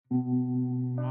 The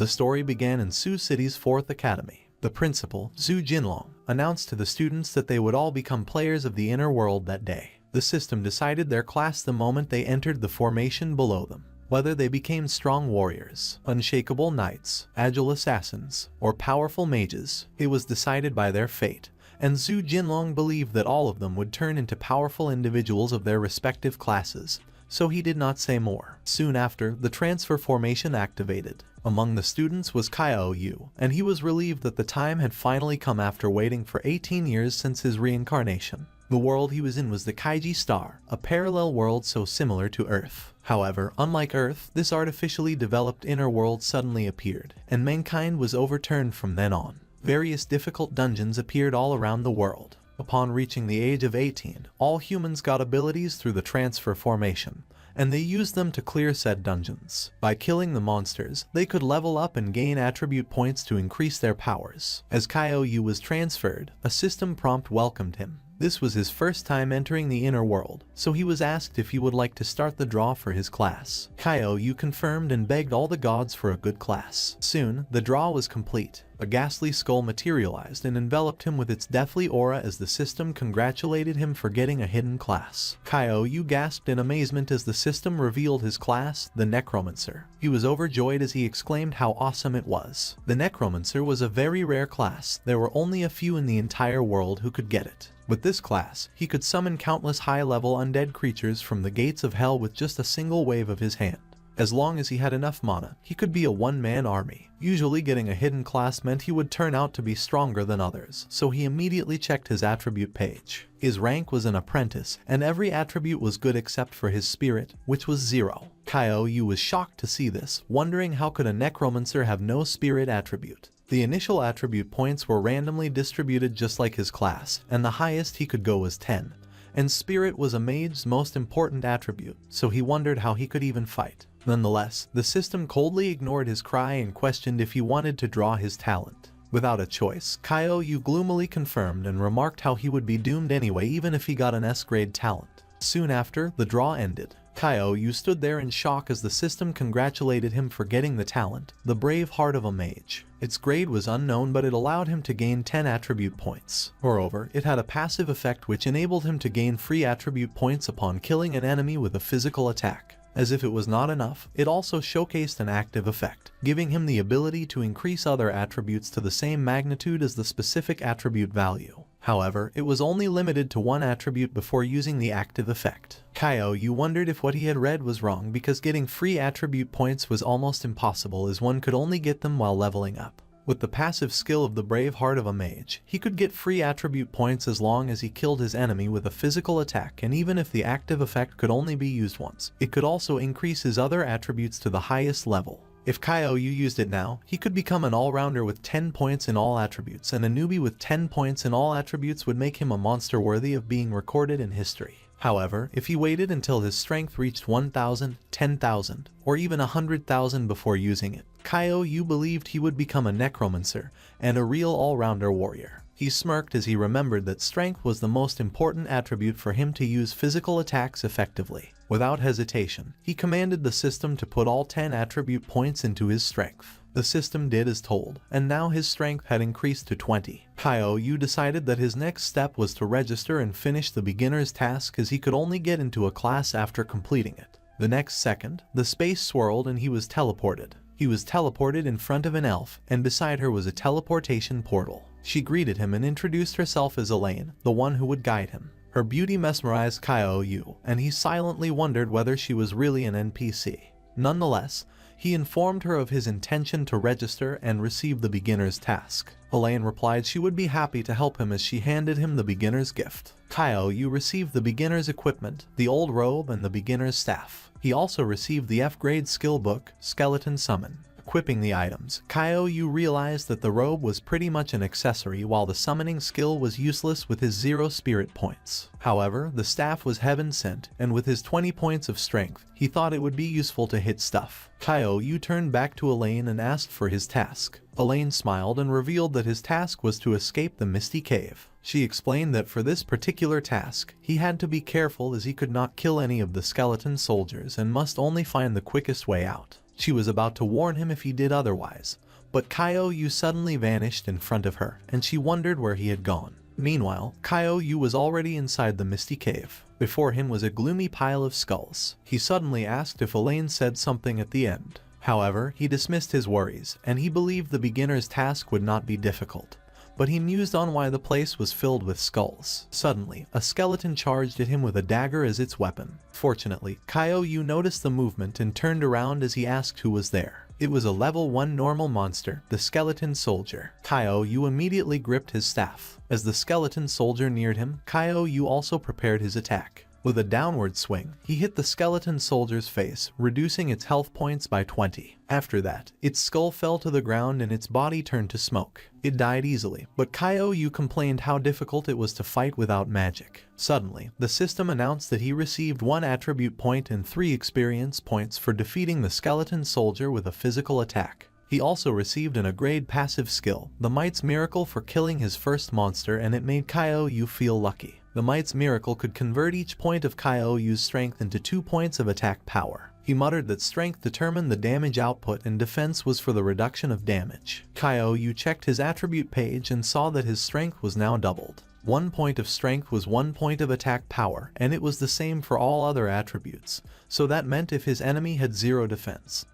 story began in Sioux City's 4th Academy. The principal, Zhu Jinlong, announced to the students that they would all become players of the inner world that day. The system decided their class the moment they entered the formation below them. Whether they became strong warriors, unshakable knights, agile assassins, or powerful mages, it was decided by their fate, and Zhu Jinlong believed that all of them would turn into powerful individuals of their respective classes, so he did not say more. Soon after, the transfer formation activated. Among the students was Kaiao Yu, and he was relieved that the time had finally come after waiting for 18 years since his reincarnation. The world he was in was the Kaiji Star, a parallel world so similar to Earth. However, unlike Earth, this artificially developed inner world suddenly appeared, and mankind was overturned from then on. Various difficult dungeons appeared all around the world. Upon reaching the age of 18, all humans got abilities through the transfer formation, and they used them to clear said dungeons. By killing the monsters, they could level up and gain attribute points to increase their powers. As Kaiao Yu was transferred, a system prompt welcomed him. This was his first time entering the inner world, so he was asked if he would like to start the draw for his class. Kaiao Yu confirmed and begged all the gods for a good class. Soon, the draw was complete. A ghastly skull materialized and enveloped him with its deathly aura as the system congratulated him for getting a hidden class. Kaiao Yu gasped in amazement as the system revealed his class, the Necromancer. He was overjoyed as he exclaimed how awesome it was. The Necromancer was a very rare class. There were only a few in the entire world who could get it. With this class, he could summon countless high-level undead creatures from the gates of hell with just a single wave of his hand. As long as he had enough mana, he could be a one-man army. Usually getting a hidden class meant he would turn out to be stronger than others, so he immediately checked his attribute page. His rank was an apprentice, and every attribute was good except for his spirit, which was 0. Kaiao Yu was shocked to see this, wondering how could a necromancer have no spirit attribute. The initial attribute points were randomly distributed just like his class, and the highest he could go was 10. And spirit was a mage's most important attribute, so he wondered how he could even fight. Nonetheless, the system coldly ignored his cry and questioned if he wanted to draw his talent. Without a choice, Kaiao Yu gloomily confirmed and remarked how he would be doomed anyway even if he got an S-grade talent. Soon after, the draw ended. Kaiao Yu stood there in shock as the system congratulated him for getting the talent, the brave heart of a mage. Its grade was unknown, but it allowed him to gain 10 attribute points. Moreover, it had a passive effect which enabled him to gain free attribute points upon killing an enemy with a physical attack. As if it was not enough, it also showcased an active effect, giving him the ability to increase other attributes to the same magnitude as the specific attribute value. However, it was only limited to one attribute before using the active effect. Kaiao Yu wondered if what he had read was wrong because getting free attribute points was almost impossible as one could only get them while leveling up. With the passive skill of the brave heart of a mage, he could get free attribute points as long as he killed his enemy with a physical attack, and even if the active effect could only be used once, it could also increase his other attributes to the highest level. If Kaiao Yu used it now, he could become an all-rounder with 10 points in all attributes, and a newbie with 10 points in all attributes would make him a monster worthy of being recorded in history. However, if he waited until his strength reached 1,000, 10,000, or even 100,000 before using it, Kaiao Yu believed he would become a necromancer and a real all-rounder warrior. He smirked as he remembered that strength was the most important attribute for him to use physical attacks effectively. Without hesitation, he commanded the system to put all 10 attribute points into his strength. The system did as told, and now his strength had increased to 20. Kaiao Yu decided that his next step was to register and finish the beginner's task as he could only get into a class after completing it. The next second, the space swirled and he was teleported. He was teleported in front of an elf, and beside her was a teleportation portal. She greeted him and introduced herself as Elaine, the one who would guide him. Her beauty mesmerized Kaiao Yu, and he silently wondered whether she was really an NPC. Nonetheless, he informed her of his intention to register and receive the beginner's task. Elaine replied she would be happy to help him as she handed him the beginner's gift. Kaiao Yu received the beginner's equipment, the old robe and the beginner's staff. He also received the F-grade skill book, Skeleton Summon. Equipping the items, Kaiao Yu realized that the robe was pretty much an accessory while the summoning skill was useless with his 0 spirit points. However, the staff was heaven sent, and with his 20 points of strength, he thought it would be useful to hit stuff. Kaiao Yu turned back to Elaine and asked for his task. Elaine smiled and revealed that his task was to escape the Misty Cave. She explained that for this particular task, he had to be careful as he could not kill any of the skeleton soldiers and must only find the quickest way out. She was about to warn him if he did otherwise, but Kyo-Yu suddenly vanished in front of her, and she wondered where he had gone. Meanwhile, Kyo-Yu was already inside the misty cave. Before him was a gloomy pile of skulls. He suddenly asked if Elaine said something at the end. However, he dismissed his worries, and he believed the beginner's task would not be difficult. But he mused on why the place was filled with skulls. Suddenly, a skeleton charged at him with a dagger as its weapon. Fortunately, Kyo-Yu noticed the movement and turned around as he asked who was there. It was a level 1 normal monster, the skeleton soldier. Kyo-Yu immediately gripped his staff. As the skeleton soldier neared him, Kyo-Yu also prepared his attack. With a downward swing, he hit the skeleton soldier's face, reducing its health points by 20. After that, its skull fell to the ground and its body turned to smoke. It died easily, but Kyo-Yu complained how difficult it was to fight without magic. Suddenly, the system announced that he received 1 attribute point and 3 experience points for defeating the skeleton soldier with a physical attack. He also received an upgrade passive skill, the Might's Miracle, for killing his first monster, and it made Kyo-Yu feel lucky. The Might's Miracle could convert each point of Kyo-Yu's strength into 2 points of attack power. He muttered that strength determined the damage output and defense was for the reduction of damage. Kyo-Yu checked his attribute page and saw that his strength was now doubled. 1 point of strength was 1 point of attack power, and it was the same for all other attributes, so that meant if his enemy had 0 defense,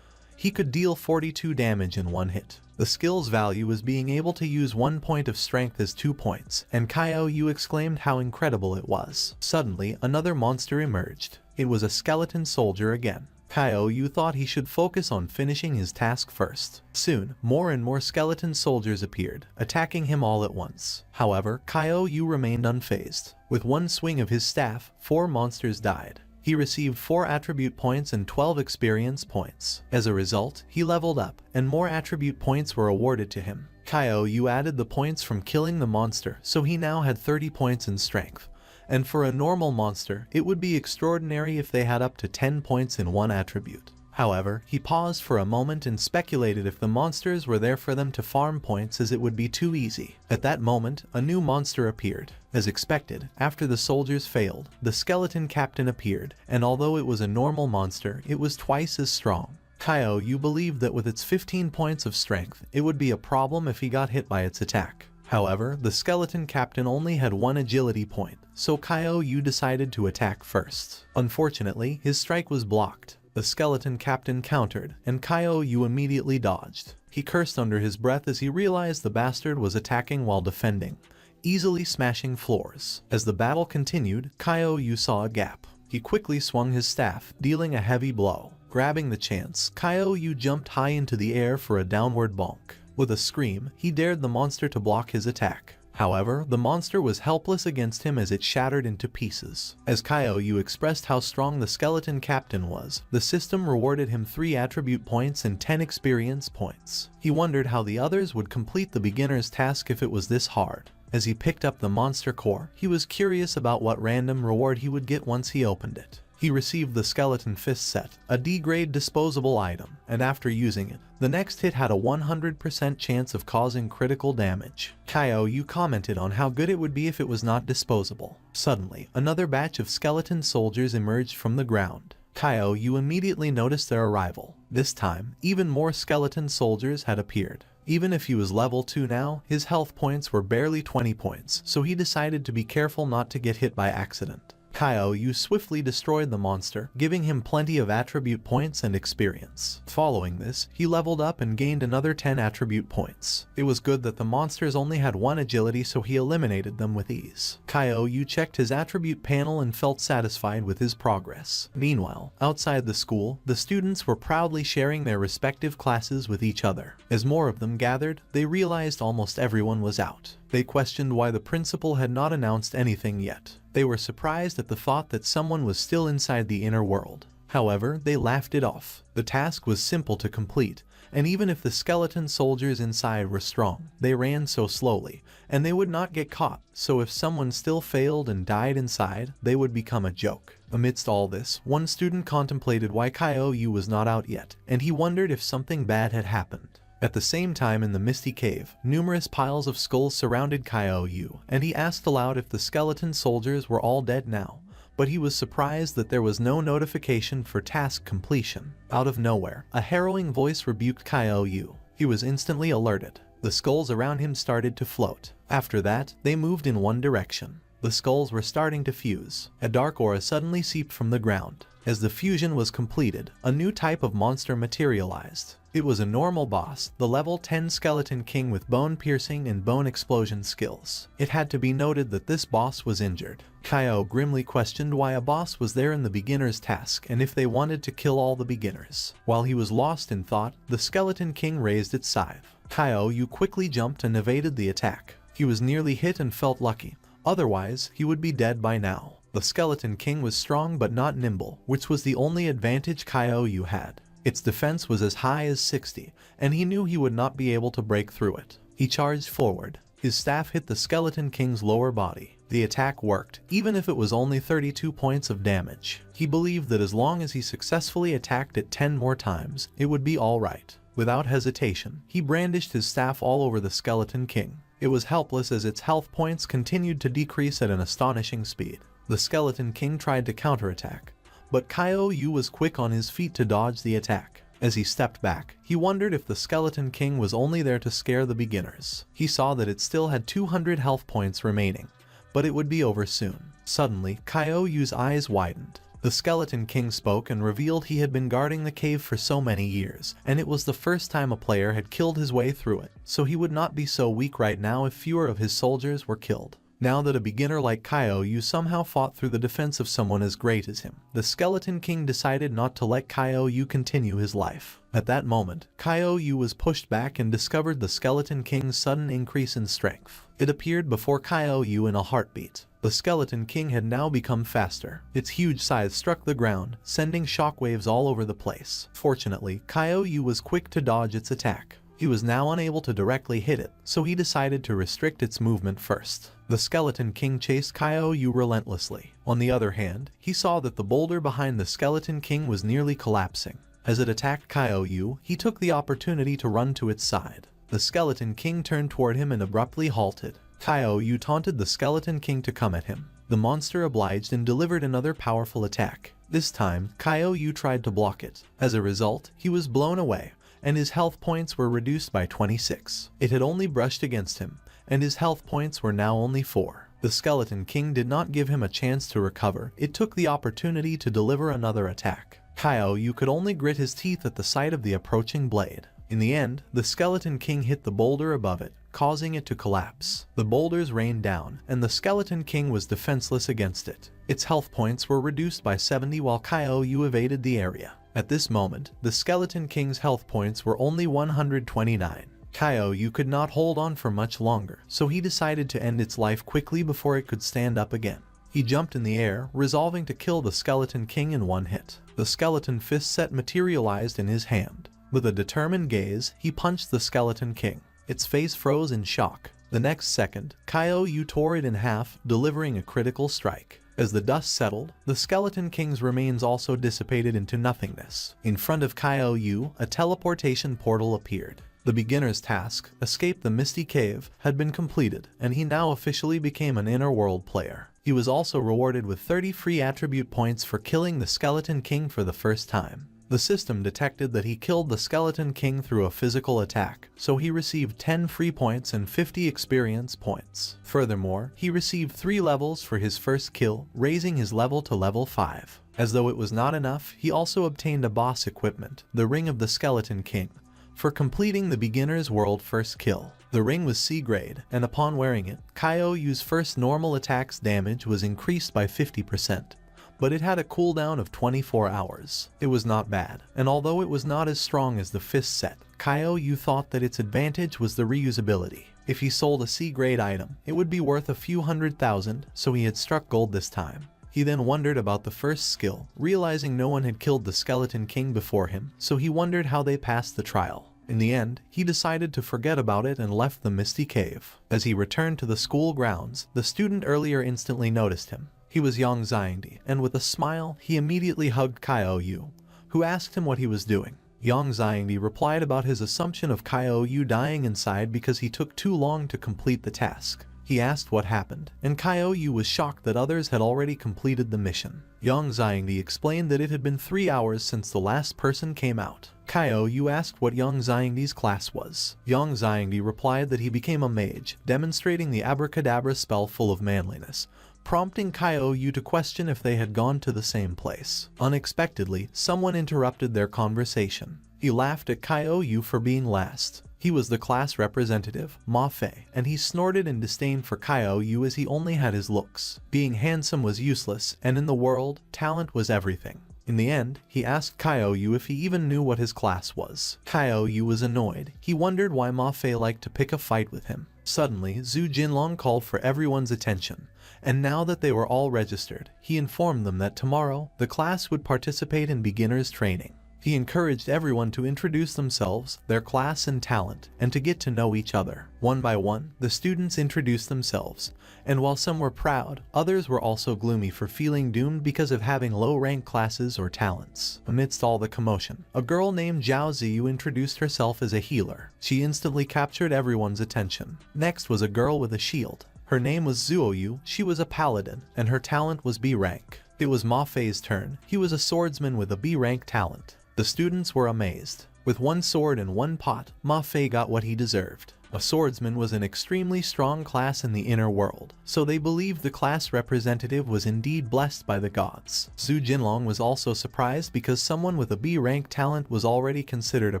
he could deal 42 damage in 1 hit. The skill's value was being able to use 1 point of strength as 2 points, and Kyo-Yu exclaimed how incredible it was. Suddenly, another monster emerged. It was a skeleton soldier again. Kyo-Yu thought he should focus on finishing his task first. Soon, more and more skeleton soldiers appeared, attacking him all at once. However, Kyo-Yu remained unfazed. With 1 swing of his staff, 4 monsters died. He received 4 attribute points and 12 experience points. As a result, he leveled up, and more attribute points were awarded to him. Kyo-Yu added the points from killing the monster, so he now had 30 points in strength. And for a normal monster, it would be extraordinary if they had up to 10 points in 1 attribute. However, he paused for a moment and speculated if the monsters were there for them to farm points, as it would be too easy. At that moment, a new monster appeared. As expected, after the soldiers failed, the skeleton captain appeared, and although it was a normal monster, it was twice as strong. Kyo-Yu believed that with its 15 points of strength, it would be a problem if he got hit by its attack. However, the skeleton captain only had 1 agility point, so Kyo-Yu decided to attack first. Unfortunately, his strike was blocked. The skeleton captain countered, and Kyo-Yu immediately dodged. He cursed under his breath as he realized the bastard was attacking while defending, easily smashing floors. As the battle continued, Kyo-Yu saw a gap. He quickly swung his staff, dealing a heavy blow. Grabbing the chance, Kyo-Yu jumped high into the air for a downward bonk. With a scream, he dared the monster to block his attack. However, the monster was helpless against him as it shattered into pieces. As Kyo-Yu expressed how strong the skeleton captain was, the system rewarded him 3 attribute points and 10 experience points. He wondered how the others would complete the beginner's task if it was this hard. As he picked up the monster core, he was curious about what random reward he would get once he opened it. He received the skeleton fist set, a D-grade disposable item, and after using it, the next hit had a 100% chance of causing critical damage. Kyo-Yu commented on how good it would be if it was not disposable. Suddenly, another batch of skeleton soldiers emerged from the ground. Kyo-Yu immediately noticed their arrival. This time, even more skeleton soldiers had appeared. Even if he was level 2 now, his health points were barely 20 points, so he decided to be careful not to get hit by accident. Kyo-Yu swiftly destroyed the monster, giving him plenty of attribute points and experience. Following this, he leveled up and gained another 10 attribute points. It was good that the monsters only had 1 agility, so he eliminated them with ease. Kyo-Yu checked his attribute panel and felt satisfied with his progress. Meanwhile, outside the school, the students were proudly sharing their respective classes with each other. As more of them gathered, they realized almost everyone was out. They questioned why the principal had not announced anything yet. They were surprised at the thought that someone was still inside the inner world. However, they laughed it off. The task was simple to complete, and even if the skeleton soldiers inside were strong, they ran so slowly, and they would not get caught, so if someone still failed and died inside, they would become a joke. Amidst all this, one student contemplated why Kyo-Yu was not out yet, and he wondered if something bad had happened. At the same time in the misty cave, numerous piles of skulls surrounded Kaiou, and he asked aloud if the skeleton soldiers were all dead now, but he was surprised that there was no notification for task completion. Out of nowhere, a harrowing voice rebuked Kaiou. He was instantly alerted. The skulls around him started to float. After that, they moved in one direction. The skulls were starting to fuse. A dark aura suddenly seeped from the ground. As the fusion was completed, a new type of monster materialized. It was a normal boss, the level 10 Skeleton King with bone piercing and bone explosion skills. It had to be noted that this boss was injured. Kaiou grimly questioned why a boss was there in the beginner's task and if they wanted to kill all the beginners. While he was lost in thought, the Skeleton King raised its scythe. Kaiou quickly jumped and evaded the attack. He was nearly hit and felt lucky. Otherwise, he would be dead by now. The Skeleton King was strong but not nimble, which was the only advantage Kaiou had. Its defense was as high as 60, and he knew he would not be able to break through it. He charged forward. His staff hit the Skeleton King's lower body. The attack worked, even if it was only 32 points of damage. He believed that as long as he successfully attacked it 10 more times, it would be alright. Without hesitation, he brandished his staff all over the Skeleton King. It was helpless as its health points continued to decrease at an astonishing speed. The Skeleton King tried to counterattack, but Kaiou was quick on his feet to dodge the attack. As he stepped back, he wondered if the Skeleton King was only there to scare the beginners. He saw that it still had 200 health points remaining, but it would be over soon. Suddenly, Kaiou's eyes widened. The Skeleton King spoke and revealed he had been guarding the cave for so many years, and it was the first time a player had killed his way through it, so he would not be so weak right now if fewer of his soldiers were killed. Now that a beginner like Kaiou somehow fought through the defense of someone as great as him, the Skeleton King decided not to let Kaiou continue his life. At that moment, Kaiou was pushed back and discovered the Skeleton King's sudden increase in strength. It appeared before Kaiou in a heartbeat. The Skeleton King had now become faster. Its huge size struck the ground, sending shockwaves all over the place. Fortunately, Kaiou was quick to dodge its attack. He was now unable to directly hit it, so he decided to restrict its movement first. The Skeleton King chased Kaiou relentlessly. On the other hand, he saw that the boulder behind the Skeleton King was nearly collapsing. As it attacked Kaiou, he took the opportunity to run to its side. The Skeleton King turned toward him and abruptly halted. Kaiou taunted the Skeleton King to come at him. The monster obliged and delivered another powerful attack. This time, Kaiou tried to block it. As a result, he was blown away, and his health points were reduced by 26. It had only brushed against him, and his health points were now only 4. The Skeleton King did not give him a chance to recover. It took the opportunity to deliver another attack. Kaiou could only grit his teeth at the sight of the approaching blade. In the end, the Skeleton King hit the boulder above it, causing it to collapse. The boulders rained down, and the Skeleton King was defenseless against it. Its health points were reduced by 70 while Kaiou evaded the area. At this moment, the Skeleton King's health points were only 129. Kaiou could not hold on for much longer, so he decided to end its life quickly before it could stand up again. He jumped in the air, resolving to kill the Skeleton King in one hit. The skeleton fist set materialized in his hand. With a determined gaze, he punched the Skeleton King. Its face froze in shock. The next second, Kaiou tore it in half, delivering a critical strike. As the dust settled, the Skeleton King's remains also dissipated into nothingness. In front of Kaiou, a teleportation portal appeared. The beginner's task, Escape the Misty Cave, had been completed, and he now officially became an inner world player. He was also rewarded with 30 free attribute points for killing the Skeleton King for the first time. The system detected that he killed the Skeleton King through a physical attack, so he received 10 free points and 50 experience points. Furthermore, he received 3 levels for his first kill, raising his level to level 5. As though it was not enough, he also obtained a boss equipment, the Ring of the Skeleton King, for completing the beginner's world first kill. The ring was C grade, and upon wearing it, Kaiou's first normal attack's damage was increased by 50%. But it had a cooldown of 24 hours. It was not bad, and although it was not as strong as the fist set, Kaiou thought that its advantage was the reusability. If he sold a C-grade item, it would be worth a few $100,000, so he had struck gold this time. He then wondered about the first skill, realizing no one had killed the Skeleton King before him, so he wondered how they passed the trial. In the end, he decided to forget about it and left the Misty Cave. As he returned to the school grounds, the student earlier instantly noticed him. He was Yang Zhangdi, and with a smile, he immediately hugged Kaiou, who asked him what he was doing. Yang Xiangdi replied about his assumption of Kaiou Yu dying inside because he took too long to complete the task. He asked what happened, and Kaiou Yu was shocked that others had already completed the mission. Yang Xiangdi explained that it had been 3 hours since the last person came out. Kaiou Yu asked what Yang Xiangdi's class was. Yang Xiangdi replied that he became a mage, demonstrating the abracadabra spell full of manliness, prompting Kaiou Yu to question if they had gone to the same place. Unexpectedly, someone interrupted their conversation. He laughed at Kaiou Yu for being last. He was the class representative, Ma Fei, and he snorted in disdain for Kaiou Yu as he only had his looks. Being handsome was useless, and in the world, talent was everything. In the end, he asked Kaiou Yu if he even knew what his class was. Kaiou Yu was annoyed. He wondered why Ma Fei liked to pick a fight with him. Suddenly, Zhu Jinlong called for everyone's attention, and now that they were all registered, he informed them that tomorrow, the class would participate in beginners training. He encouraged everyone to introduce themselves, their class and talent, and to get to know each other. One by one, the students introduced themselves, and while some were proud, others were also gloomy for feeling doomed because of having low-rank classes or talents. Amidst all the commotion, a girl named Zhao Ziyu introduced herself as a healer. She instantly captured everyone's attention. Next was a girl with a shield. Her name was Zuoyu. She was a paladin, and her talent was B rank. It was Ma Fei's turn. He was a swordsman with a B rank talent. The students were amazed. With one sword and one pot, Ma Fei got what he deserved. A swordsman was an extremely strong class in the inner world, so they believed the class representative was indeed blessed by the gods. Zhu Jinlong was also surprised because someone with a B rank talent was already considered a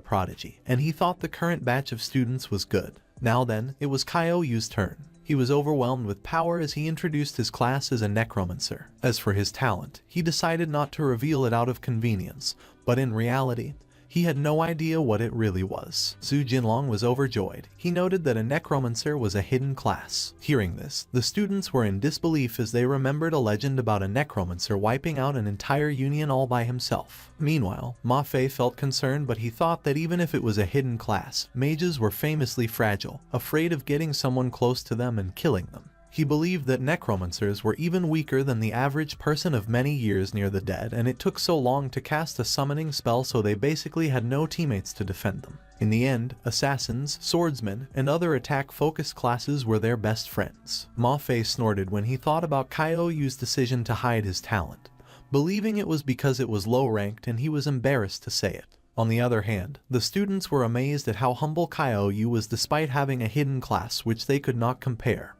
prodigy, and he thought the current batch of students was good. Now then, it was Kaiou Yu's turn. He was overwhelmed with power as he introduced his class as a necromancer. As for his talent, he decided not to reveal it out of convenience, but in reality, he had no idea what it really was. Zhu Jinlong was overjoyed. He noted that a necromancer was a hidden class. Hearing this, the students were in disbelief as they remembered a legend about a necromancer wiping out an entire union all by himself. Meanwhile, Ma Fei felt concerned, but he thought that even if it was a hidden class, mages were famously fragile, afraid of getting someone close to them and killing them. He believed that necromancers were even weaker than the average person of many years near the dead, and it took so long to cast a summoning spell, so they basically had no teammates to defend them. In the end, assassins, swordsmen, and other attack-focused classes were their best friends. Ma Fei snorted when he thought about Kaiou Yu's decision to hide his talent, believing it was because it was low-ranked and he was embarrassed to say it. On the other hand, the students were amazed at how humble Kaiou Yu was despite having a hidden class which they could not compare,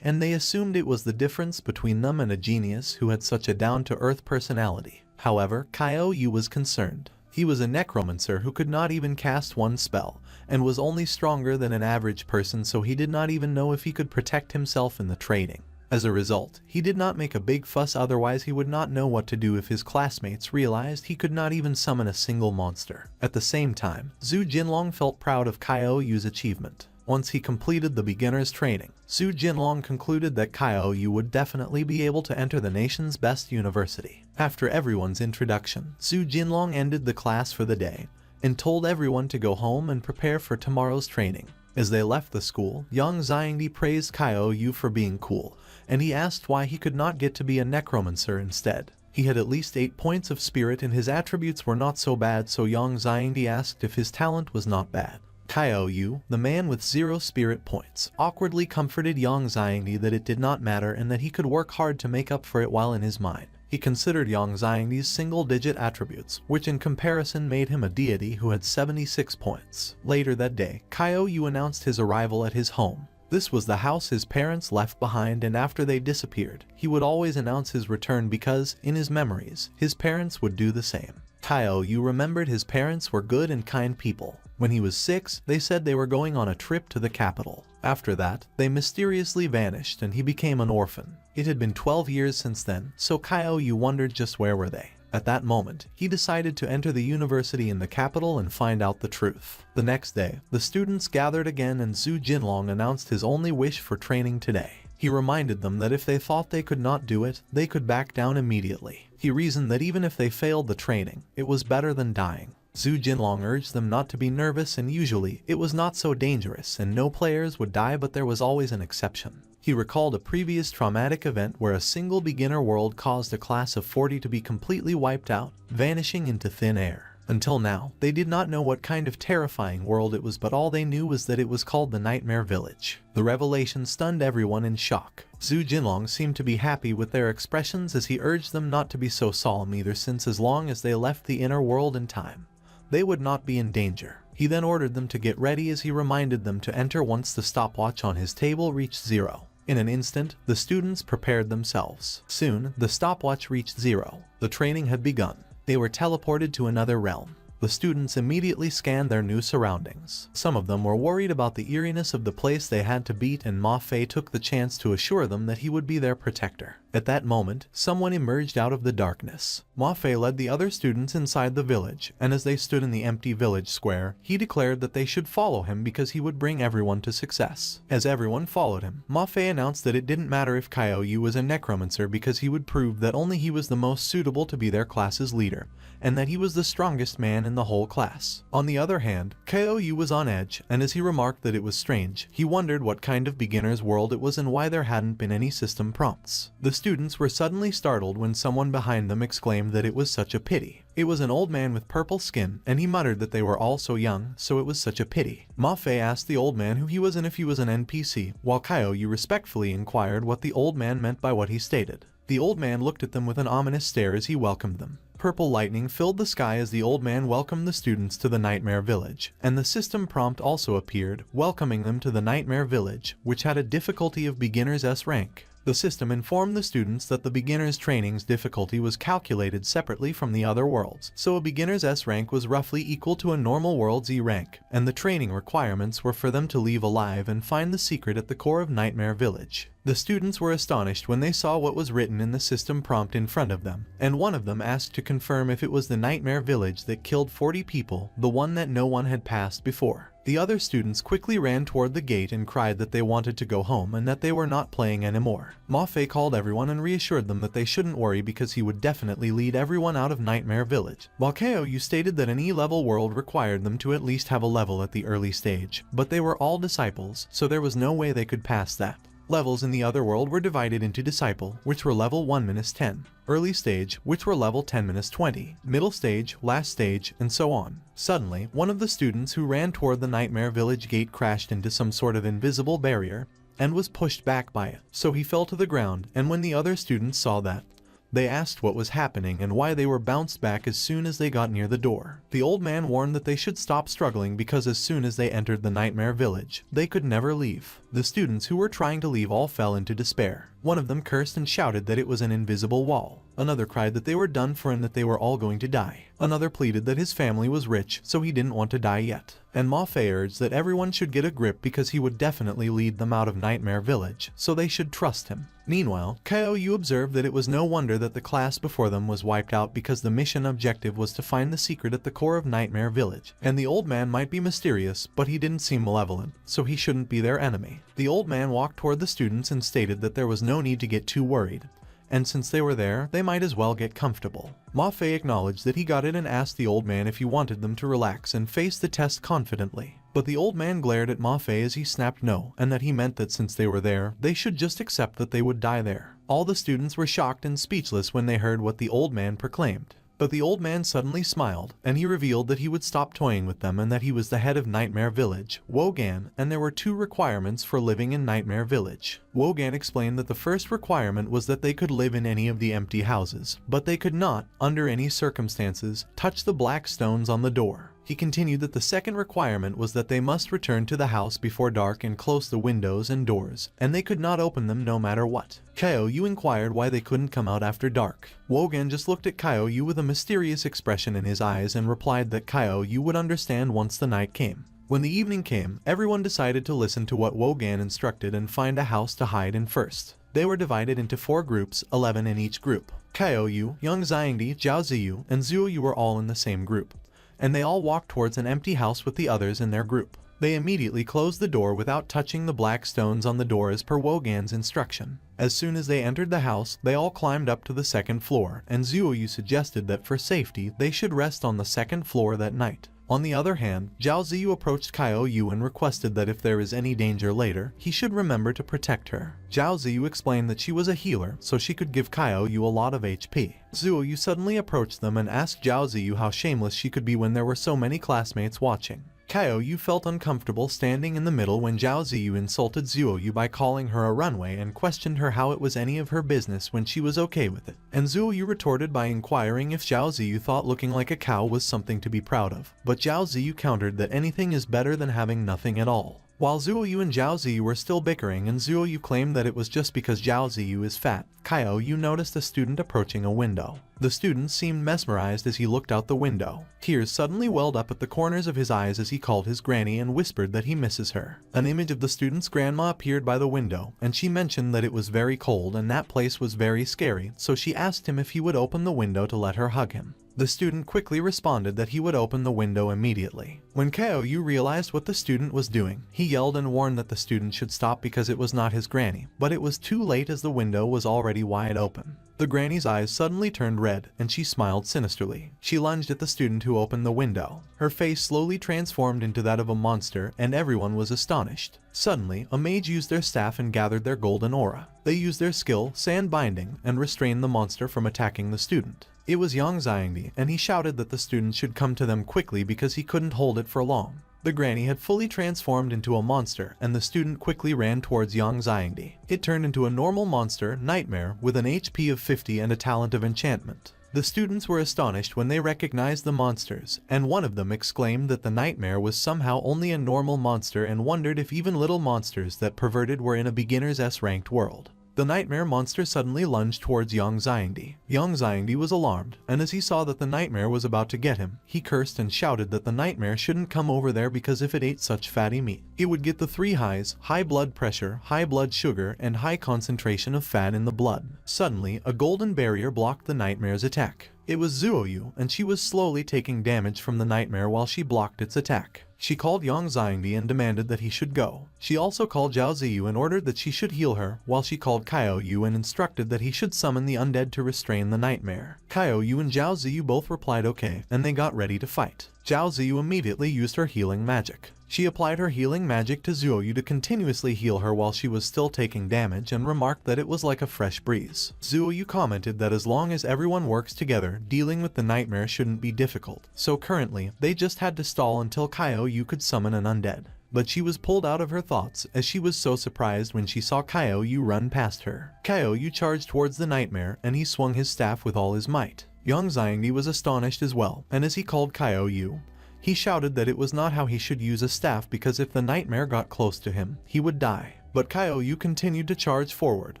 and they assumed it was the difference between them and a genius who had such a down-to-earth personality. However, Kaiou Yu was concerned. He was a necromancer who could not even cast one spell, and was only stronger than an average person, so he did not even know if he could protect himself in the training. As a result, he did not make a big fuss, otherwise he would not know what to do if his classmates realized he could not even summon a single monster. At the same time, Zhu Jinlong felt proud of Kaiou Yu's achievement. Once he completed the beginner's training, Zhu Jinlong concluded that Kaiou Yu would definitely be able to enter the nation's best university. After everyone's introduction, Zhu Jinlong ended the class for the day, and told everyone to go home and prepare for tomorrow's training. As they left the school, Yang Xiangdi praised Kaiou Yu for being cool, and he asked why he could not get to be a necromancer instead. He had at least 8 points of spirit and his attributes were not so bad, so Yang Xiangdi asked if his talent was not bad. Kaiou Yu, the man with 0 spirit points, awkwardly comforted Yang Xiangdi that it did not matter and that he could work hard to make up for it, while in his mind, he considered Yang Xiangdi's single-digit attributes, which in comparison made him a deity who had 76 points. Later that day, Kaiou Yu announced his arrival at his home. This was the house his parents left behind, and after they disappeared, he would always announce his return because, in his memories, his parents would do the same. Kaiou Yu remembered his parents were good and kind people. When he was 6, they said they were going on a trip to the capital. After that, they mysteriously vanished and he became an orphan. It had been 12 years since then, so Kaiou Yu wondered just where were they. At that moment, he decided to enter the university in the capital and find out the truth. The next day, the students gathered again and Zhu Jinlong announced his only wish for training today. He reminded them that if they thought they could not do it, they could back down immediately. He reasoned that even if they failed the training, it was better than dying. Zhu Jinlong urged them not to be nervous, and usually it was not so dangerous and no players would die, but there was always an exception. He recalled a previous traumatic event where a single beginner world caused a class of 40 to be completely wiped out, vanishing into thin air. Until now, they did not know what kind of terrifying world it was, but all they knew was that it was called the Nightmare Village. The revelation stunned everyone in shock. Zhu Jinlong seemed to be happy with their expressions as he urged them not to be so solemn either, since as long as they left the inner world in time, they would not be in danger. He then ordered them to get ready as he reminded them to enter once the stopwatch on his table reached 0. In an instant, the students prepared themselves. Soon, the stopwatch reached 0. The training had begun. They were teleported to another realm. The students immediately scanned their new surroundings. Some of them were worried about the eeriness of the place they had to beat, and Ma Fei took the chance to assure them that he would be their protector. At that moment, someone emerged out of the darkness. Ma Fei led the other students inside the village, and as they stood in the empty village square, he declared that they should follow him because he would bring everyone to success. As everyone followed him, Ma Fei announced that it didn't matter if Kaiou was a necromancer because he would prove that only he was the most suitable to be their class's leader, and that he was the strongest man in the whole class. On the other hand, Kaiou was on edge, and as he remarked that it was strange, he wondered what kind of beginner's world it was and why there hadn't been any system prompts. The students were suddenly startled when someone behind them exclaimed that it was such a pity. It was an old man with purple skin, and he muttered that they were all so young, so it was such a pity. Ma Fei asked the old man who he was and if he was an NPC, while Kaiou respectfully inquired what the old man meant by what he stated. The old man looked at them with an ominous stare as he welcomed them. Purple lightning filled the sky as the old man welcomed the students to the Nightmare Village, and the system prompt also appeared, welcoming them to the Nightmare Village, which had a difficulty of beginner's S rank. The system informed the students that the beginner's training's difficulty was calculated separately from the other worlds, so a beginner's S rank was roughly equal to a normal world's E rank, and the training requirements were for them to leave alive and find the secret at the core of Nightmare Village. The students were astonished when they saw what was written in the system prompt in front of them, and one of them asked to confirm if it was the Nightmare Village that killed 40 people, the one that no one had passed before. The other students quickly ran toward the gate and cried that they wanted to go home and that they were not playing anymore. Ma Fei called everyone and reassured them that they shouldn't worry because he would definitely lead everyone out of Nightmare Village. While Kaiou stated that an E-level world required them to at least have a level at the early stage, but they were all disciples, so there was no way they could pass that. Levels in the other world were divided into Disciple, which were level 1-10, Early Stage, which were level 10-20, Middle Stage, Last Stage, and so on. Suddenly, one of the students who ran toward the Nightmare Village gate crashed into some sort of invisible barrier, and was pushed back by it, so he fell to the ground, and when the other students saw that, they asked what was happening and why they were bounced back as soon as they got near the door. The old man warned that they should stop struggling because as soon as they entered the Nightmare Village, they could never leave. The students who were trying to leave all fell into despair. One of them cursed and shouted that it was an invisible wall. Another cried that they were done for and that they were all going to die. Another pleaded that his family was rich, so he didn't want to die yet. And Ma Fei urged that everyone should get a grip because he would definitely lead them out of Nightmare Village, so they should trust him. Meanwhile, Kaiou observed that it was no wonder that the class before them was wiped out because the mission objective was to find the secret at the core of Nightmare Village. And the old man might be mysterious, but he didn't seem malevolent, so he shouldn't be their enemy. The old man walked toward the students and stated that there was no need to get too worried, and since they were there, they might as well get comfortable. Ma Fei acknowledged that he got it and asked the old man if he wanted them to relax and face the test confidently. But the old man glared at Ma Fei as he snapped no, and that he meant that since they were there, they should just accept that they would die there. All the students were shocked and speechless when they heard what the old man proclaimed. But the old man suddenly smiled, and he revealed that he would stop toying with them and that he was the head of Nightmare Village, Wogan, and there were 2 requirements for living in Nightmare Village. Wogan explained that the first requirement was that they could live in any of the empty houses, but they could not, under any circumstances, touch the black stones on the door. He continued that the second requirement was that they must return to the house before dark and close the windows and doors, and they could not open them no matter what. Kaiou inquired why they couldn't come out after dark. Wogan just looked at Kaiou with a mysterious expression in his eyes and replied that Kaiou would understand once the night came. When the evening came, everyone decided to listen to what Wogan instructed and find a house to hide in first. They were divided into 4 groups, 11 in each group. Kaiou, Young Xiangdi, Zhao Ziyu, and Zhuoyu were all in the same group, and they all walked towards an empty house with the others in their group. They immediately closed the door without touching the black stones on the door as per Wogan's instruction. As soon as they entered the house, they all climbed up to the 2nd floor, and Zhuoyu suggested that for safety they should rest on the 2nd floor that night. On the other hand, Zhao Ziyu approached Kaio Yu and requested that if there is any danger later, he should remember to protect her. Zhao Ziyu explained that she was a healer, so she could give Kaio Yu a lot of HP. Zhao Yu suddenly approached them and asked Zhao Ziyu how shameless she could be when there were so many classmates watching. Kaio Yu felt uncomfortable standing in the middle when Zhao Ziyu insulted Zhao Yu by calling her a runway and questioned her how it was any of her business when she was okay with it. And Zhao Yu retorted by inquiring if Zhao Ziyu thought looking like a cow was something to be proud of. But Zhao Ziyu countered that anything is better than having nothing at all. While Zhao Yu and Zhao Ziyu were still bickering and Zhao Yu claimed that it was just because Zhao Ziyu is fat, Kaio Yu noticed a student approaching a window. The student seemed mesmerized as he looked out the window. Tears suddenly welled up at the corners of his eyes as he called his granny and whispered that he misses her. An image of the student's grandma appeared by the window, and she mentioned that it was very cold and that place was very scary, so she asked him if he would open the window to let her hug him. The student quickly responded that he would open the window immediately. When Kaio Yu realized what the student was doing, he yelled and warned that the student should stop because it was not his granny, but it was too late as the window was already wide open. The granny's eyes suddenly turned red, and she smiled sinisterly. She lunged at the student who opened the window. Her face slowly transformed into that of a monster, and everyone was astonished. Suddenly, a mage used their staff and gathered their golden aura. They used their skill, sand binding, and restrained the monster from attacking the student. It was Yang Xiangdi, and he shouted that the student should come to them quickly because he couldn't hold it for long. The granny had fully transformed into a monster, and the student quickly ran towards Yang Xiangdi. It turned into a normal monster, Nightmare, with an HP of 50 and a talent of enchantment. The students were astonished when they recognized the monsters, and one of them exclaimed that the Nightmare was somehow only a normal monster and wondered if even little monsters that perverted were in a beginner's S-ranked world. The Nightmare monster suddenly lunged towards Yang Xiangdi. Yang Xiangdi was alarmed, and as he saw that the Nightmare was about to get him, he cursed and shouted that the Nightmare shouldn't come over there because if it ate such fatty meat, it would get the 3 highs: high blood pressure, high blood sugar, and high concentration of fat in the blood. Suddenly, a golden barrier blocked the Nightmare's attack. It was Zhao Yu, and she was slowly taking damage from the Nightmare while she blocked its attack. She called Yang Xiangdi and demanded that he should go. She also called Zhao Ziyu and ordered that she should heal her, while she called Kaio Yu and instructed that he should summon the undead to restrain the Nightmare. Kaio Yu and Zhao Ziyu both replied okay, and they got ready to fight. Zhao Ziyu immediately used her healing magic. She applied her healing magic to Zhao Yu to continuously heal her while she was still taking damage and remarked that it was like a fresh breeze. Zhao Yu commented that as long as everyone works together, dealing with the Nightmare shouldn't be difficult. So currently, they just had to stall until Kaio Yu could summon an undead. But she was pulled out of her thoughts as she was so surprised when she saw Kaio Yu run past her. Kaio Yu charged towards the Nightmare and he swung his staff with all his might. Yang Xiangdi was astonished as well, and as he called Kaio Yu, he shouted that it was not how he should use a staff because if the Nightmare got close to him, he would die. But Kaio Yu continued to charge forward,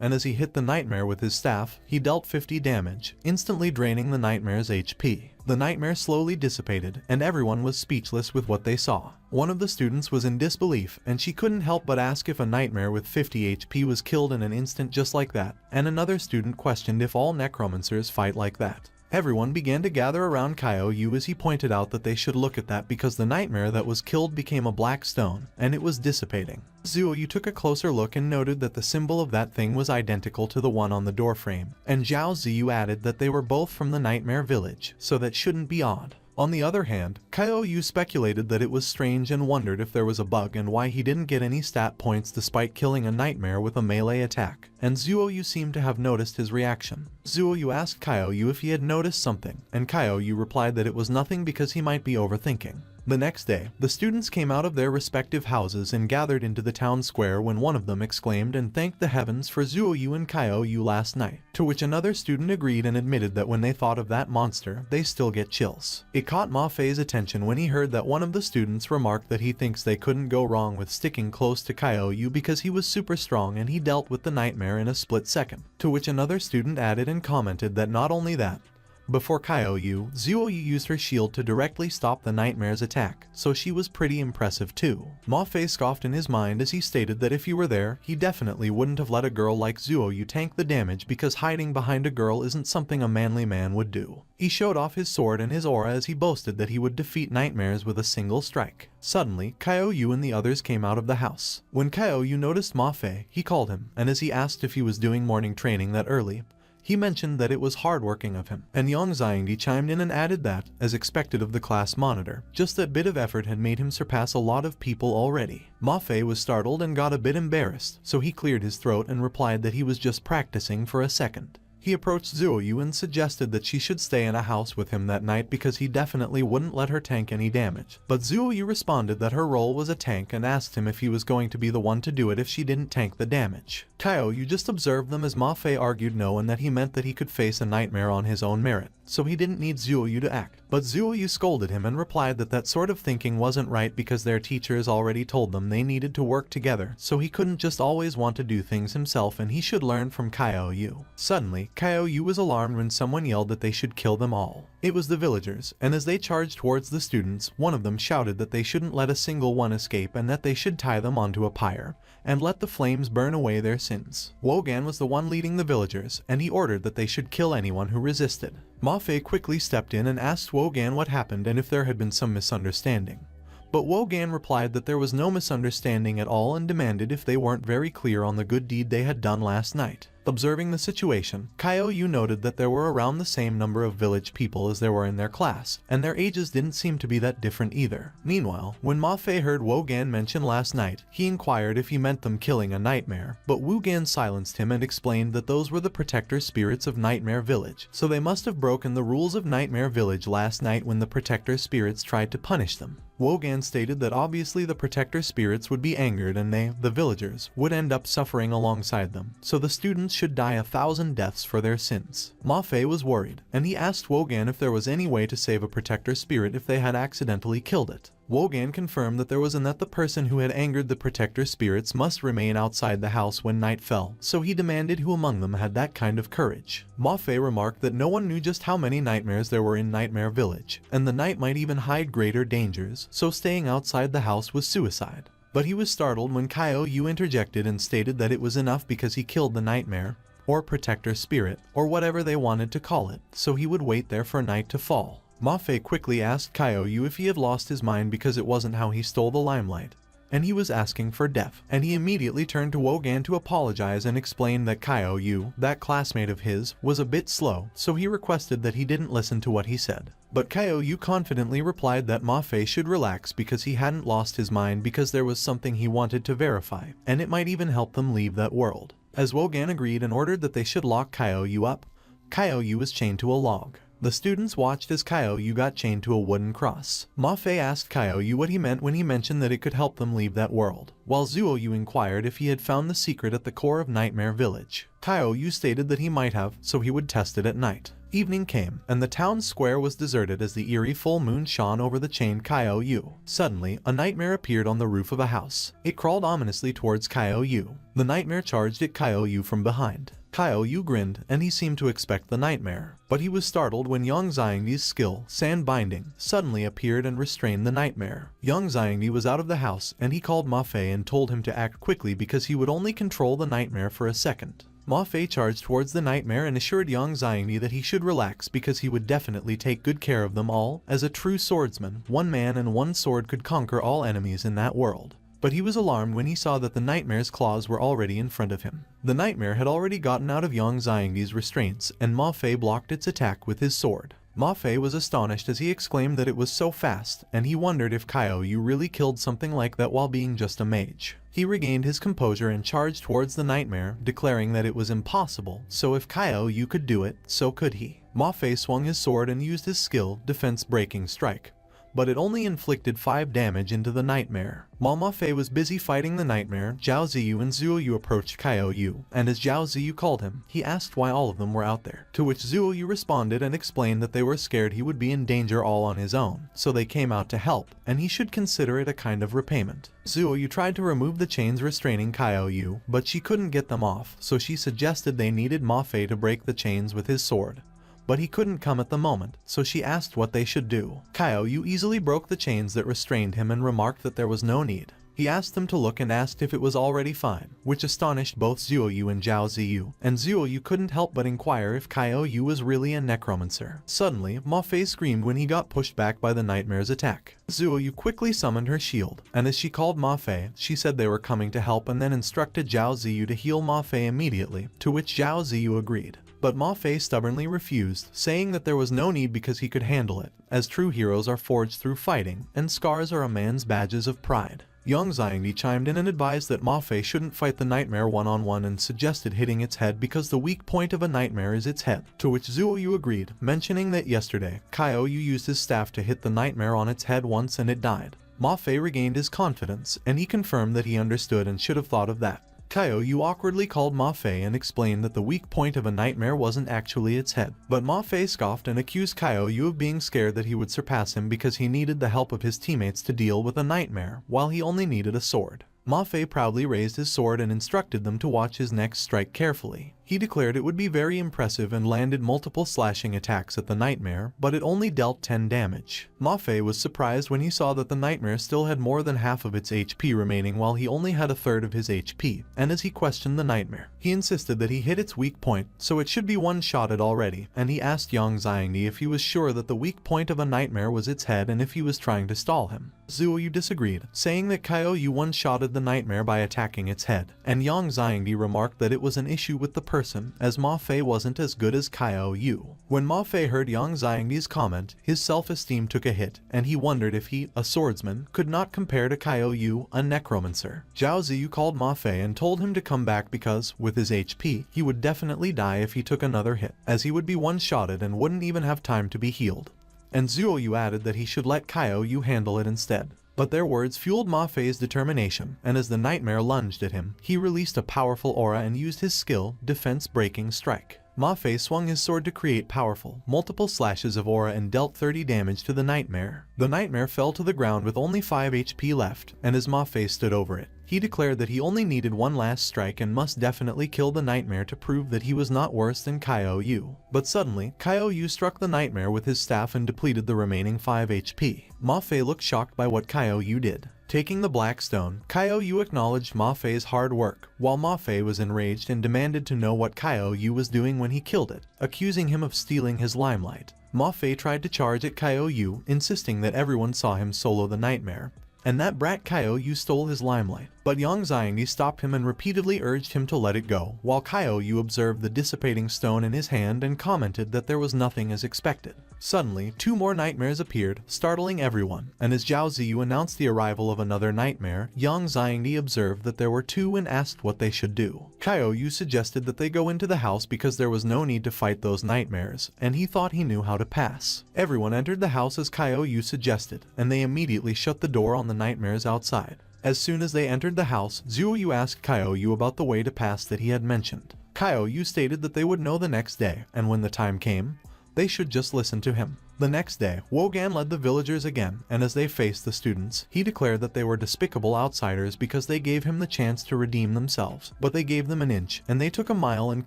and as he hit the Nightmare with his staff, he dealt 50 damage, instantly draining the Nightmare's HP. The Nightmare slowly dissipated, and everyone was speechless with what they saw. One of the students was in disbelief, and she couldn't help but ask if a Nightmare with 50 HP was killed in an instant just like that, and another student questioned if all Necromancers fight like that. Everyone began to gather around Kaio Yu as he pointed out that they should look at that because the Nightmare that was killed became a black stone, and it was dissipating. Zhao Yu took a closer look and noted that the symbol of that thing was identical to the one on the doorframe, and Zhao Ziyu added that they were both from the Nightmare village, so that shouldn't be odd. On the other hand, Kaio Yu speculated that it was strange and wondered if there was a bug and why he didn't get any stat points despite killing a Nightmare with a melee attack, and Zhao Yu seemed to have noticed his reaction. Zhao Yu asked Kaio Yu if he had noticed something, and Kaio Yu replied that it was nothing because he might be overthinking. The next day, the students came out of their respective houses and gathered into the town square when one of them exclaimed and thanked the heavens for Zhao Yu and Kaio Yu last night, to which another student agreed and admitted that when they thought of that monster, they still get chills. It caught Ma Fei's attention when he heard that one of the students remarked that he thinks they couldn't go wrong with sticking close to Kaio Yu because he was super strong and he dealt with the Nightmare in a split second, to which another student added and commented that not only that, before Kaio Yu, Zhao Yu used her shield to directly stop the Nightmare's attack, so she was pretty impressive too. Ma Fei scoffed in his mind as he stated that if he were there, he definitely wouldn't have let a girl like Zhao Yu tank the damage because hiding behind a girl isn't something a manly man would do. He showed off his sword and his aura as he boasted that he would defeat Nightmares with a single strike. Suddenly, Kaio Yu and the others came out of the house. When Kaio Yu noticed Ma Fei, he called him, and as he asked if he was doing morning training that early, He mentioned that it was hardworking of him, and Yang Xiangdi chimed in and added that, as expected of the class monitor, just that bit of effort had made him surpass a lot of people already. Ma Fei was startled and got a bit embarrassed, so he cleared his throat and replied that he was just practicing for a second. He approached Zhuo Yu and suggested that she should stay in a house with him that night because he definitely wouldn't let her tank any damage. But Zhuo Yu responded that her role was a tank and asked him if he was going to be the one to do it if she didn't tank the damage. Kaio Yu just observed them as Ma Fei argued no, and that he meant that he could face a nightmare on his own merit, so he didn't need Zhuo Yu to act. But Zhuo Yu scolded him and replied that that sort of thinking wasn't right because their teachers already told them they needed to work together, so he couldn't just always want to do things himself and he should learn from Kaio Yu. Suddenly, Kaio Yu was alarmed when someone yelled that they should kill them all. It was the villagers, and as they charged towards the students, one of them shouted that they shouldn't let a single one escape and that they should tie them onto a pyre and let the flames burn away their sins. Wogan was the one leading the villagers, and he ordered that they should kill anyone who resisted. Ma Fei quickly stepped in and asked Wogan what happened and if there had been some misunderstanding. But Wogan replied that there was no misunderstanding at all and demanded if they weren't very clear on the good deed they had done last night. Observing the situation, Kaio Yu noted that there were around the same number of village people as there were in their class, and their ages didn't seem to be that different either. Meanwhile, when Ma Fei heard Wogan mention last night, he inquired if he meant them killing a nightmare, but Wogan silenced him and explained that those were the protector spirits of Nightmare Village, so they must have broken the rules of Nightmare Village last night when the protector spirits tried to punish them. Wogan stated that obviously the protector spirits would be angered and they, the villagers, would end up suffering alongside them, so the students should die 1,000 deaths for their sins. Ma Fei was worried, and he asked Wogan if there was any way to save a protector spirit if they had accidentally killed it. Wogan confirmed that there was, and that the person who had angered the protector spirits must remain outside the house when night fell, so he demanded who among them had that kind of courage. Ma Fei remarked that no one knew just how many nightmares there were in Nightmare Village, and the night might even hide greater dangers, so staying outside the house was suicide. But he was startled when Kaio Yu interjected and stated that it was enough because he killed the nightmare, or protector spirit, or whatever they wanted to call it, so he would wait there for night to fall. Ma Fei quickly asked Kaio Yu if he had lost his mind because it wasn't how he stole the limelight, and he was asking for death, and he immediately turned to Wogan to apologize and explain that Kaio Yu, that classmate of his, was a bit slow, so he requested that he didn't listen to what he said. But Kaio Yu confidently replied that Ma Fei should relax because he hadn't lost his mind because there was something he wanted to verify, and it might even help them leave that world. As Wogan agreed and ordered that they should lock Kaio Yu up, Kaio Yu was chained to a log. The students watched as Kaio Yu got chained to a wooden cross. Ma Fei asked Kaio Yu what he meant when he mentioned that it could help them leave that world, while Zhuo Yu inquired if he had found the secret at the core of Nightmare Village. Kaio Yu stated that he might have, so he would test it at night. Evening came, and the town square was deserted as the eerie full moon shone over the chained Kaio Yu. Suddenly, a nightmare appeared on the roof of a house. It crawled ominously towards Kaio Yu. The nightmare charged at Kaio Yu from behind. Kaio Yu grinned, and he seemed to expect the nightmare, but he was startled when Yang Xiangdi's skill, sand binding, suddenly appeared and restrained the nightmare. Yang Xiangdi was out of the house, and he called Ma Fei and told him to act quickly because he would only control the nightmare for a second. Ma Fei charged towards the nightmare and assured Yang Xiangdi that he should relax because he would definitely take good care of them all. As a true swordsman, one man and one sword could conquer all enemies in that world. But he was alarmed when he saw that the nightmare's claws were already in front of him. The nightmare had already gotten out of Yang Xiangdi's restraints, and Ma Fei blocked its attack with his sword. Ma Fei was astonished as he exclaimed that it was so fast, and he wondered if Kaio Yu really killed something like that while being just a mage. He regained his composure and charged towards the nightmare, declaring that it was impossible, so if Kaio Yu could do it, so could he. Ma Fei swung his sword and used his skill, Defense Breaking Strike, but it only inflicted 5 damage into the nightmare. While Ma Fei was busy fighting the nightmare, Zhao Ziyu and Zhuo Yu approached Kaio Yu, and as Zhao Ziyu called him, he asked why all of them were out there, to which Zhuo Yu responded and explained that they were scared he would be in danger all on his own, so they came out to help, and he should consider it a kind of repayment. Zhuo Yu tried to remove the chains restraining Kaio Yu, but she couldn't get them off, so she suggested they needed Ma Fei to break the chains with his sword. But he couldn't come at the moment, so she asked what they should do. Kaio Yu easily broke the chains that restrained him and remarked that there was no need. He asked them to look and asked if it was already fine, which astonished both Zhuo Yu and Zhao Ziyu, and Zhuo Yu couldn't help but inquire if Kaio Yu was really a necromancer. Suddenly, Ma Fei screamed when he got pushed back by the nightmare's attack. Zhuo Yu quickly summoned her shield, and as she called Ma Fei, she said they were coming to help and then instructed Zhao Ziyu to heal Ma Fei immediately, to which Zhao Ziyu agreed. but Ma Fei stubbornly refused, saying that there was no need because he could handle it, as true heroes are forged through fighting, and scars are a man's badges of pride. Young Xiangdi chimed in and advised that Ma Fei shouldn't fight the nightmare one-on-one and suggested hitting its head because the weak point of a nightmare is its head, to which Zhuo Yu agreed, mentioning that yesterday, Kaio Yu used his staff to hit the nightmare on its head once and it died. Ma Fei regained his confidence, and he confirmed that he understood and should have thought of that. Kaio Yu awkwardly called Ma Fei and explained that the weak point of a nightmare wasn't actually its head. But Ma Fei scoffed and accused Kaio Yu of being scared that he would surpass him because he needed the help of his teammates to deal with a nightmare, while he only needed a sword. Ma Fei proudly raised his sword and instructed them to watch his next strike carefully. He declared it would be very impressive and landed multiple slashing attacks at the nightmare, but it only dealt 10 damage. Ma Fei was surprised when he saw that the nightmare still had more than half of its HP remaining while he only had a third of his HP, and as he questioned the nightmare, he insisted that he hit its weak point, so it should be one-shotted already, and he asked Yang Xiangdi if he was sure that the weak point of a nightmare was its head and if he was trying to stall him. Zhuo Yu disagreed, saying that Kaio Yu one-shotted the nightmare by attacking its head, and Yang Xiangdi remarked that it was an issue with the person, as Ma Fei wasn't as good as Kaio Yu. When Ma Fei heard Yang Xiangdi's comment, his self-esteem took a hit, and he wondered if he, a swordsman, could not compare to Kaio Yu, a necromancer. Zhao Ziyu called Ma Fei and told him to come back because, with his HP, he would definitely die if he took another hit, as he would be one-shotted and wouldn't even have time to be healed. And Zhuo Yu added that he should let Kaio Yu handle it instead. But their words fueled Ma Fei's determination, and as the nightmare lunged at him, he released a powerful aura and used his skill, Defense-Breaking Strike. Ma Fei swung his sword to create powerful, multiple slashes of aura and dealt 30 damage to the nightmare. The nightmare fell to the ground with only 5 HP left, and as Ma Fei stood over it, he declared that he only needed one last strike and must definitely kill the nightmare to prove that he was not worse than Kaio Yu. But suddenly, Kaio Yu struck the nightmare with his staff and depleted the remaining 5 HP. Ma Fei looked shocked by what Kaio Yu did. Taking the black stone, Kaio Yu acknowledged Ma Fei's hard work, while Ma Fei was enraged and demanded to know what Kaio Yu was doing when he killed it, accusing him of stealing his limelight. Ma Fei tried to charge at Kaio Yu, insisting that everyone saw him solo the nightmare, and that brat Kaio Yu stole his limelight. But Yang Xiangdi stopped him and repeatedly urged him to let it go, while Kaio Yu observed the dissipating stone in his hand and commented that there was nothing as expected. Suddenly, 2 more nightmares appeared, startling everyone, and as Zhao Ziyu announced the arrival of another nightmare, Yang Xiangdi observed that there were 2 and asked what they should do. Kaio Yu suggested that they go into the house because there was no need to fight those nightmares, and he thought he knew how to pass. Everyone entered the house as Kaio Yu suggested, and they immediately shut the door on the nightmares outside. As soon as they entered the house, Zhuo Yu asked Kaio Yu about the way to pass that he had mentioned. Kaio Yu stated that they would know the next day, and when the time came, they should just listen to him. The next day, Wogan led the villagers again, and as they faced the students, he declared that they were despicable outsiders because they gave him the chance to redeem themselves, but they gave them an inch, and they took a mile and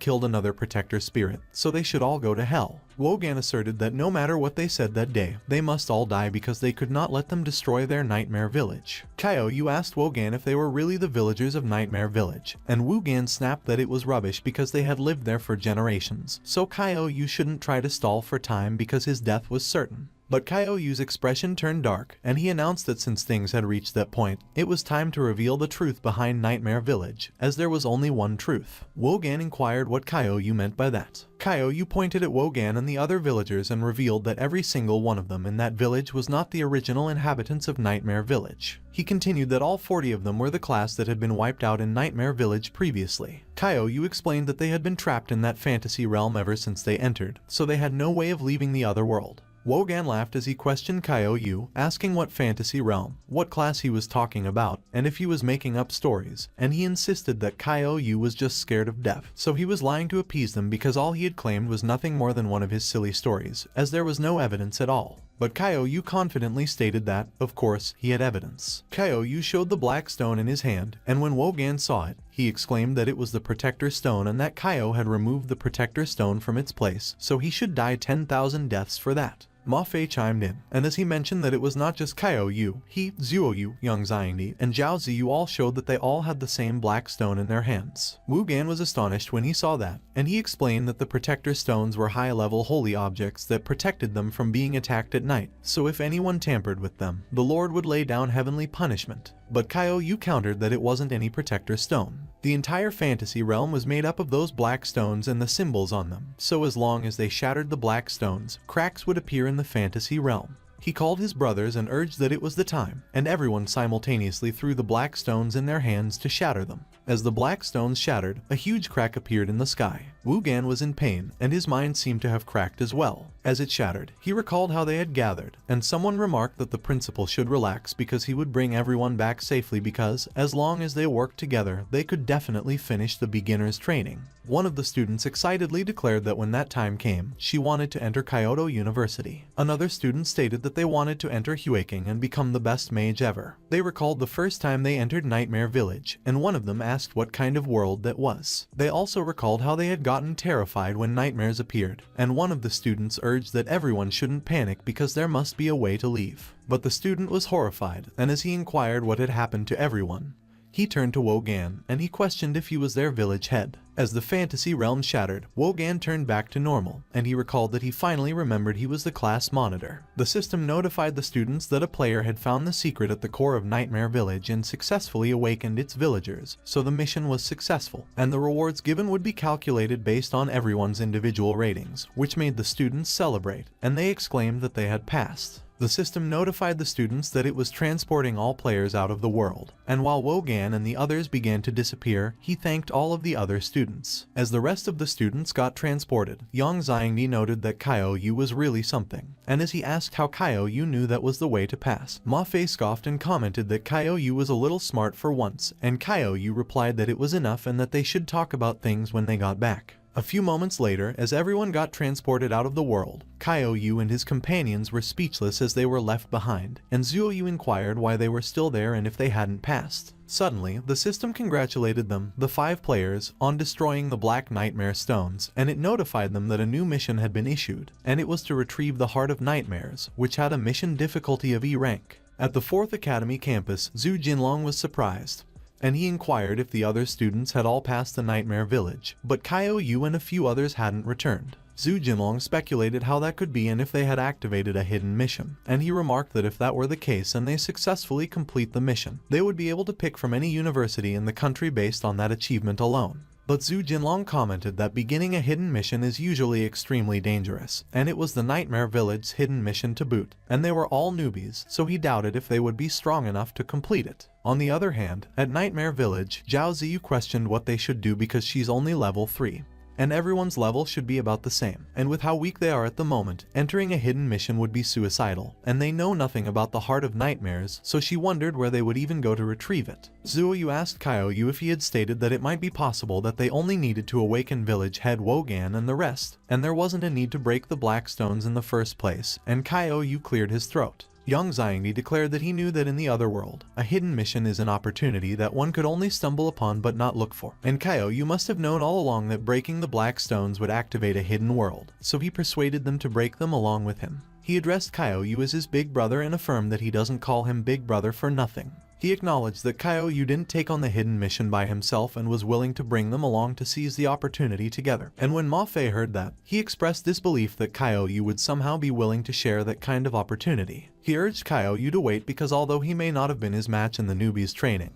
killed another protector spirit, so they should all go to hell. Wogan asserted that no matter what they said that day, they must all die because they could not let them destroy their Nightmare Village. Kaio Yu asked Wogan if they were really the villagers of Nightmare Village, and Wogan snapped that it was rubbish because they had lived there for generations, so Kaio Yu shouldn't try to stall for time because his death was certain. But Kaio Yu's expression turned dark, and he announced that since things had reached that point, it was time to reveal the truth behind Nightmare Village, as there was only one truth. Wogan inquired what Kaio Yu meant by that. Kaio Yu pointed at Wogan and the other villagers and revealed that every single one of them in that village was not the original inhabitants of Nightmare Village. He continued that all 40 of them were the class that had been wiped out in Nightmare Village previously. Kaio Yu explained that they had been trapped in that fantasy realm ever since they entered, so they had no way of leaving the other world. Wogan laughed as he questioned Kaio Yu, asking what fantasy realm, what class he was talking about, and if he was making up stories, and he insisted that Kaio Yu was just scared of death, so he was lying to appease them because all he had claimed was nothing more than one of his silly stories, as there was no evidence at all. But Kaio Yu confidently stated that, of course, he had evidence. Kaio Yu showed the black stone in his hand, and when Wogan saw it, he exclaimed that it was the Protector Stone and that Kaio had removed the Protector Stone from its place, so he should die 10,000 deaths for that. Ma Fei chimed in, and as he mentioned that it was not just Kaio Yu, he, Zhuo Yu, Yang Xiangdi, and Zhao Ziyu all showed that they all had the same black stone in their hands. Wogan was astonished when he saw that, and he explained that the Protector Stones were high-level holy objects that protected them from being attacked at night, so if anyone tampered with them, the Lord would lay down heavenly punishment. but Kyo-yu countered that it wasn't any protector stone. The entire fantasy realm was made up of those black stones and the symbols on them, so as long as they shattered the black stones, cracks would appear in the fantasy realm. He called his brothers and urged that it was the time, and everyone simultaneously threw the black stones in their hands to shatter them. As the black stones shattered, a huge crack appeared in the sky. Wugan was in pain, and his mind seemed to have cracked as well. As it shattered, he recalled how they had gathered, and someone remarked that the principal should relax because he would bring everyone back safely because, as long as they worked together, they could definitely finish the beginner's training. One of the students excitedly declared that when that time came, she wanted to enter Kyoto University. Another student stated that they wanted to enter Huaking and become the best mage ever. They recalled the first time they entered Nightmare Village, and one of them asked what kind of world that was. They also recalled how they had gotten terrified when nightmares appeared, and one of the students urged that everyone shouldn't panic because there must be a way to leave. But the student was horrified, and as he inquired what had happened to everyone, he turned to Wogan, and he questioned if he was their village head. As the fantasy realm shattered, Wogan turned back to normal, and he recalled that he finally remembered he was the class monitor. The system notified the students that a player had found the secret at the core of Nightmare Village and successfully awakened its villagers, so the mission was successful, and the rewards given would be calculated based on everyone's individual ratings, which made the students celebrate, and they exclaimed that they had passed. The system notified the students that it was transporting all players out of the world, and while Wogan and the others began to disappear, he thanked all of the other students. As the rest of the students got transported, Yang Xiangdi noted that Kyo-yu was really something, and as he asked how Kyo-yu knew that was the way to pass, Ma-Fei scoffed and commented that Kyo-yu was a little smart for once, and Kyo-yu replied that it was enough and that they should talk about things when they got back. A few moments later, as everyone got transported out of the world, Kyo-yu and his companions were speechless as they were left behind, and Zuo-yu inquired why they were still there and if they hadn't passed. Suddenly, the system congratulated them, the 5 players, on destroying the Black Nightmare Stones, and it notified them that a new mission had been issued, and it was to retrieve the Heart of Nightmares, which had a mission difficulty of E rank. At the 4th Academy campus, Zhu Jinlong was surprised, and he inquired if the other students had all passed the Nightmare Village, but Kyo-yu and a few others hadn't returned. Zhu Jinlong speculated how that could be and if they had activated a hidden mission, and he remarked that if that were the case and they successfully complete the mission, they would be able to pick from any university in the country based on that achievement alone. But Zhu Jinlong commented that beginning a hidden mission is usually extremely dangerous, and it was the Nightmare Village's hidden mission to boot, and they were all newbies, so he doubted if they would be strong enough to complete it. On the other hand, at Nightmare Village, Zhao Ziyu questioned what they should do because she's only level 3. And everyone's level should be about the same, and with how weak they are at the moment, entering a hidden mission would be suicidal, and they know nothing about the Heart of Nightmares, so she wondered where they would even go to retrieve it. Zuo-yu asked Kyo-yu if he had stated that it might be possible that they only needed to awaken village head Wogan and the rest, and there wasn't a need to break the black stones in the first place, and Kyo-yu cleared his throat. Yang Xiangdi declared that he knew that in the other world, a hidden mission is an opportunity that one could only stumble upon but not look for. And Kyo-yu must have known all along that breaking the black stones would activate a hidden world, so he persuaded them to break them along with him. He addressed Kyo-yu as his big brother and affirmed that he doesn't call him big brother for nothing. He acknowledged that Kyo-yu didn't take on the hidden mission by himself and was willing to bring them along to seize the opportunity together. And when Ma-Fei heard that, he expressed this belief that Kyo-yu would somehow be willing to share that kind of opportunity. He urged Kyo-yu to wait because although he may not have been his match in the newbie's training,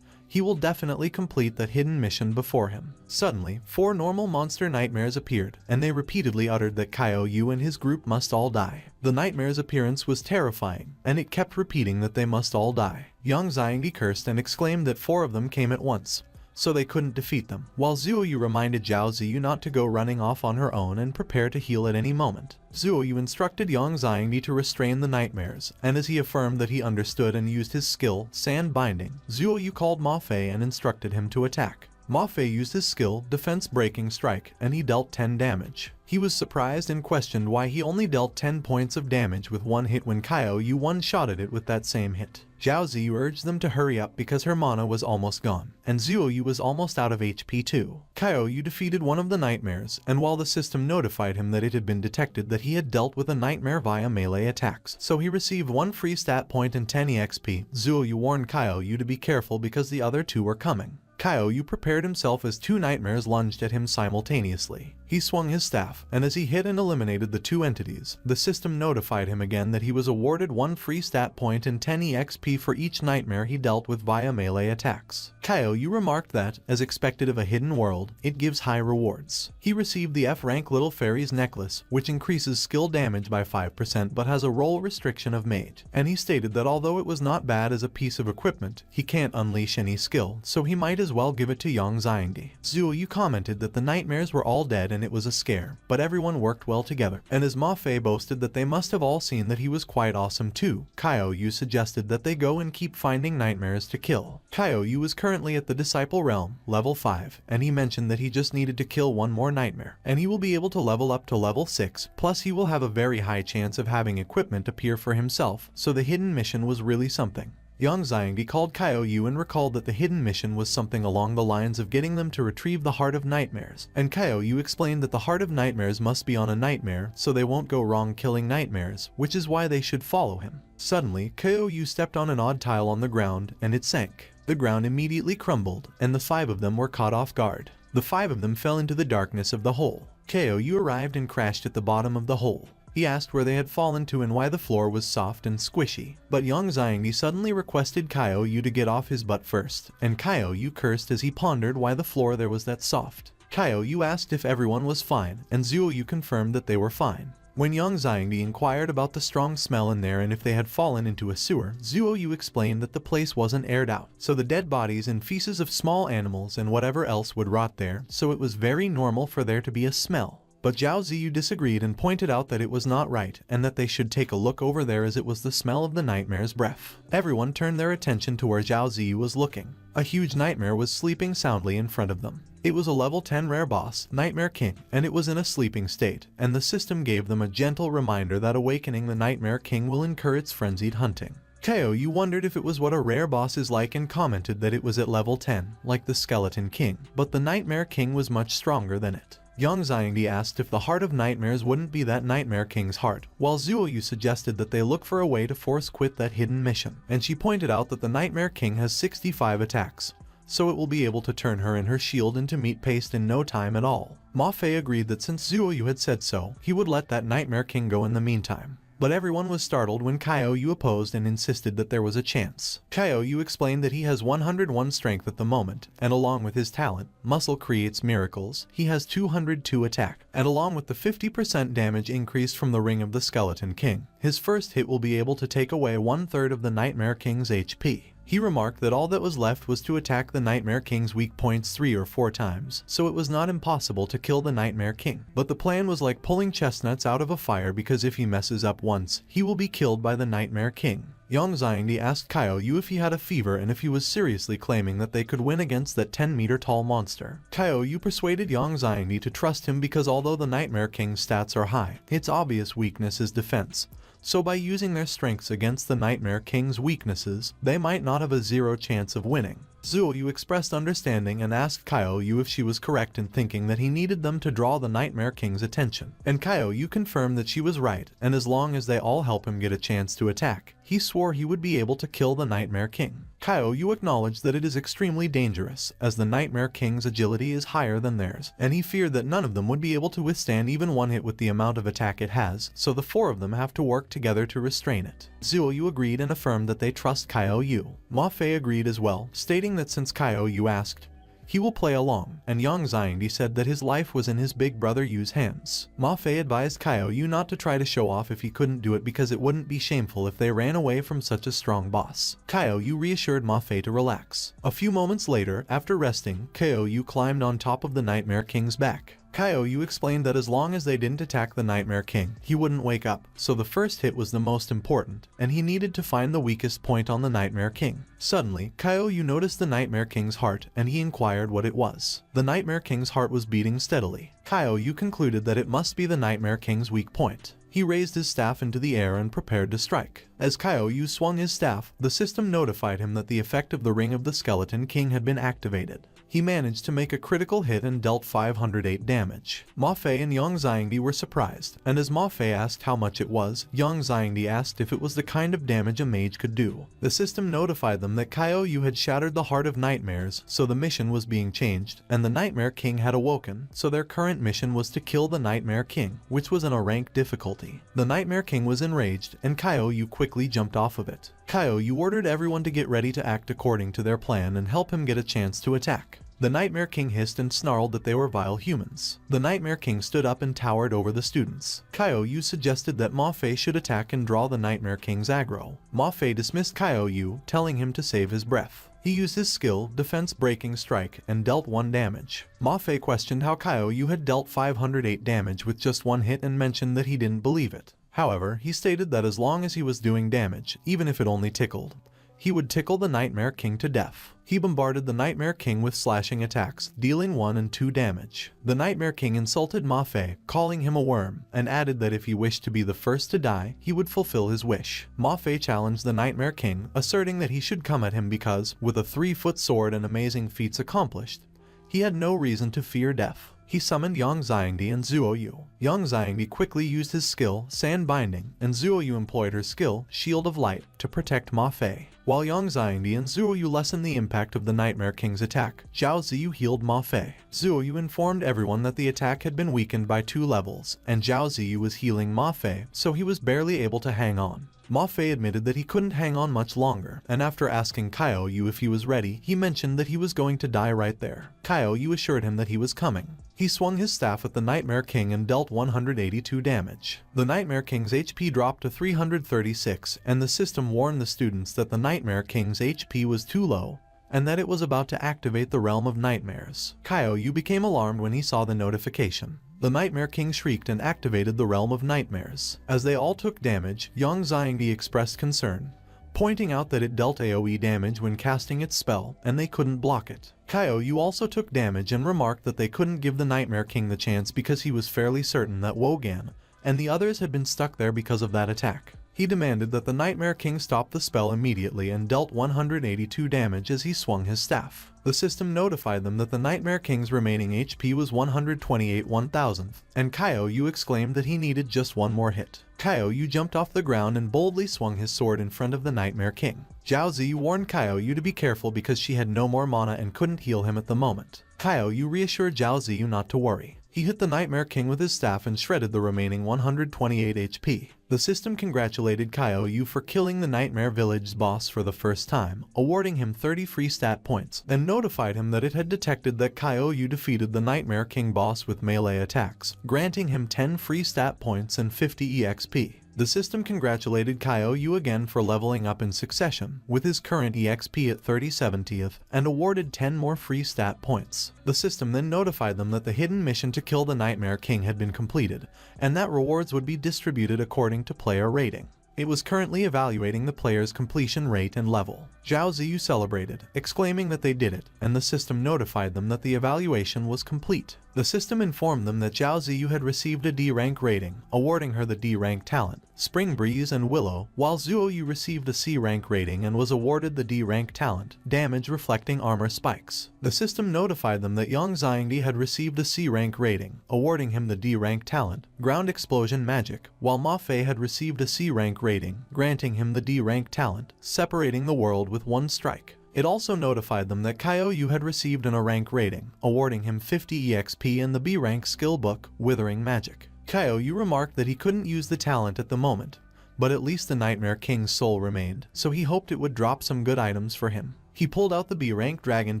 he will definitely complete that hidden mission before him. Suddenly, 4 normal monster nightmares appeared, and they repeatedly uttered that Kyo-yu and his group must all die. The nightmare's appearance was terrifying, and it kept repeating that they must all die. Yang Xiangdi cursed and exclaimed that 4 of them came at once, so they couldn't defeat them, while Zuo-yu reminded Zhao Ziyu not to go running off on her own and prepare to heal at any moment. Zuo-yu instructed Yang Xiangdi to restrain the nightmares, and as he affirmed that he understood and used his skill, Sand Binding, Zuo-yu called Ma-Fei and instructed him to attack. Ma-Fei used his skill, Defense Breaking Strike, and he dealt 10 damage. He was surprised and questioned why he only dealt 10 points of damage with one hit when Kyo-yu one-shotted it with that same hit. Zhao Ziyu urged them to hurry up because her mana was almost gone, and Zuo-yu was almost out of HP too. Kyo-yu defeated one of the nightmares, and while the system notified him that it had been detected that he had dealt with a nightmare via melee attacks, so he received 1 free stat point and 10 EXP, Zuo-yu warned Kyo-yu to be careful because the other 2 were coming. Kaiou prepared himself as two nightmares lunged at him simultaneously. He swung his staff, and as he hit and eliminated the two entities, the system notified him again that he was awarded 1 free stat point and 10 EXP for each nightmare he dealt with via melee attacks. Kaiou remarked that, as expected of a hidden world, it gives high rewards. He received the F-rank Little Fairy's Necklace, which increases skill damage by 5% but has a role restriction of Mage, and he stated that although it was not bad as a piece of equipment, he can't unleash any skill, so he might as well give it to Yang Xiangdi. Zhuoyu commented that the nightmares were all dead and it was a scare, but everyone worked well together, and as Ma Fei boasted that they must have all seen that he was quite awesome too, Kaiou suggested that they go and keep finding nightmares to kill. Kaiou was currently at the Disciple Realm, level 5, and he mentioned that he just needed to kill one more nightmare, and he will be able to level up to level 6, plus he will have a very high chance of having equipment appear for himself, so the hidden mission was really something. Yang Xiangdi called Kaiou and recalled that the hidden mission was something along the lines of getting them to retrieve the Heart of Nightmares, and Kaiou explained that the Heart of Nightmares must be on a nightmare so they won't go wrong killing nightmares, which is why they should follow him. Suddenly, Kaiou stepped on an odd tile on the ground and it sank. The ground immediately crumbled, and the 5 of them were caught off guard. The 5 of them fell into the darkness of the hole. Kaiou arrived and crashed at the bottom of the hole. He asked where they had fallen to and why the floor was soft and squishy, but Yang Xiangdi suddenly requested Kaiou to get off his butt first, and Kaiou cursed as he pondered why the floor there was that soft. Kaiou asked if everyone was fine, and Zhuoyu confirmed that they were fine. When Yang Xiangdi inquired about the strong smell in there and if they had fallen into a sewer, Zhuoyu explained that the place wasn't aired out, so the dead bodies and feces of small animals and whatever else would rot there, so it was very normal for there to be a smell. But Zhao Ziyu disagreed and pointed out that it was not right and that they should take a look over there as it was the smell of the nightmare's breath. Everyone turned their attention to where Zhao Ziyu was looking. A huge nightmare was sleeping soundly in front of them. It was a level 10 rare boss, Nightmare King, and it was in a sleeping state, and the system gave them a gentle reminder that awakening the Nightmare King will incur its frenzied hunting. Kaiou wondered if it was what a rare boss is like and commented that it was at level 10, like the Skeleton King, but the Nightmare King was much stronger than it. Yang Xiangdi asked if the Heart of Nightmares wouldn't be that Nightmare King's heart, while Zhuoyu suggested that they look for a way to force quit that hidden mission, and she pointed out that the Nightmare King has 65 attacks, so it will be able to turn her and her shield into meat paste in no time at all. Ma Fei agreed that since Zhuoyu had said so, he would let that Nightmare King go in the meantime. But everyone was startled when Kaiou opposed and insisted that there was a chance. Kaiou explained that he has 101 strength at the moment, and along with his talent, Muscle Creates Miracles, he has 202 attack, and along with the 50% damage increase from the Ring of the Skeleton King, his first hit will be able to take away 1/3 of the Nightmare King's HP. He remarked that all that was left was to attack the Nightmare King's weak points 3 or 4 times, so it was not impossible to kill the Nightmare King. But the plan was like pulling chestnuts out of a fire because if he messes up once, he will be killed by the Nightmare King. Yang Xiangdi asked Kaiou if he had a fever and if he was seriously claiming that they could win against that 10-meter tall monster. Kaiou persuaded Yang Xiangdi to trust him because although the Nightmare King's stats are high, its obvious weakness is defense. So by using their strengths against the Nightmare King's weaknesses, they might not have a 0 chance of winning. Zhuoyu expressed understanding and asked Kaiou if she was correct in thinking that he needed them to draw the Nightmare King's attention, and Kaiou confirmed that she was right, and as long as they all help him get a chance to attack, he swore he would be able to kill the Nightmare King. Kaiou acknowledged that it is extremely dangerous, as the Nightmare King's agility is higher than theirs, and he feared that none of them would be able to withstand even one hit with the amount of attack it has, so the 4 of them have to work together to restrain it. Zhuoyu agreed and affirmed that they trust Kaiou. Ma Fei agreed as well, stating that since Kaiou asked, he will play along, and Yang Xiangdi said that his life was in his big brother Yu's hands. Ma Fei advised Kaiou not to try to show off if he couldn't do it because it wouldn't be shameful if they ran away from such a strong boss. Kaiou reassured Ma Fei to relax. A few moments later, after resting, Kaiou climbed on top of the Nightmare King's back. Kaiou explained that as long as they didn't attack the Nightmare King, he wouldn't wake up, so the first hit was the most important, and he needed to find the weakest point on the Nightmare King. Suddenly, Kaiou noticed the Nightmare King's heart, and he inquired what it was. The Nightmare King's heart was beating steadily. Kaiou concluded that it must be the Nightmare King's weak point. He raised his staff into the air and prepared to strike. As Kaiou swung his staff, the system notified him that the effect of the Ring of the Skeleton King had been activated. He managed to make a critical hit and dealt 508 damage. Ma Fei and Yang Xiangdi were surprised, and as Ma Fei asked how much it was, Yang Xiangdi asked if it was the kind of damage a mage could do. The system notified them that Kaiou had shattered the Heart of Nightmares, so the mission was being changed, and the Nightmare King had awoken, so their current mission was to kill the Nightmare King, which was in a rank difficulty. The Nightmare King was enraged, and Kaiou quickly jumped off of it. Kaiou ordered everyone to get ready to act according to their plan and help him get a chance to attack. The Nightmare King hissed and snarled that they were vile humans. The Nightmare King stood up and towered over the students. Kaiou suggested that Ma Fei should attack and draw the Nightmare King's aggro. Ma Fei dismissed Kaiou, telling him to save his breath. He used his skill, Defense Breaking Strike, and dealt 1 damage. Ma Fei questioned how Kaiou had dealt 508 damage with just 1 hit and mentioned that he didn't believe it. However, he stated that as long as he was doing damage, even if it only tickled, he would tickle the Nightmare King to death. He bombarded the Nightmare King with slashing attacks, dealing 1 and 2 damage. The Nightmare King insulted Ma Fei, calling him a worm, and added that if he wished to be the first to die, he would fulfill his wish. Ma Fei challenged the Nightmare King, asserting that he should come at him because, with a 3-foot sword and amazing feats accomplished, he had no reason to fear death. He summoned Yang Xiangdi and Zuoyu. Yang Xiangdi quickly used his skill, Sand Binding, and Zuoyu employed her skill, Shield of Light, to protect Ma Fei. While Yang Xiangdi and Zuoyu lessened the impact of the Nightmare King's attack, Zhao Ziyu healed Ma Fei. Zuoyu informed everyone that the attack had been weakened by 2 levels, and Zhao Ziyu was healing Ma Fei, so he was barely able to hang on. Ma Fei admitted that he couldn't hang on much longer, and after asking Kaiou if he was ready, he mentioned that he was going to die right there. Kaiou assured him that he was coming. He swung his staff at the Nightmare King and dealt 182 damage. The Nightmare King's HP dropped to 336, and the system warned the students that the Nightmare King's HP was too low, and that it was about to activate the Realm of Nightmares. Kaiou became alarmed when he saw the notification. The Nightmare King shrieked and activated the Realm of Nightmares. As they all took damage, Yang Xiangdi expressed concern, pointing out that it dealt AoE damage when casting its spell, and they couldn't block it. Kaiou also took damage and remarked that they couldn't give the Nightmare King the chance because he was fairly certain that Wogan and the others had been stuck there because of that attack. He demanded that the Nightmare King stop the spell immediately and dealt 182 damage as he swung his staff. The system notified them that the Nightmare King's remaining HP was 128 1,000th, and Kaiou exclaimed that he needed just 1 more hit. Kaiou jumped off the ground and boldly swung his sword in front of the Nightmare King. Zhao Zi warned Kaiou to be careful because she had no more mana and couldn't heal him at the moment. Kaiou reassured Zhao Zi not to worry. He hit the Nightmare King with his staff and shredded the remaining 128 HP. The system congratulated Kaiou for killing the Nightmare Village's boss for the first time, awarding him 30 free stat points, and notified him that it had detected that Kaiou defeated the Nightmare King boss with melee attacks, granting him 10 free stat points and 50 EXP. The system congratulated Kaiou again for leveling up in succession, with his current EXP at 30/70th, and awarded 10 more free stat points. The system then notified them that the hidden mission to kill the Nightmare King had been completed, and that rewards would be distributed according to player rating. It was currently evaluating the player's completion rate and level. Zhao Ziyu celebrated, exclaiming that they did it, and the system notified them that the evaluation was complete. The system informed them that Zhao Ziyu had received a D rank rating, awarding her the D rank talent, Spring Breeze and Willow, while Zuoyu received a C rank rating and was awarded the D rank talent, Damage Reflecting Armor Spikes. The system notified them that Yang Xiangdi had received a C rank rating, awarding him the D rank talent, Ground Explosion Magic, while Ma Fei had received a C rank rating, granting him the D rank talent, Separating the World with One Strike. It also notified them that Kaiou had received an A rank rating, awarding him 50 EXP and the B rank skill book, Withering Magic. Kaiou remarked that he couldn't use the talent at the moment, but at least the Nightmare King's soul remained, so he hoped it would drop some good items for him. He pulled out the B rank Dragon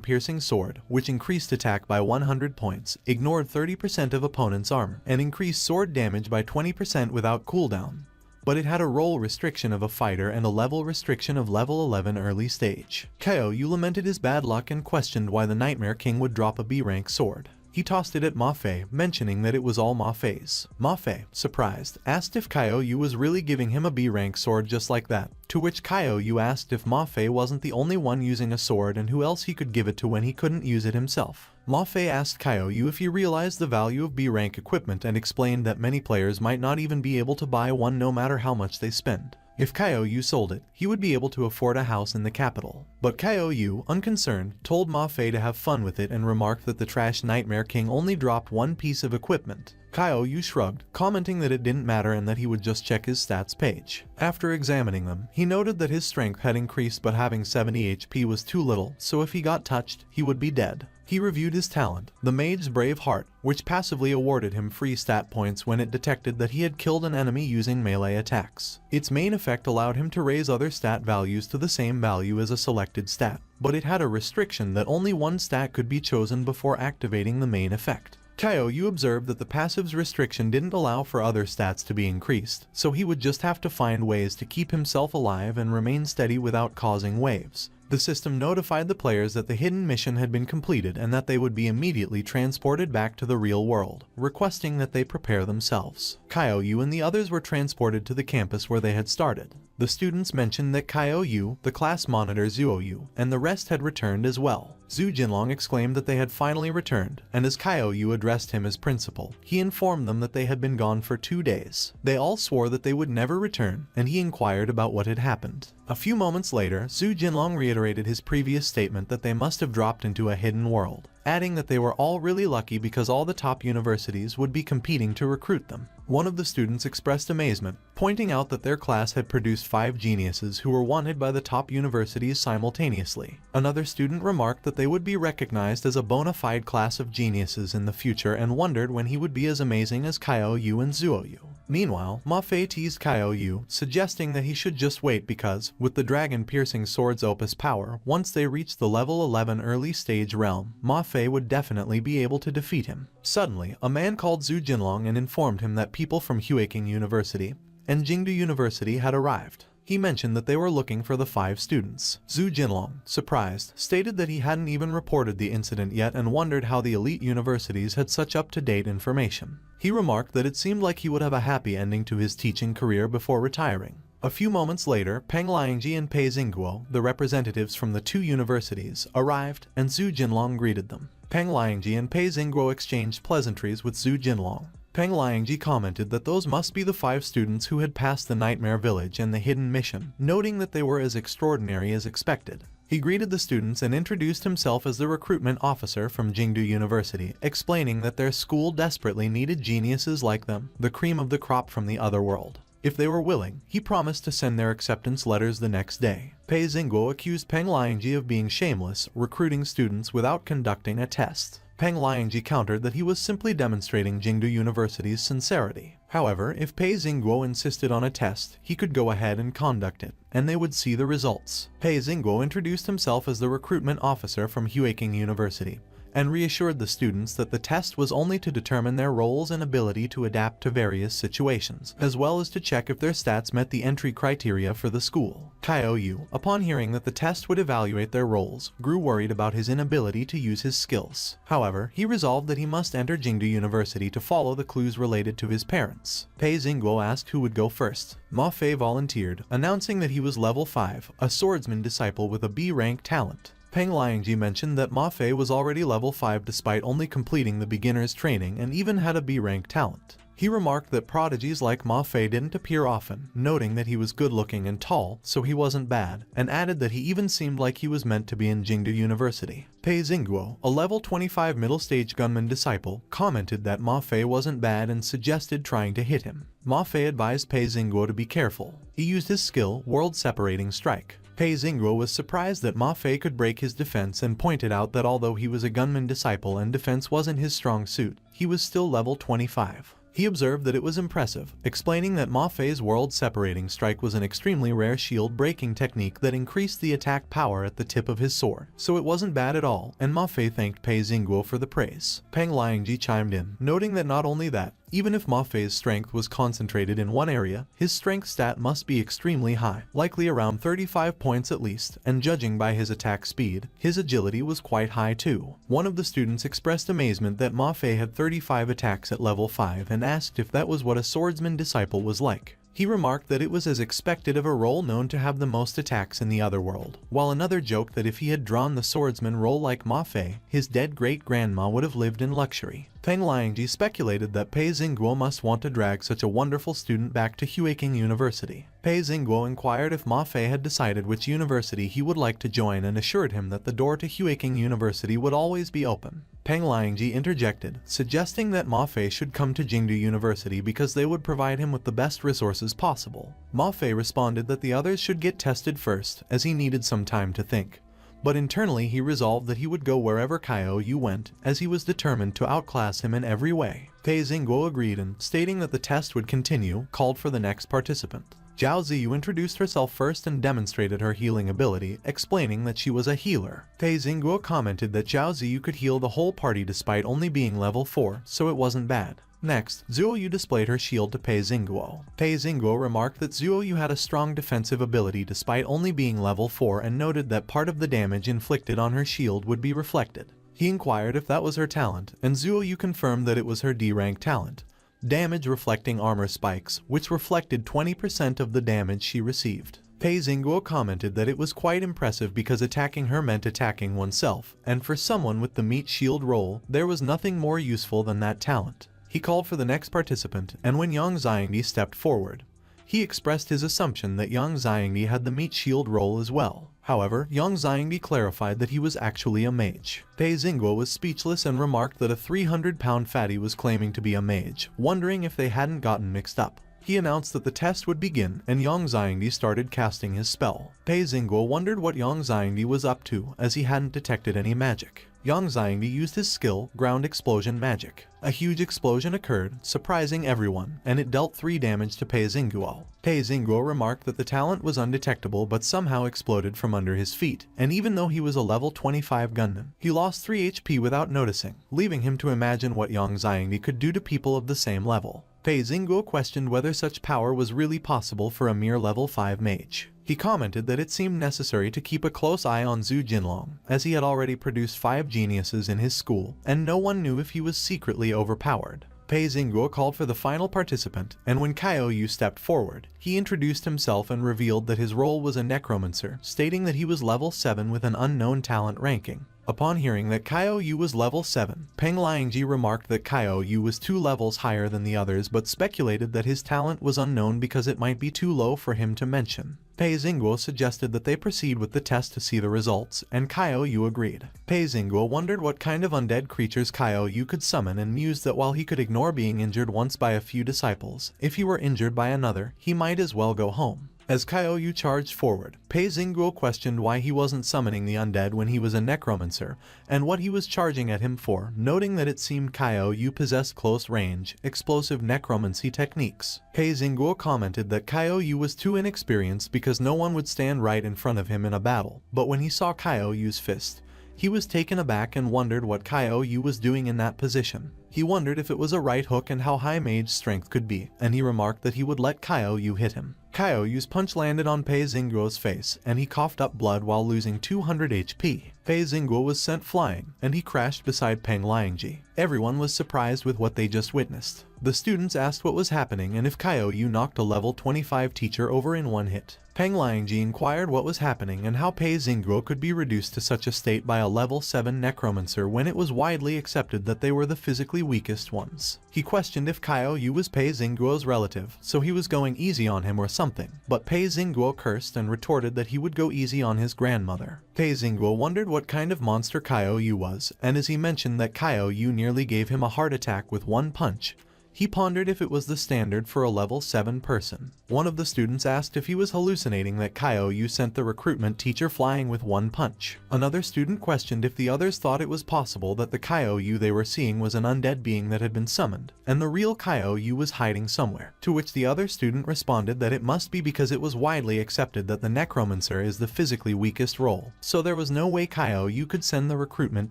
Piercing Sword, which increased attack by 100 points, ignored 30% of opponent's armor, and increased sword damage by 20% without cooldown. But it had a role restriction of a fighter and a level restriction of level 11 early stage. Kaiou lamented his bad luck and questioned why the Nightmare King would drop a B rank sword. He tossed it at Ma Fei, mentioning that it was all Ma Fei's. Ma Fei, surprised, asked if Kaiou was really giving him a B rank sword just like that, to which Kaiou asked if Ma Fei wasn't the only one using a sword and who else he could give it to when he couldn't use it himself. Ma Fei asked Kaiou if he realized the value of B rank equipment and explained that many players might not even be able to buy one no matter how much they spend. If Kyo Yu sold it, he would be able to afford a house in the capital. But Kyo Yu, unconcerned, told Ma Fei to have fun with it and remarked that the trash Nightmare King only dropped one piece of equipment. Kyo Yu shrugged, commenting that it didn't matter and that he would just check his stats page. After examining them, he noted that his strength had increased, but having 70 HP was too little, so if he got touched, he would be dead. He reviewed his talent, the Mage's Brave Heart, which passively awarded him free stat points when it detected that he had killed an enemy using melee attacks. Its main effect allowed him to raise other stat values to the same value as a selected stat, but it had a restriction that only one stat could be chosen before activating the main effect. Kyo Yu observed that the passive's restriction didn't allow for other stats to be increased, so he would just have to find ways to keep himself alive and remain steady without causing waves. The system notified the players that the hidden mission had been completed and that they would be immediately transported back to the real world, requesting that they prepare themselves. Kyo Yu and the others were transported to the campus where they had started. The students mentioned that Kyo Yu, the class monitor Zuo Yu, and the rest had returned as well. Zhu Jinlong exclaimed that they had finally returned, and as Kyo Yu addressed him as principal, he informed them that they had been gone for 2 days. They all swore that they would never return, and he inquired about what had happened. A few moments later, Zhu Jinlong reiterated his previous statement that they must have dropped into a hidden world, adding that they were all really lucky because all the top universities would be competing to recruit them. One of the students expressed amazement, pointing out that their class had produced 5 geniuses who were wanted by the top universities simultaneously. Another student remarked that they would be recognized as a bona fide class of geniuses in the future and wondered when he would be as amazing as Kyo Yu and Zuo Yu. Meanwhile, Ma Fei teased Kyo Yu, suggesting that he should just wait because, with the dragon-piercing sword's opus power, once they reached the level 11 early stage realm, Ma Fei would definitely be able to defeat him. Suddenly, a man called Zhu Jinlong and informed him that people from Huiking University and Jingdu University had arrived. He mentioned that they were looking for the 5 students. Zhu Jinlong, surprised, stated that he hadn't even reported the incident yet and wondered how the elite universities had such up-to-date information. He remarked that it seemed like he would have a happy ending to his teaching career before retiring. A few moments later, Peng Liangji and Pei Xingguo, the representatives from the 2 universities, arrived, and Zhu Jinlong greeted them. Peng Liangji and Pei Xingguo exchanged pleasantries with Zhu Jinlong. Peng Liangji commented that those must be the 5 students who had passed the Nightmare Village and the hidden mission, noting that they were as extraordinary as expected. He greeted the students and introduced himself as the recruitment officer from Jingdu University, explaining that their school desperately needed geniuses like them, the cream of the crop from the other world. If they were willing, he promised to send their acceptance letters the next day. Pei Xingguo accused Peng Liangji of being shameless, recruiting students without conducting a test. Peng Liangji countered that he was simply demonstrating Jingdu University's sincerity. However, if Pei Xingguo insisted on a test, he could go ahead and conduct it, and they would see the results. Pei Xingguo introduced himself as the recruitment officer from Huiking University, and reassured the students that the test was only to determine their roles and ability to adapt to various situations, as well as to check if their stats met the entry criteria for the school. Kyo Yu, upon hearing that the test would evaluate their roles, grew worried about his inability to use his skills. However, he resolved that he must enter Jingdu University to follow the clues related to his parents. Pei Xingguo asked who would go first. Ma Fei volunteered, announcing that he was level 5, a swordsman disciple with a B-rank talent. Peng Liangji mentioned that Ma Fei was already level 5 despite only completing the beginner's training and even had a B-rank talent. He remarked that prodigies like Ma Fei didn't appear often, noting that he was good-looking and tall, so he wasn't bad, and added that he even seemed like he was meant to be in Jingdu University. Pei Xingguo, a level 25 middle-stage gunman disciple, commented that Ma Fei wasn't bad and suggested trying to hit him. Ma Fei advised Pei Xingguo to be careful. He used his skill, World-Separating Strike. Pei Xingguo was surprised that Ma Fei could break his defense and pointed out that although he was a gunman disciple and defense wasn't his strong suit, he was still level 25. He observed that it was impressive, explaining that Ma Fei's World-Separating Strike was an extremely rare shield-breaking technique that increased the attack power at the tip of his sword, so it wasn't bad at all, and Ma Fei thanked Pei Xingguo for the praise. Peng Liangji chimed in, noting that not only that, even if Ma Fei's strength was concentrated in one area, his strength stat must be extremely high, likely around 35 points at least, and judging by his attack speed, his agility was quite high too. One of the students expressed amazement that Ma Fei had 35 attacks at level 5 and asked if that was what a swordsman disciple was like. He remarked that it was as expected of a role known to have the most attacks in the other world, while another joked that if he had drawn the swordsman role like Ma Fei, his dead great-grandma would have lived in luxury. Peng Liangji speculated that Pei Xingguo must want to drag such a wonderful student back to Huiking University. Pei Xingguo inquired if Ma Fei had decided which university he would like to join and assured him that the door to Huiking University would always be open. Peng Liangji interjected, suggesting that Ma Fei should come to Jingdu University because they would provide him with the best resources possible. Ma Fei responded that the others should get tested first, as he needed some time to think. But internally he resolved that he would go wherever Kaio Yu went, as he was determined to outclass him in every way. Pei Xingguo agreed and, stating that the test would continue, called for the next participant. Zhao Ziyu introduced herself first and demonstrated her healing ability, explaining that she was a healer. Pei Xingguo commented that Zhao Ziyu could heal the whole party despite only being level 4, so it wasn't bad. Next, Zuo Yu displayed her shield to Pei Xingguo. Pei Xingguo remarked that Zuo Yu had a strong defensive ability despite only being level 4 and noted that part of the damage inflicted on her shield would be reflected. He inquired if that was her talent, and Zuo Yu confirmed that it was her D-rank talent. Damage reflecting armor spikes, which reflected 20% of the damage she received. Pei Xingguo commented that it was quite impressive because attacking her meant attacking oneself, and for someone with the meat shield role, there was nothing more useful than that talent. He called for the next participant, and when Yang Xiangdi stepped forward, he expressed his assumption that Yang Xiangdi had the meat shield role as well. However, Yang Xiangdi clarified that he was actually a mage. Pei Xingguo was speechless and remarked that a 300-pound fatty was claiming to be a mage, wondering if they hadn't gotten mixed up. He announced that the test would begin, and Yang Xiangdi started casting his spell. Pei Xingguo wondered what Yang Xiangdi was up to, as he hadn't detected any magic. Yang Xiangdi used his skill, Ground Explosion Magic. A huge explosion occurred, surprising everyone, and it dealt 3 damage to Pei Xingguo. Pei Xingguo remarked that the talent was undetectable but somehow exploded from under his feet, and even though he was a level 25 gunman, he lost 3 HP without noticing, leaving him to imagine what Yang Xiangdi could do to people of the same level. Pei Xingguo questioned whether such power was really possible for a mere level 5 mage. He commented that it seemed necessary to keep a close eye on Zhu Jinlong, as he had already produced 5 geniuses in his school, and no one knew if he was secretly overpowered. Pei Xingguo called for the final participant, and when Kaio Yu stepped forward, he introduced himself and revealed that his role was a Necromancer, stating that he was level 7 with an unknown talent ranking. Upon hearing that Kaio Yu was level 7, Peng Liangji remarked that Kaio Yu was 2 levels higher than the others but speculated that his talent was unknown because it might be too low for him to mention. Pei Xingguo suggested that they proceed with the test to see the results, and Kaio Yu agreed. Pei Xingguo wondered what kind of undead creatures Kaio Yu could summon and mused that while he could ignore being injured once by a few disciples, if he were injured by another, he might as well go home. As Kaio Yu charged forward, Pei Xingguo questioned why he wasn't summoning the undead when he was a necromancer, and what he was charging at him for, noting that it seemed Kaio Yu possessed close-range, explosive necromancy techniques. Pei Xingguo commented that Kaio Yu was too inexperienced because no one would stand right in front of him in a battle, but when he saw Kaio Yu's fist, he was taken aback and wondered what Kaio Yu was doing in that position. He wondered if it was a right hook and how high mage strength could be, and he remarked that he would let Kaio Yu hit him. Kaio Yu's punch landed on Pei Xingguo's face, and he coughed up blood while losing 200 HP. Pei Xingguo was sent flying, and he crashed beside Peng Liangji. Everyone was surprised with what they just witnessed. The students asked what was happening and if Kaio Yu knocked a level 25 teacher over in one hit. Peng Liangji inquired what was happening and how Pei Xingguo could be reduced to such a state by a level 7 necromancer when it was widely accepted that they were the physically weakest ones. He questioned if Kaio Yu was Pei Xingguo's relative, so he was going easy on him or something, but Pei Xingguo cursed and retorted that he would go easy on his grandmother. Pei Xingguo wondered what kind of monster Kaio Yu was, and as he mentioned that Kaio Yu nearly gave him a heart attack with one punch, he pondered if it was the standard for a level 7 person. One of the students asked if he was hallucinating that Kaio Yu sent the recruitment teacher flying with one punch. Another student questioned if the others thought it was possible that the Kaio Yu they were seeing was an undead being that had been summoned, and the real Kaio Yu was hiding somewhere. To which the other student responded that it must be because it was widely accepted that the Necromancer is the physically weakest role, so there was no way Kaio Yu could send the recruitment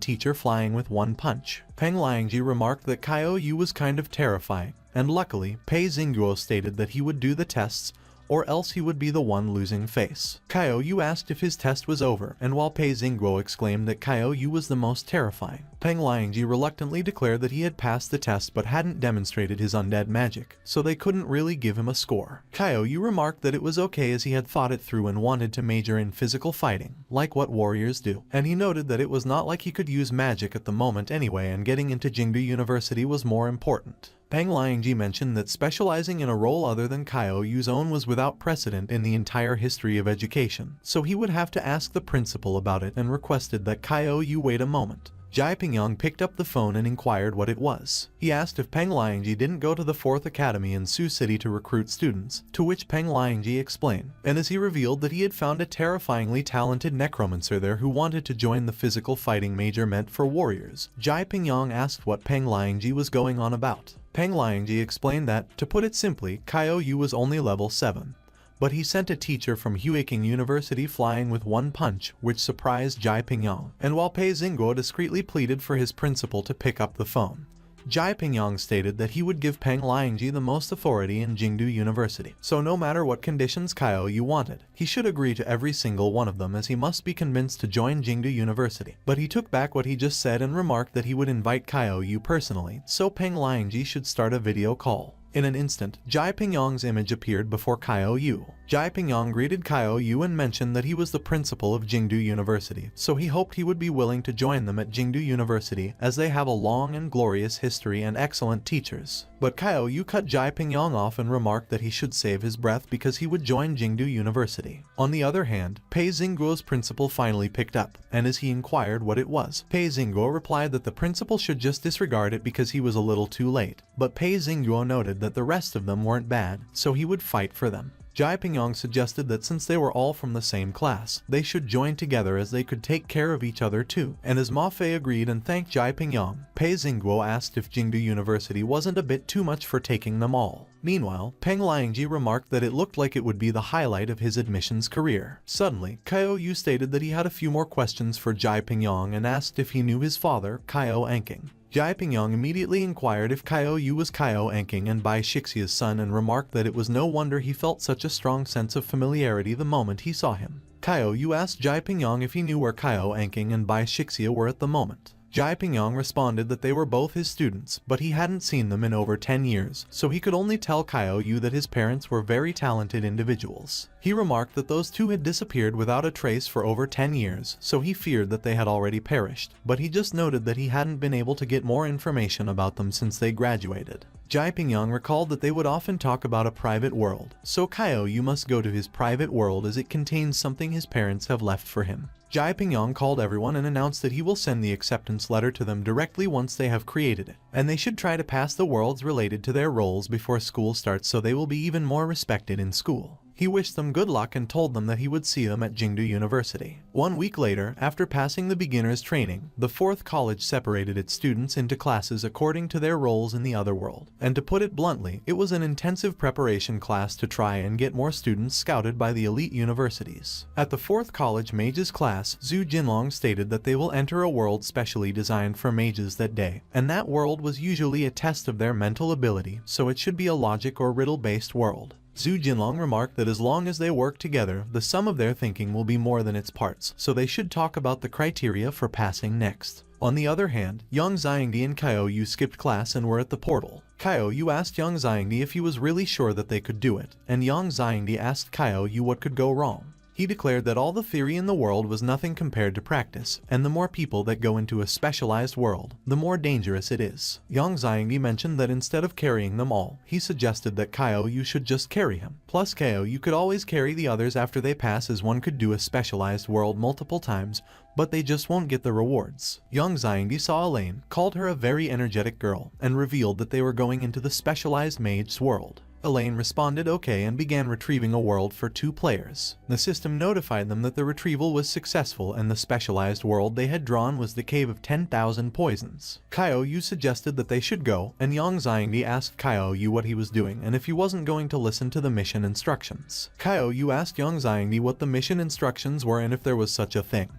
teacher flying with one punch. Peng Liangji remarked that Kaio Yu was kind of terrifying, and luckily, Pei Xingguo stated that he would do the tests or else he would be the one losing face. Kaiou asked if his test was over, and while Pei Xingguo exclaimed that Kaiou was the most terrifying, Peng Lingji reluctantly declared that he had passed the test but hadn't demonstrated his undead magic, so they couldn't really give him a score. Kaiou remarked that it was okay as he had thought it through and wanted to major in physical fighting, like what warriors do, and he noted that it was not like he could use magic at the moment anyway, and getting into Jingdu University was more important. Peng Lingji mentioned that specializing in a role other than Kaiou's own was without precedent in the entire history of education, so he would have to ask the principal about it and requested that Kaiou wait a moment. Jai Pingyang picked up the phone and inquired what it was. He asked if Peng Lingji didn't go to the 4th Academy in Sioux City to recruit students, to which Peng Lingji explained, and as he revealed that he had found a terrifyingly talented necromancer there who wanted to join the physical fighting major meant for warriors. Jai Pingyang asked what Peng Lingji was going on about. Peng Lingji explained that, to put it simply, Kaiou was only level 7. But he sent a teacher from Huiking University flying with one punch, which surprised Jai Pingyang. And while Pei Xingguo discreetly pleaded for his principal to pick up the phone, Jai Pingyang stated that he would give Peng Lingji the most authority in Jingdu University, so no matter what conditions Kaiou wanted, he should agree to every single one of them as he must be convinced to join Jingdu University. But he took back what he just said and remarked that he would invite Kaiou personally, so Peng Lingji should start a video call. In an instant, Jai Pingyang's image appeared before Kaiou. Jai Pingyang greeted Kaiou and mentioned that he was the principal of Jingdu University, so he hoped he would be willing to join them at Jingdu University as they have a long and glorious history and excellent teachers. But Kaiou cut Jai Pingyang off and remarked that he should save his breath because he would join Jingdu University. On the other hand, Pei Xingguo's principal finally picked up, and as he inquired what it was, Pei Xingguo replied that the principal should just disregard it because he was a little too late. But Pei Xingguo noted that the rest of them weren't bad, so he would fight for them. Jai Pingyang suggested that since they were all from the same class, they should join together as they could take care of each other too. And as Ma Fei agreed and thanked Jai Pingyang, Pei Xingguo asked if Jingdu University wasn't a bit too much for taking them all. Meanwhile, Peng Lingji remarked that it looked like it would be the highlight of his admissions career. Suddenly, Kaiou stated that he had a few more questions for Jai Pingyang and asked if he knew his father, Kaiou Anking. Jai Pingyang immediately inquired if Kaiou was Kaiou Anking and Bai Shixia's son and remarked that it was no wonder he felt such a strong sense of familiarity the moment he saw him. Kaiou asked Jai Pingyang if he knew where Kaiou Anking and Bai Shixia were at the moment. Jai Pingyang responded that they were both his students, but he hadn't seen them in over 10 years, so he could only tell Kaiou that his parents were very talented individuals. He remarked that those two had disappeared without a trace for over 10 years, so he feared that they had already perished, but he just noted that he hadn't been able to get more information about them since they graduated. Jai Pingyang recalled that they would often talk about a private world, so Kaiou must go to his private world as it contains something his parents have left for him. Jai Pingyang called everyone and announced that he will send the acceptance letter to them directly once they have created it, and they should try to pass the worlds related to their roles before school starts so they will be even more respected in school. He wished them good luck and told them that he would see them at Jingdu University. 1 week later, after passing the beginner's training, the 4th college separated its students into classes according to their roles in the other world. And to put it bluntly, it was an intensive preparation class to try and get more students scouted by the elite universities. At the 4th college mages class, Zhu Jinlong stated that they will enter a world specially designed for mages that day, and that world was usually a test of their mental ability, so it should be a logic or riddle-based world. Zhu Jinlong remarked that as long as they work together, the sum of their thinking will be more than its parts, so they should talk about the criteria for passing next. On the other hand, Yang Xiangdi and Kaiou skipped class and were at the portal. Kaiou asked Yang Xiangdi if he was really sure that they could do it, and Yang Xiangdi asked Kaiou what could go wrong. He declared that all the theory in the world was nothing compared to practice, and the more people that go into a specialized world, the more dangerous it is. Yang Xiangdi mentioned that instead of carrying them all, he suggested that Kaiou should just carry him. Plus Kaiou could always carry the others after they pass, as one could do a specialized world multiple times, but they just won't get the rewards. Yang Xiangdi saw Elaine, called her a very energetic girl, and revealed that they were going into the specialized mage's world. Elaine responded okay and began retrieving a world for 2 players. The system notified them that the retrieval was successful and the specialized world they had drawn was the Cave of 10,000 Poisons. Kaiou suggested that they should go, and Yang Xiangdi asked Kaiou what he was doing and if he wasn't going to listen to the mission instructions. Kaiou asked Yang Xiangdi what the mission instructions were and if there was such a thing.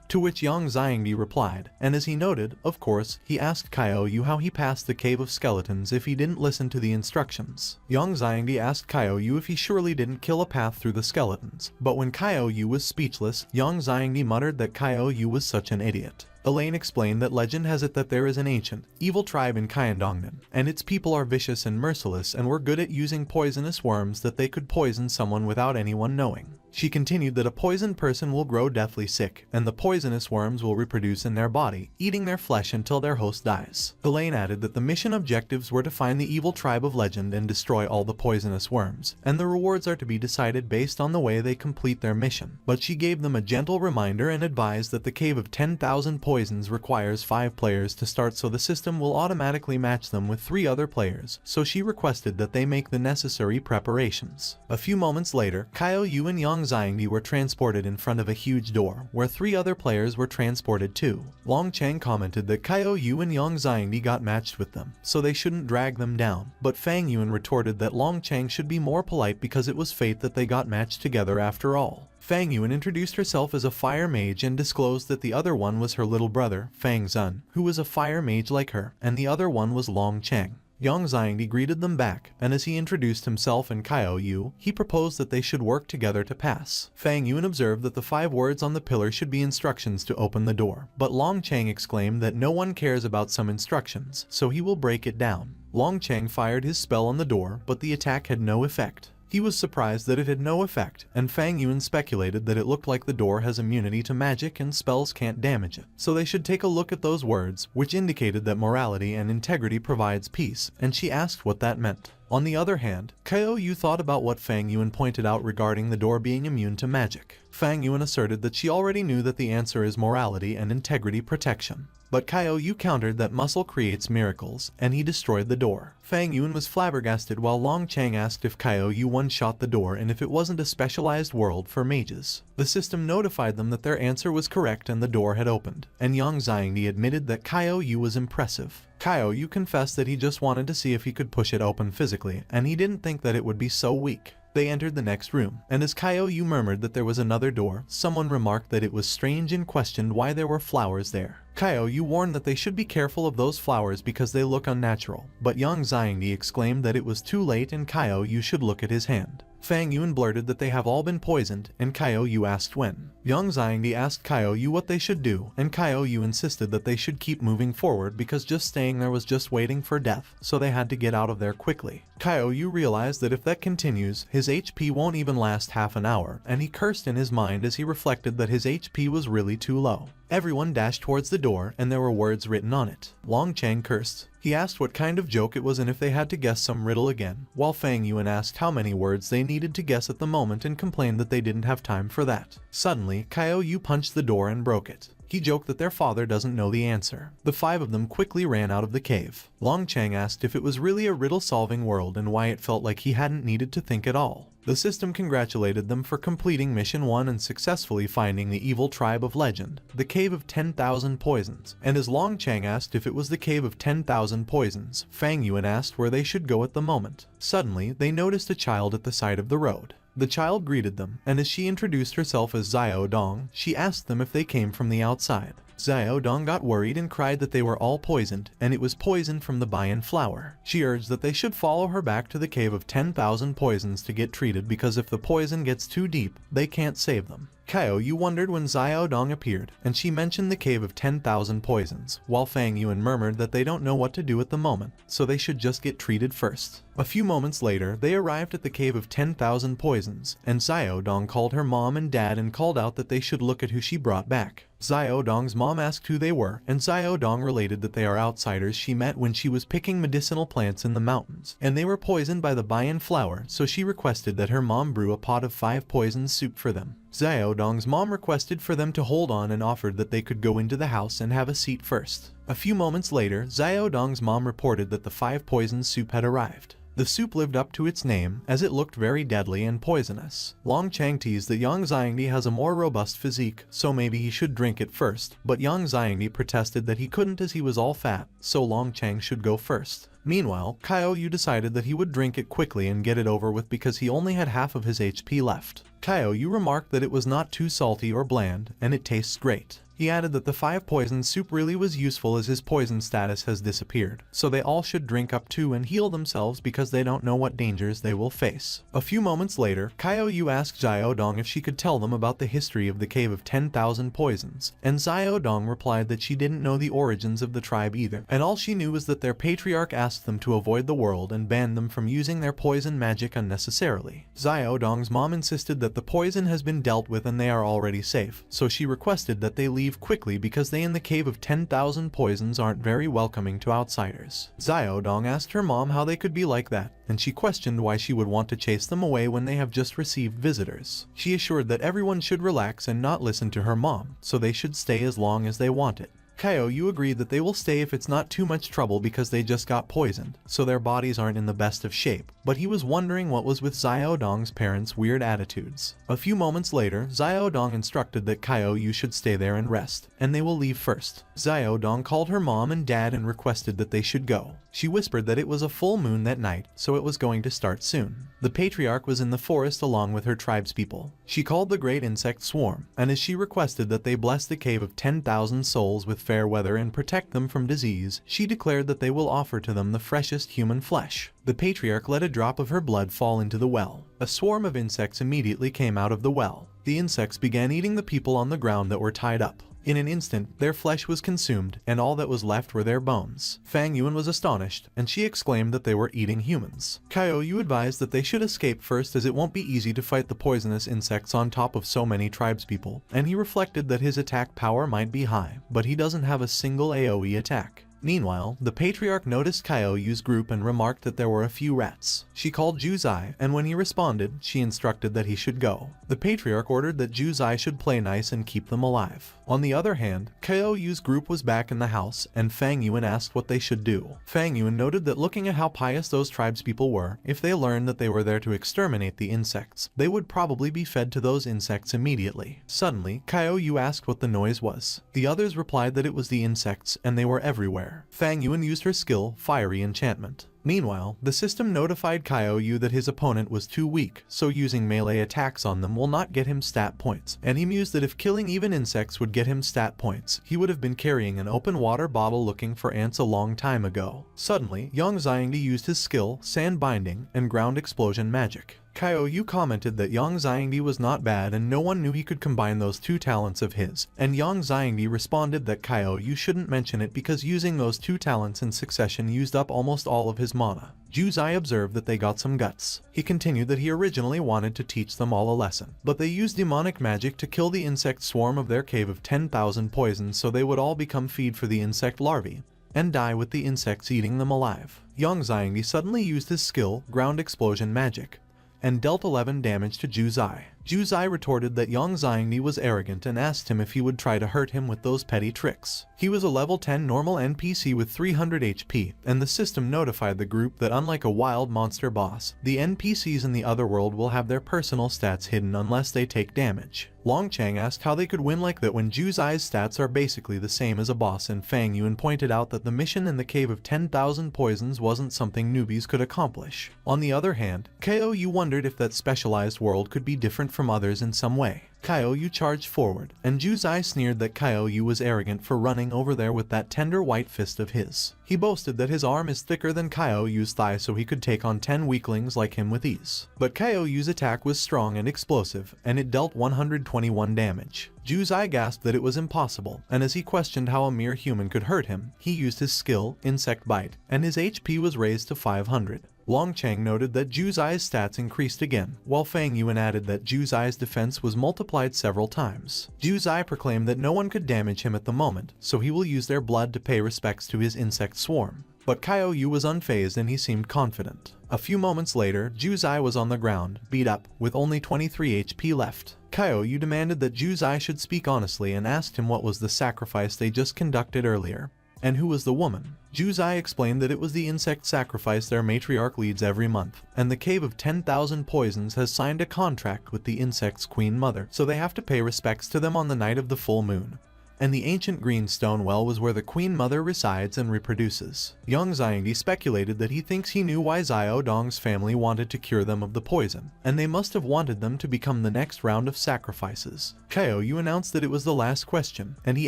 To which Yang Xiangdi replied, and as he noted, of course, he asked Kaio Yu how he passed the Cave of Skeletons if he didn't listen to the instructions. Yang Xiangdi asked Kaio Yu if he surely didn't kill a path through the skeletons, but when Kaio Yu was speechless, Yang Xiangdi muttered that Kaio Yu was such an idiot. Elaine explained that legend has it that there is an ancient, evil tribe in Kyandongnan, and its people are vicious and merciless and were good at using poisonous worms that they could poison someone without anyone knowing. She continued that a poisoned person will grow deathly sick, and the poisonous worms will reproduce in their body, eating their flesh until their host dies. Elaine added that the mission objectives were to find the evil tribe of legend and destroy all the poisonous worms, and the rewards are to be decided based on the way they complete their mission. But she gave them a gentle reminder and advised that the Cave of 10,000 Poisons requires 5 players to start, so the system will automatically match them with 3 other players, so she requested that they make the necessary preparations. A few moments later, Kaio Yu and Yang Xiangdi were transported in front of a huge door, where 3 other players were transported too. Long Cheng commented that Kaio Yu and Yang Xiangdi got matched with them, so they shouldn't drag them down, but Fang Yuan retorted that Long Cheng should be more polite because it was fate that they got matched together after all. Fang Yuan introduced herself as a fire mage and disclosed that the other one was her little brother, Fang Zun, who was a fire mage like her, and the other one was Long Cheng. Yang Xiangdi greeted them back, and as he introduced himself and Kaio Yu, he proposed that they should work together to pass. Fang Yuan observed that the 5 words on the pillar should be instructions to open the door, but Long Cheng exclaimed that no one cares about some instructions, so he will break it down. Long Cheng fired his spell on the door, but the attack had no effect. He was surprised that it had no effect, and Fang Yuan speculated that it looked like the door has immunity to magic and spells can't damage it. So they should take a look at those words, which indicated that morality and integrity provides peace, and she asked what that meant. On the other hand, Kaio Yu thought about what Fang Yuan pointed out regarding the door being immune to magic. Fang Yuan asserted that she already knew that the answer is morality and integrity protection. But Kaio Yu countered that muscle creates miracles, and he destroyed the door. Fang Yuan was flabbergasted while Long Cheng asked if Kaio Yu one-shot the door and if it wasn't a specialized world for mages. The system notified them that their answer was correct and the door had opened, and Yang Xiangdi admitted that Kaio Yu was impressive. Kaio Yu confessed that he just wanted to see if he could push it open physically, and he didn't think that it would be so weak. They entered the next room, and as Kaio Yu murmured that there was another door, someone remarked that it was strange and questioned why there were flowers there. Kaio Yu warned that they should be careful of those flowers because they look unnatural, but Yang Xiangdi exclaimed that it was too late and Kaio Yu should look at his hand. Fang Yuan blurted that they have all been poisoned, and Kaio Yu asked when. Yang Xiangdi asked Kaio Yu what they should do, and Kaio Yu insisted that they should keep moving forward because just staying there was just waiting for death, so they had to get out of there quickly. Kaio Yu realized that if that continues, his HP won't even last half an hour, and he cursed in his mind as he reflected that his HP was really too low. Everyone dashed towards the door, and there were words written on it. Long Cheng cursed. He asked what kind of joke it was and if they had to guess some riddle again, while Fang Yuan asked how many words they needed to guess at the moment and complained that they didn't have time for that. Suddenly, Kaio Yu punched the door and broke it. He joked that their father doesn't know the answer. The 5 of them quickly ran out of the cave. Long Cheng asked if it was really a riddle-solving world and why it felt like he hadn't needed to think at all. The system congratulated them for completing Mission 1 and successfully finding the evil tribe of legend, the Cave of 10,000 Poisons, and as Long Cheng asked if it was the Cave of 10,000 Poisons, Fang Yuan asked where they should go at the moment. Suddenly, they noticed a child at the side of the road. The child greeted them, and as she introduced herself as Xiao Dong, she asked them if they came from the outside. Xiao Dong got worried and cried that they were all poisoned, and it was poison from the Bayan flower. She urged that they should follow her back to the Cave of 10,000 Poisons to get treated because if the poison gets too deep, they can't save them. Kaio Yu wondered when Xiao Dong appeared, and she mentioned the Cave of 10,000 Poisons, while Fang Yuan murmured that they don't know what to do at the moment, so they should just get treated first. A few moments later, they arrived at the Cave of 10,000 Poisons, and Xiao Dong called her mom and dad and called out that they should look at who she brought back. Xiao Dong's mom asked who they were, and Xiao Dong related that they are outsiders she met when she was picking medicinal plants in the mountains, and they were poisoned by the Bayan flower, so she requested that her mom brew a pot of 5 poison soup for them. Xiao Dong's mom requested for them to hold on and offered that they could go into the house and have a seat first. A few moments later, Xiao Dong's mom reported that the 5 poison soup had arrived. The soup lived up to its name, as it looked very deadly and poisonous. Long Cheng teased that Yang Xiangdi has a more robust physique, so maybe he should drink it first, but Yang Xiangdi protested that he couldn't as he was all fat, so Long Cheng should go first. Meanwhile, Kaio Yu decided that he would drink it quickly and get it over with because he only had half of his HP left. Kaio Yu remarked that it was not too salty or bland, and it tastes great. He added that the 5 poison soup really was useful as his poison status has disappeared, so they all should drink up to and heal themselves because they don't know what dangers they will face. A few moments later, Kaiou asked Xiaodong if she could tell them about the history of the Cave of 10,000 Poisons, and Xiaodong replied that she didn't know the origins of the tribe either, and all she knew was that their patriarch asked them to avoid the world and banned them from using their poison magic unnecessarily. Xiaodong's mom insisted that the poison has been dealt with and they are already safe, so she requested that they leave quickly because they in the Cave of 10,000 Poisons aren't very welcoming to outsiders. Xiaodong asked her mom how they could be like that, and she questioned why she would want to chase them away when they have just received visitors. She assured that everyone should relax and not listen to her mom, so they should stay as long as they wanted. Kaiou agreed that they will stay if it's not too much trouble because they just got poisoned, so their bodies aren't in the best of shape, but he was wondering what was with Xiaodong's parents' weird attitudes. A few moments later, Xiaodong instructed that Kaiou should stay there and rest, and they will leave first. Xiaodong called her mom and dad and requested that they should go. She whispered that it was a full moon that night, so it was going to start soon. The patriarch was in the forest along with her tribespeople. She called the great insect swarm, and as she requested that they bless the Cave of 10,000 Souls with fair weather and protect them from disease, she declared that they will offer to them the freshest human flesh. The patriarch let a drop of her blood fall into the well. A swarm of insects immediately came out of the well. The insects began eating the people on the ground that were tied up. In an instant, their flesh was consumed, and all that was left were their bones. Fang Yuan was astonished, and she exclaimed that they were eating humans. Kaiou advised that they should escape first as it won't be easy to fight the poisonous insects on top of so many tribespeople, and he reflected that his attack power might be high, but he doesn't have a single AoE attack. Meanwhile, the patriarch noticed Kaiou's group and remarked that there were a few rats. She called Juzai, and when he responded, she instructed that he should go. The patriarch ordered that Juzai should play nice and keep them alive. On the other hand, Kaiou's group was back in the house, and Fang Yuan asked what they should do. Fang Yuan noted that looking at how pious those tribespeople were, if they learned that they were there to exterminate the insects, they would probably be fed to those insects immediately. Suddenly, Kaiou asked what the noise was. The others replied that it was the insects, and they were everywhere. Fang Yuan used her skill, Fiery Enchantment. Meanwhile, the system notified Kaiou that his opponent was too weak, so using melee attacks on them will not get him stat points, and he mused that if killing even insects would get him stat points, he would have been carrying an open water bottle looking for ants a long time ago. Suddenly, Yang Xiangdi used his skill, Sand Binding, and Ground Explosion Magic. Kaiou commented that Yang Xiangdi was not bad and no one knew he could combine those two talents of his, and Yang Xiangdi responded that Kaiou shouldn't mention it because using those two talents in succession used up almost all of his mana. Juzai observed that they got some guts. He continued that he originally wanted to teach them all a lesson, but they used demonic magic to kill the insect swarm of their Cave of 10,000 Poisons so they would all become feed for the insect larvae and die with the insects eating them alive. Yang Xiangdi suddenly used his skill, Ground Explosion Magic, and dealt 11 damage to Juzai. Juzai retorted that Yang Xiangdi was arrogant and asked him if he would try to hurt him with those petty tricks. He was a level 10 normal NPC with 300 HP, and the system notified the group that unlike a wild monster boss, the NPCs in the other world will have their personal stats hidden unless they take damage. Longchang asked how they could win like that when Juzai's stats are basically the same as a boss, and Fang Yuan pointed out that the mission in the Cave of 10,000 Poisons wasn't something newbies could accomplish. On the other hand, Kaiou wondered if that specialized world could be different from others in some way. Kaiou charged forward, and Juzai sneered that Kaiou was arrogant for running over there with that tender white fist of his. He boasted that his arm is thicker than Kaiou's thigh so he could take on 10 weaklings like him with ease. But Kaiou's attack was strong and explosive, and it dealt 121 damage. Juzai gasped that it was impossible, and as he questioned how a mere human could hurt him, he used his skill, Insect Bite, and his HP was raised to 500. Longchang noted that Juzai's stats increased again, while Fang Yuan added that Juzai's defense was multiplied several times. Juzai proclaimed that no one could damage him at the moment, so he will use their blood to pay respects to his insect swarm. But Kaiou was unfazed and he seemed confident. A few moments later, Juzai was on the ground, beat up, with only 23 HP left. Kaiou demanded that Juzai should speak honestly and asked him what was the sacrifice they just conducted earlier, and who was the woman. Juzai explained that it was the insect sacrifice their matriarch leads every month, and the Cave of 10,000 Poisons has signed a contract with the insect's queen mother, so they have to pay respects to them on the night of the full moon. and the ancient green stone well was where the Queen Mother resides and reproduces. Young Xiangdi speculated that he thinks he knew why Xiao Dong's family wanted to cure them of the poison, and they must have wanted them to become the next round of sacrifices. Kaio Yu announced that it was the last question, and he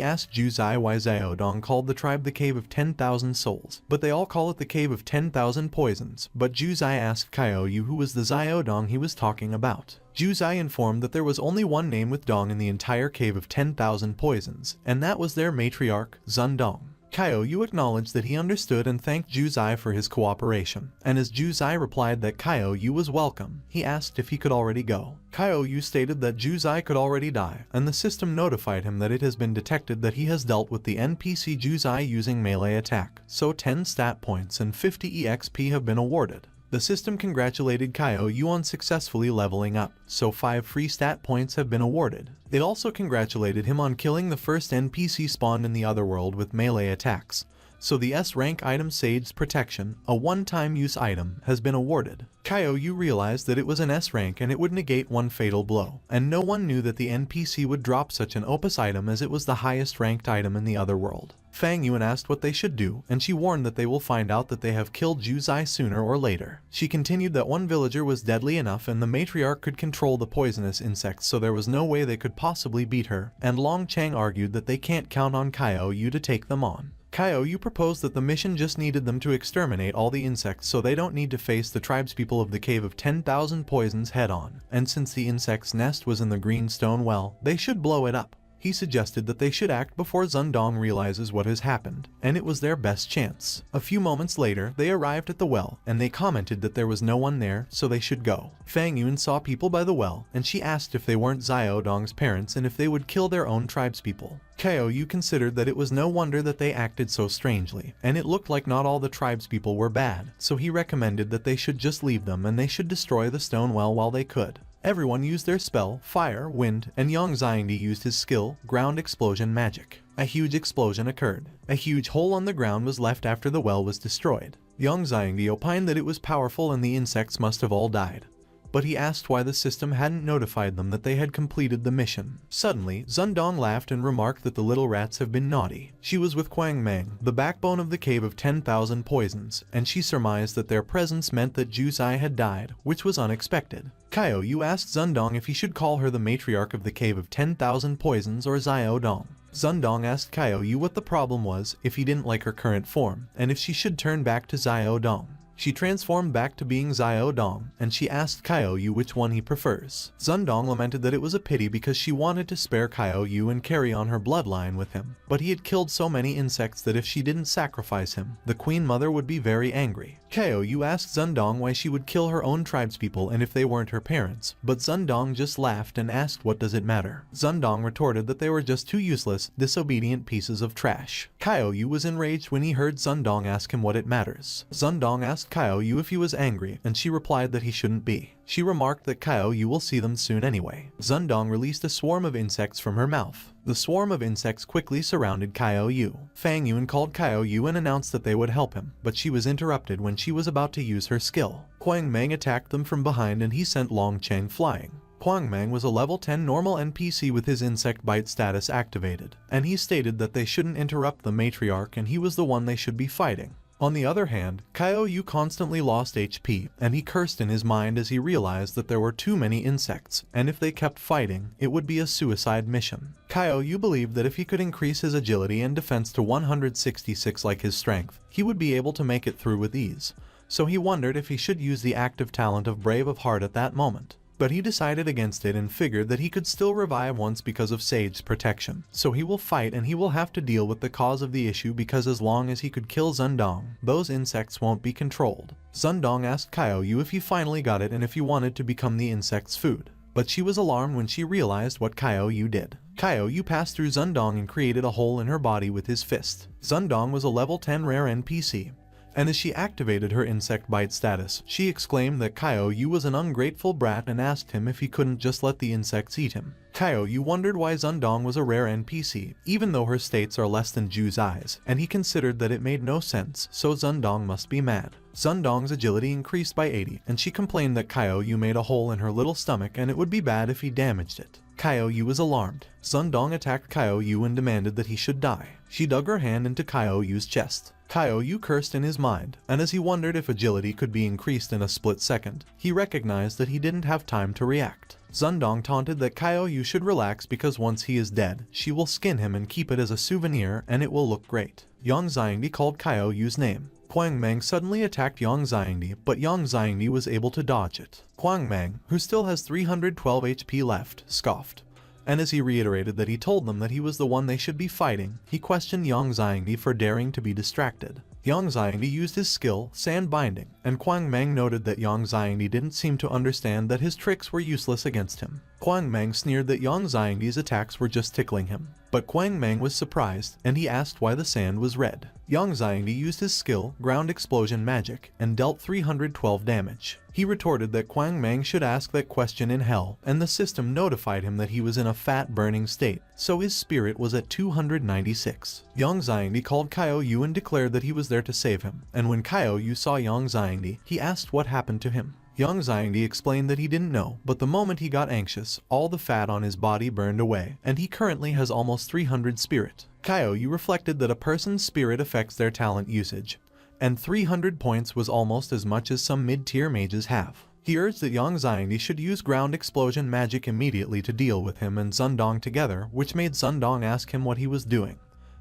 asked Ju Zai why Xiao Dong called the tribe the Cave of 10,000 Souls, but they all call it the Cave of 10,000 Poisons. But Ju Zai asked Kaio Yu who was the Xiao Dong he was talking about. Ju Zai informed that there was only one name with Dong in the entire Cave of 10,000 Poisons, and that was their matriarch, Zun Dong. Kaio Yu acknowledged that he understood and thanked Ju Zai for his cooperation, and as Ju Zai replied that Kaio Yu was welcome, he asked if he could already go. Kaio Yu stated that Ju Zai could already die, and the system notified him that it has been detected that he has dealt with the NPC Ju Zai using melee attack, so 10 stat points and 50 EXP have been awarded. The system congratulated Kaio Yu on successfully leveling up, so 5 free stat points have been awarded. It also congratulated him on killing the first NPC spawned in the Otherworld with melee attacks, so the S-rank item Sage's Protection, a one-time use item, has been awarded. Kaio Yu realized that it was an S-rank and it would negate one fatal blow, and no one knew that the NPC would drop such an opus item as it was the highest ranked item in the Otherworld. Fang Yuan asked what they should do, and she warned that they will find out that they have killed Ju Zai sooner or later. She continued that one villager was deadly enough and the matriarch could control the poisonous insects, so there was no way they could possibly beat her, and Long Chang argued that they can't count on Kaio Yu to take them on. Kaio Yu proposed that the mission just needed them to exterminate all the insects so they don't need to face the tribespeople of the Cave of 10,000 Poisons head-on, and since the insect's nest was in the green stone well, they should blow it up. He suggested that they should act before Zun Dong realizes what has happened, and it was their best chance. A few moments later, they arrived at the well, and they commented that there was no one there, so they should go. Fang Yuan saw people by the well, and she asked if they weren't Xiao Dong's parents and if they would kill their own tribespeople. Kaio Yu considered that it was no wonder that they acted so strangely, and it looked like not all the tribespeople were bad, so he recommended that they should just leave them and they should destroy the stone well while they could. Everyone used their spell, fire, wind, and Yang Xiangdi used his skill, ground explosion magic. A huge explosion occurred. A huge hole on the ground was left after the well was destroyed. Yang Xiangdi opined that it was powerful and the insects must have all died. But he asked why the system hadn't notified them that they had completed the mission. Suddenly, Zun Dong laughed and remarked that the little rats have been naughty. She was with Quang Mang, the backbone of the Cave of 10,000 Poisons, and she surmised that their presence meant that Ju Zai had died, which was unexpected. Kaio Yu asked Zun Dong if he should call her the matriarch of the Cave of 10,000 Poisons or Xiao Dong. Zun Dong asked Kaio Yu what the problem was, if he didn't like her current form, and if she should turn back to Xiao Dong. She transformed back to being Xiao Dong, and she asked Kaio Yu which one he prefers. Zun Dong lamented that it was a pity because she wanted to spare Kaio Yu and carry on her bloodline with him, but he had killed so many insects that if she didn't sacrifice him, the Queen Mother would be very angry. Kaio Yu asked Zun Dong why she would kill her own tribespeople and if they weren't her parents, but Zun Dong just laughed and asked what does it matter. Zun Dong retorted that they were just two useless, disobedient pieces of trash. Kaio Yu was enraged when he heard Zun Dong ask him what it matters. Zun Dong asked Kaio Yu if he was angry, and she replied that he shouldn't be. She remarked that Kaio Yu will see them soon anyway. Zun Dong released a swarm of insects from her mouth. The swarm of insects quickly surrounded Kaio Yu. Fang Yuan called Kaio Yu and announced that they would help him, but she was interrupted when she was about to use her skill. Quang Mang attacked them from behind and he sent Long Chang flying. Quang Mang was a level 10 normal NPC with his insect bite status activated, and he stated that they shouldn't interrupt the matriarch and he was the one they should be fighting. On the other hand, Kaio Yu constantly lost HP, and he cursed in his mind as he realized that there were too many insects, and if they kept fighting, it would be a suicide mission. Kaio Yu believed that if he could increase his agility and defense to 166 like his strength, he would be able to make it through with ease, so he wondered if he should use the active talent of Brave of Heart at that moment. But he decided against it and figured that he could still revive once because of Sage's protection. So he will fight and he will have to deal with the cause of the issue because as long as he could kill Zun Dong, those insects won't be controlled. Zun Dong asked Kaio Yu if he finally got it and if he wanted to become the insect's food. But she was alarmed when she realized what Kaio Yu did. Kaio Yu passed through Zun Dong and created a hole in her body with his fist. Zun Dong was a level 10 rare NPC. And as she activated her insect bite status, she exclaimed that Kaio Yu was an ungrateful brat and asked him if he couldn't just let the insects eat him. Kaio Yu wondered why Zun Dong was a rare NPC, even though her states are less than Ju Zai's, and he considered that it made no sense, so Zun Dong must be mad. Zundong's agility increased by 80, and she complained that Kaio Yu made a hole in her little stomach and it would be bad if he damaged it. Kaio Yu was alarmed. Zundong attacked Kaio Yu and demanded that he should die. She dug her hand into Kaio Yu's chest. Kaio Yu cursed in his mind, and as he wondered if agility could be increased in a split second, he recognized that he didn't have time to react. Zundong taunted that Kaio Yu should relax because once he is dead, she will skin him and keep it as a souvenir and it will look great. Yang Xiangdi called Kaio Yu's name. Huang Meng suddenly attacked Yang Xiangdi, but Yang Xiangdi was able to dodge it. Huang Meng, who still has 312 HP left, scoffed. And as he reiterated that he told them that he was the one they should be fighting, he questioned Yang Xiangdi for daring to be distracted. Yang Xiangdi used his skill, Sand Binding, and Huang Meng noted that Yang Xiangdi didn't seem to understand that his tricks were useless against him. Huang Meng sneered that Yang Xiangdi's attacks were just tickling him. But Huang Meng was surprised, and he asked why the sand was red. Yang Xiangdi used his skill, Ground Explosion Magic, and dealt 312 damage. He retorted that Huang Meng should ask that question in hell, and the system notified him that he was in a fat burning state, so his spirit was at 296. Yang Xiangdi called Kaio Yu and declared that he was there to save him, and when Kaio Yu saw Yang Xiangdi, he asked what happened to him. Yang Xiangdi explained that he didn't know, but the moment he got anxious, all the fat on his body burned away, and he currently has almost 300 spirit. Kaio Yu reflected that a person's spirit affects their talent usage, and 300 points was almost as much as some mid-tier mages have. He urged that Yang Xiangdi should use Ground Explosion Magic immediately to deal with him and Zundong together, which made Zundong ask him what he was doing,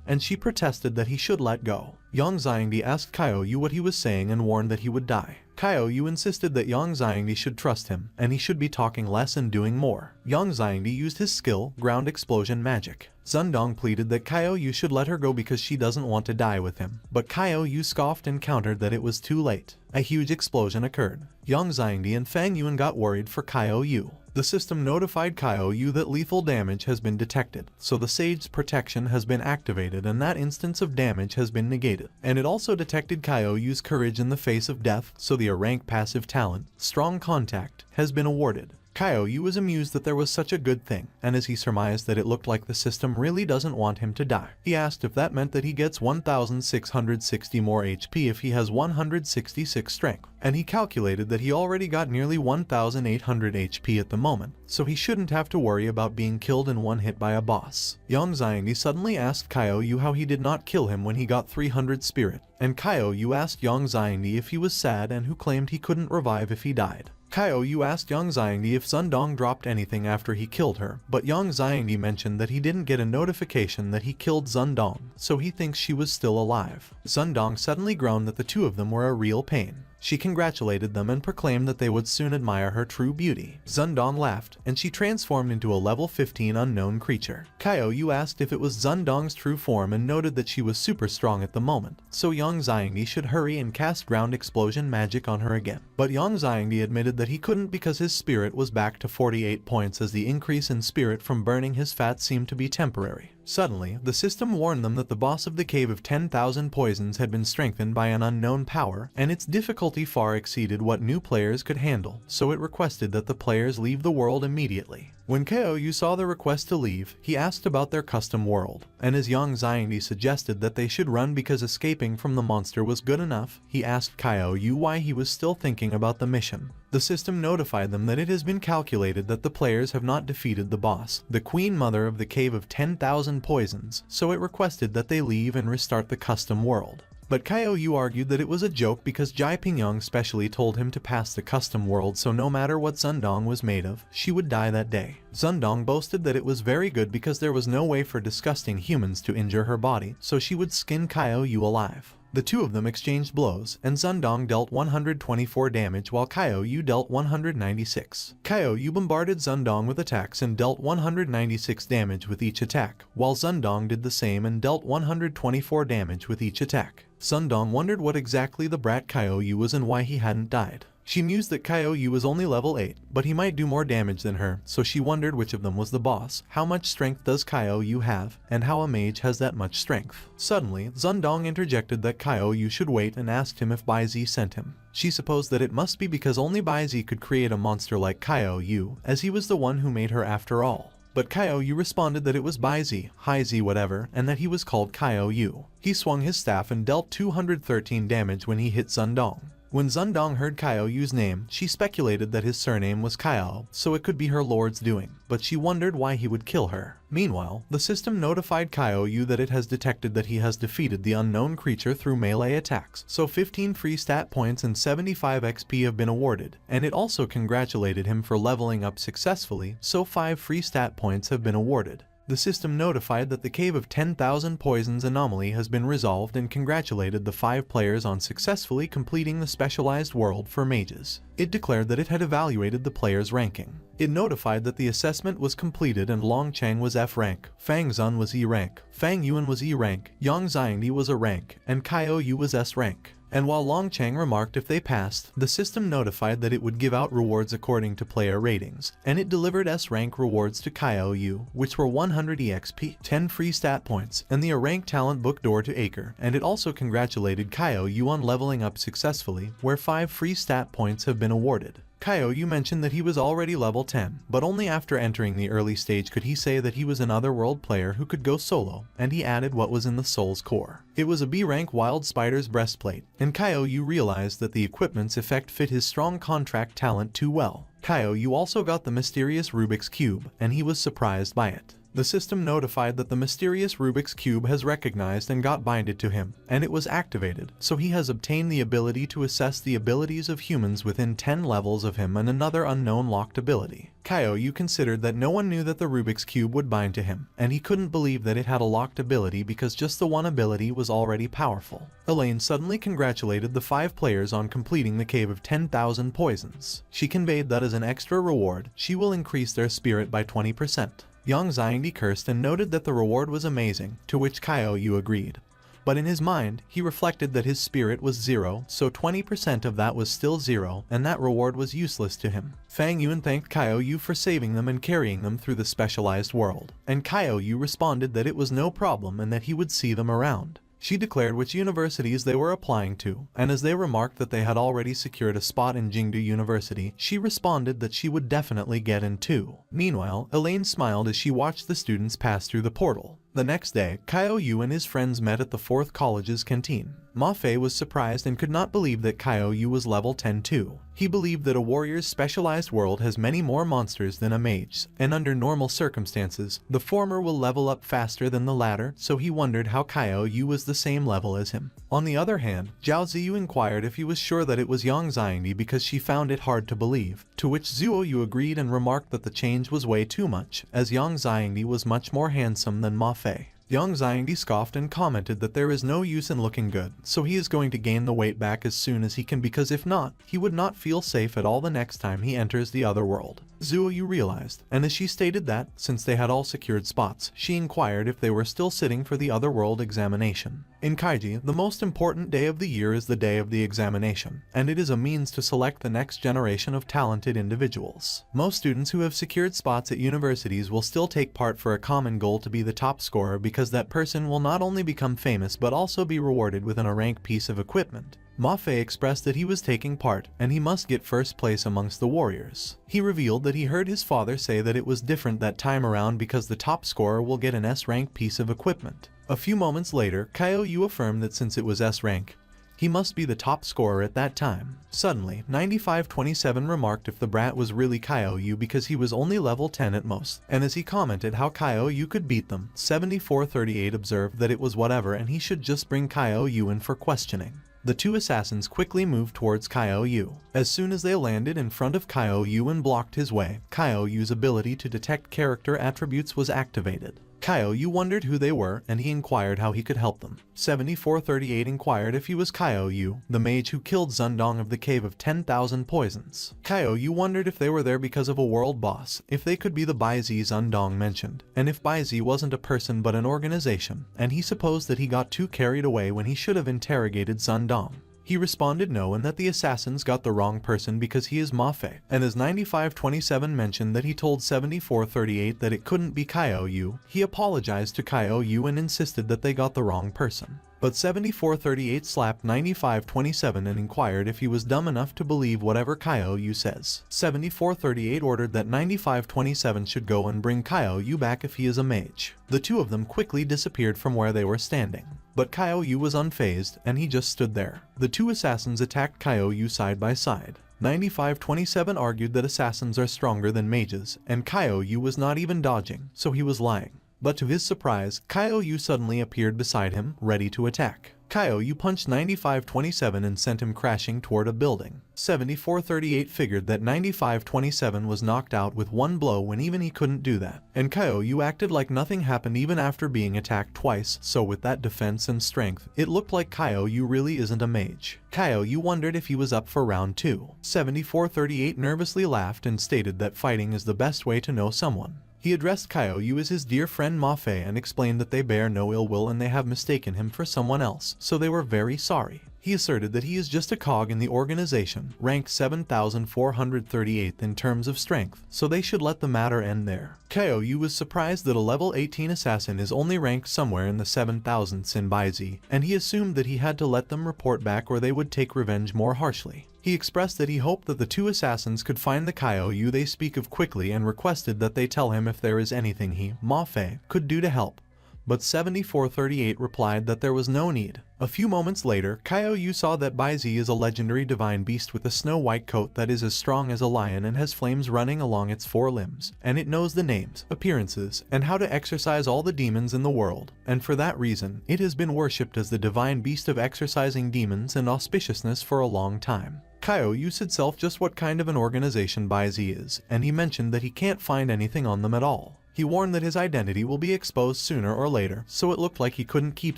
and she protested that he should let go. Yang Xiangdi asked Kaio Yu what he was saying and warned that he would die. Kaio Yu insisted that Yang Xiangdi should trust him, and he should be talking less and doing more. Yang Xiangdi used his skill, Ground Explosion Magic. Zundong pleaded that Kaio Yu should let her go because she doesn't want to die with him, but Kaio Yu scoffed and countered that it was too late. A huge explosion occurred. Yang Xiangdi and Fang Yuan got worried for Kaio Yu. The system notified Kaio Yu that lethal damage has been detected, so the Sage's protection has been activated and that instance of damage has been negated. And it also detected Kaio Yu's courage in the face of death, so the rank passive talent, Strong Contact, has been awarded. Kaio Yu was amused that there was such a good thing, and as he surmised that it looked like the system really doesn't want him to die, he asked if that meant that he gets 1660 more HP if he has 166 strength, and he calculated that he already got nearly 1800 HP at the moment, so he shouldn't have to worry about being killed in one hit by a boss. Yang Xiangdi suddenly asked Kaio Yu how he did not kill him when he got 300 spirit, and Kaio Yu asked Yang Xiangdi if he was sad and who claimed he couldn't revive if he died. Kaio Yu asked Yang Xiangdi if Zundong dropped anything after he killed her, but Yang Xiangdi mentioned that he didn't get a notification that he killed Zundong, so he thinks she was still alive. Zundong suddenly groaned that the two of them were a real pain. She congratulated them and proclaimed that they would soon admire her true beauty. Zundong laughed, and she transformed into a level 15 unknown creature. Kaio Yu asked if it was Zundong's true form and noted that she was super strong at the moment, so Yang Xiangdi should hurry and cast Ground Explosion Magic on her again. But Yang Xiangdi admitted that he couldn't because his spirit was back to 48 points as the increase in spirit from burning his fat seemed to be temporary. Suddenly, the system warned them that the boss of the Cave of 10,000 Poisons had been strengthened by an unknown power, and its difficulty far exceeded what new players could handle, so it requested that the players leave the world immediately. When Kaio Yu saw the request to leave, he asked about their custom world, and as Yang Xiangdi suggested that they should run because escaping from the monster was good enough, he asked Kaio Yu why he was still thinking about the mission. The system notified them that it has been calculated that the players have not defeated the boss, the Queen Mother of the Cave of 10,000 Poisons, so it requested that they leave and restart the custom world. But Kaio Yu argued that it was a joke because Jai Pingyang specially told him to pass the custom world, so no matter what Zundong was made of, she would die that day. Zundong boasted that it was very good because there was no way for disgusting humans to injure her body, so she would skin Kaio Yu alive. The two of them exchanged blows, and Zundong dealt 124 damage while Kaio Yu dealt 196. Kaio Yu bombarded Zundong with attacks and dealt 196 damage with each attack, while Zundong did the same and dealt 124 damage with each attack. Zundong wondered what exactly the brat Kaio Yu was and why he hadn't died. She mused that Kaio Yu was only level 8, but he might do more damage than her, so she wondered which of them was the boss. How much strength does Kaio Yu have, and how a mage has that much strength? Suddenly, Zundong interjected that Kaio Yu should wait and asked him if Bai Zi sent him. She supposed that it must be because only Bai Zi could create a monster like Kaio Yu, as he was the one who made her after all. But Kaio Yu responded that it was Bai Zi, Hai Zi whatever, and that he was called Kaio Yu. He swung his staff and dealt 213 damage when he hit Zundong. When Zundong heard Kaio Yu's name, she speculated that his surname was Kaio, so it could be her lord's doing, but she wondered why he would kill her. Meanwhile, the system notified Kaio Yu that it has detected that he has defeated the unknown creature through melee attacks, so 15 free stat points and 75 XP have been awarded, and it also congratulated him for leveling up successfully, so 5 free stat points have been awarded. The system notified that the Cave of 10,000 Poisons anomaly has been resolved and congratulated the 5 players on successfully completing the specialized world for mages. It declared that it had evaluated the players' ranking. It notified that the assessment was completed and Long Cheng was F rank, Fang Zun was E rank, Fang Yuan was E rank, Yang Xiangdi was A rank, and Kaio Yu was S rank. And while Long Cheng remarked if they passed, the system notified that it would give out rewards according to player ratings, and it delivered S-rank rewards to Kaio Yu, which were 100 EXP, 10 free stat points, and the A-rank talent book door to Acre, and it also congratulated Kaio Yu on leveling up successfully, where 5 free stat points have been awarded. Kaio Yu mentioned that he was already level 10, but only after entering the early stage could he say that he was an otherworld player who could go solo, and he added what was in the soul's core. It was a B-rank Wild Spider's breastplate, and Kaio Yu realized that the equipment's effect fit his strong contract talent too well. Kaio Yu also got the mysterious Rubik's Cube, and he was surprised by it. The system notified that the mysterious Rubik's Cube has recognized and got binded to him, and it was activated, so he has obtained the ability to assess the abilities of humans within 10 levels of him and another unknown locked ability. Kaio Yu considered that no one knew that the Rubik's Cube would bind to him, and he couldn't believe that it had a locked ability because just the one ability was already powerful. Elaine suddenly congratulated the 5 players on completing the Cave of 10,000 Poisons. She conveyed that as an extra reward, she will increase their spirit by 20%. Yang Xiangdi cursed and noted that the reward was amazing, to which Kaio Yu agreed. But in his mind, he reflected that his spirit was 0, so 20% of that was still 0, and that reward was useless to him. Fang Yuan thanked Kaio Yu for saving them and carrying them through the specialized world, and Kaio Yu responded that it was no problem and that he would see them around. She declared which universities they were applying to, and as they remarked that they had already secured a spot in Jingdu University, she responded that she would definitely get in too. Meanwhile, Elaine smiled as she watched the students pass through the portal. The next day, Kaio Yu and his friends met at the 4th college's canteen. Ma Fei was surprised and could not believe that Kaio Yu was level 10 too. He believed that a warrior's specialized world has many more monsters than a mage's, and under normal circumstances, the former will level up faster than the latter, so he wondered how Kaio Yu was the same level as him. On the other hand, Zhao Ziyu inquired if he was sure that it was Yang Xiangdi because she found it hard to believe, to which Zhuo Yu agreed and remarked that the change was way too much, as Yang Xiangdi was much more handsome than Ma Fei. Yang Xiangdi scoffed and commented that there is no use in looking good, so he is going to gain the weight back as soon as he can because if not, he would not feel safe at all the next time he enters the other world. Zhuo Yu realized, and as she stated that, since they had all secured spots, she inquired if they were still sitting for the other world examination. In Kaiji, the most important day of the year is the day of the examination, and it is a means to select the next generation of talented individuals. Most students who have secured spots at universities will still take part for a common goal to be the top scorer because that person will not only become famous but also be rewarded with an A-rank piece of equipment. Ma Fei expressed that he was taking part, and he must get first place amongst the warriors. He revealed that he heard his father say that it was different that time around because the top scorer will get an S-rank piece of equipment. A few moments later, Kaio Yu affirmed that since it was S-rank, he must be the top scorer at that time. Suddenly, 9527 remarked if the brat was really Kaio Yu because he was only level 10 at most, and as he commented how Kaio Yu could beat them, 7438 observed that it was whatever and he should just bring Kaio Yu in for questioning. The 2 assassins quickly moved towards Kaio Yu. As soon as they landed in front of Kaio Yu and blocked his way, Kaio Yu's ability to detect character attributes was activated. Kaio Yu wondered who they were, and he inquired how he could help them. 7438 inquired if he was Kaio Yu, the mage who killed Zundong of the Cave of 10,000 Poisons. Kaio Yu wondered if they were there because of a world boss, if they could be the Baizi Zundong mentioned, and if Baizi wasn't a person but an organization, and he supposed that he got too carried away when he should have interrogated Zundong. He responded no and that the assassins got the wrong person because he is Ma Fei, and as 9527 mentioned that he told 7438 that it couldn't be Kaio Yu, he apologized to Kaio Yu and insisted that they got the wrong person. But 7438 slapped 9527 and inquired if he was dumb enough to believe whatever Kaio Yu says. 7438 ordered that 9527 should go and bring Kaio Yu back if he is a mage. The 2 of them quickly disappeared from where they were standing. But Kyo-yu was unfazed, and he just stood there. The two assassins attacked Kyo-yu side by side. 9527 argued that assassins are stronger than mages, and Kyo-yu was not even dodging, so he was lying. But to his surprise, Kyo-yu suddenly appeared beside him, ready to attack. Kyo-yu punched 9527 and sent him crashing toward a building. 7438 figured that 9527 was knocked out with one blow when even he couldn't do that, and Kyo-yu acted like nothing happened even after being attacked twice, so with that defense and strength, it looked like Kyo-yu really isn't a mage. Kyo-yu wondered if he was up for round 2. 7438 nervously laughed and stated that fighting is the best way to know someone. He addressed Kyo-yu as his dear friend Ma-fei and explained that they bear no ill will and they have mistaken him for someone else, so they were very sorry. He asserted that he is just a cog in the organization, ranked 7,438th in terms of strength, so they should let the matter end there. Kyo-yu was surprised that a level 18 assassin is only ranked somewhere in the 7,000s in Baizi, and he assumed that he had to let them report back or they would take revenge more harshly. He expressed that he hoped that the two assassins could find the Kyo-yu they speak of quickly and requested that they tell him if there is anything he, Ma-fei, could do to help. But 7438 replied that there was no need. A few moments later, Kyo-yu saw that Baizi is a legendary divine beast with a snow-white coat that is as strong as a lion and has flames running along its 4 limbs, and it knows the names, appearances, and how to exorcise all the demons in the world, and for that reason, it has been worshipped as the divine beast of exorcising demons and auspiciousness for a long time. Kyo-yu said himself just what kind of an organization Baizi is, and he mentioned that he can't find anything on them at all. He warned that his identity will be exposed sooner or later, so it looked like he couldn't keep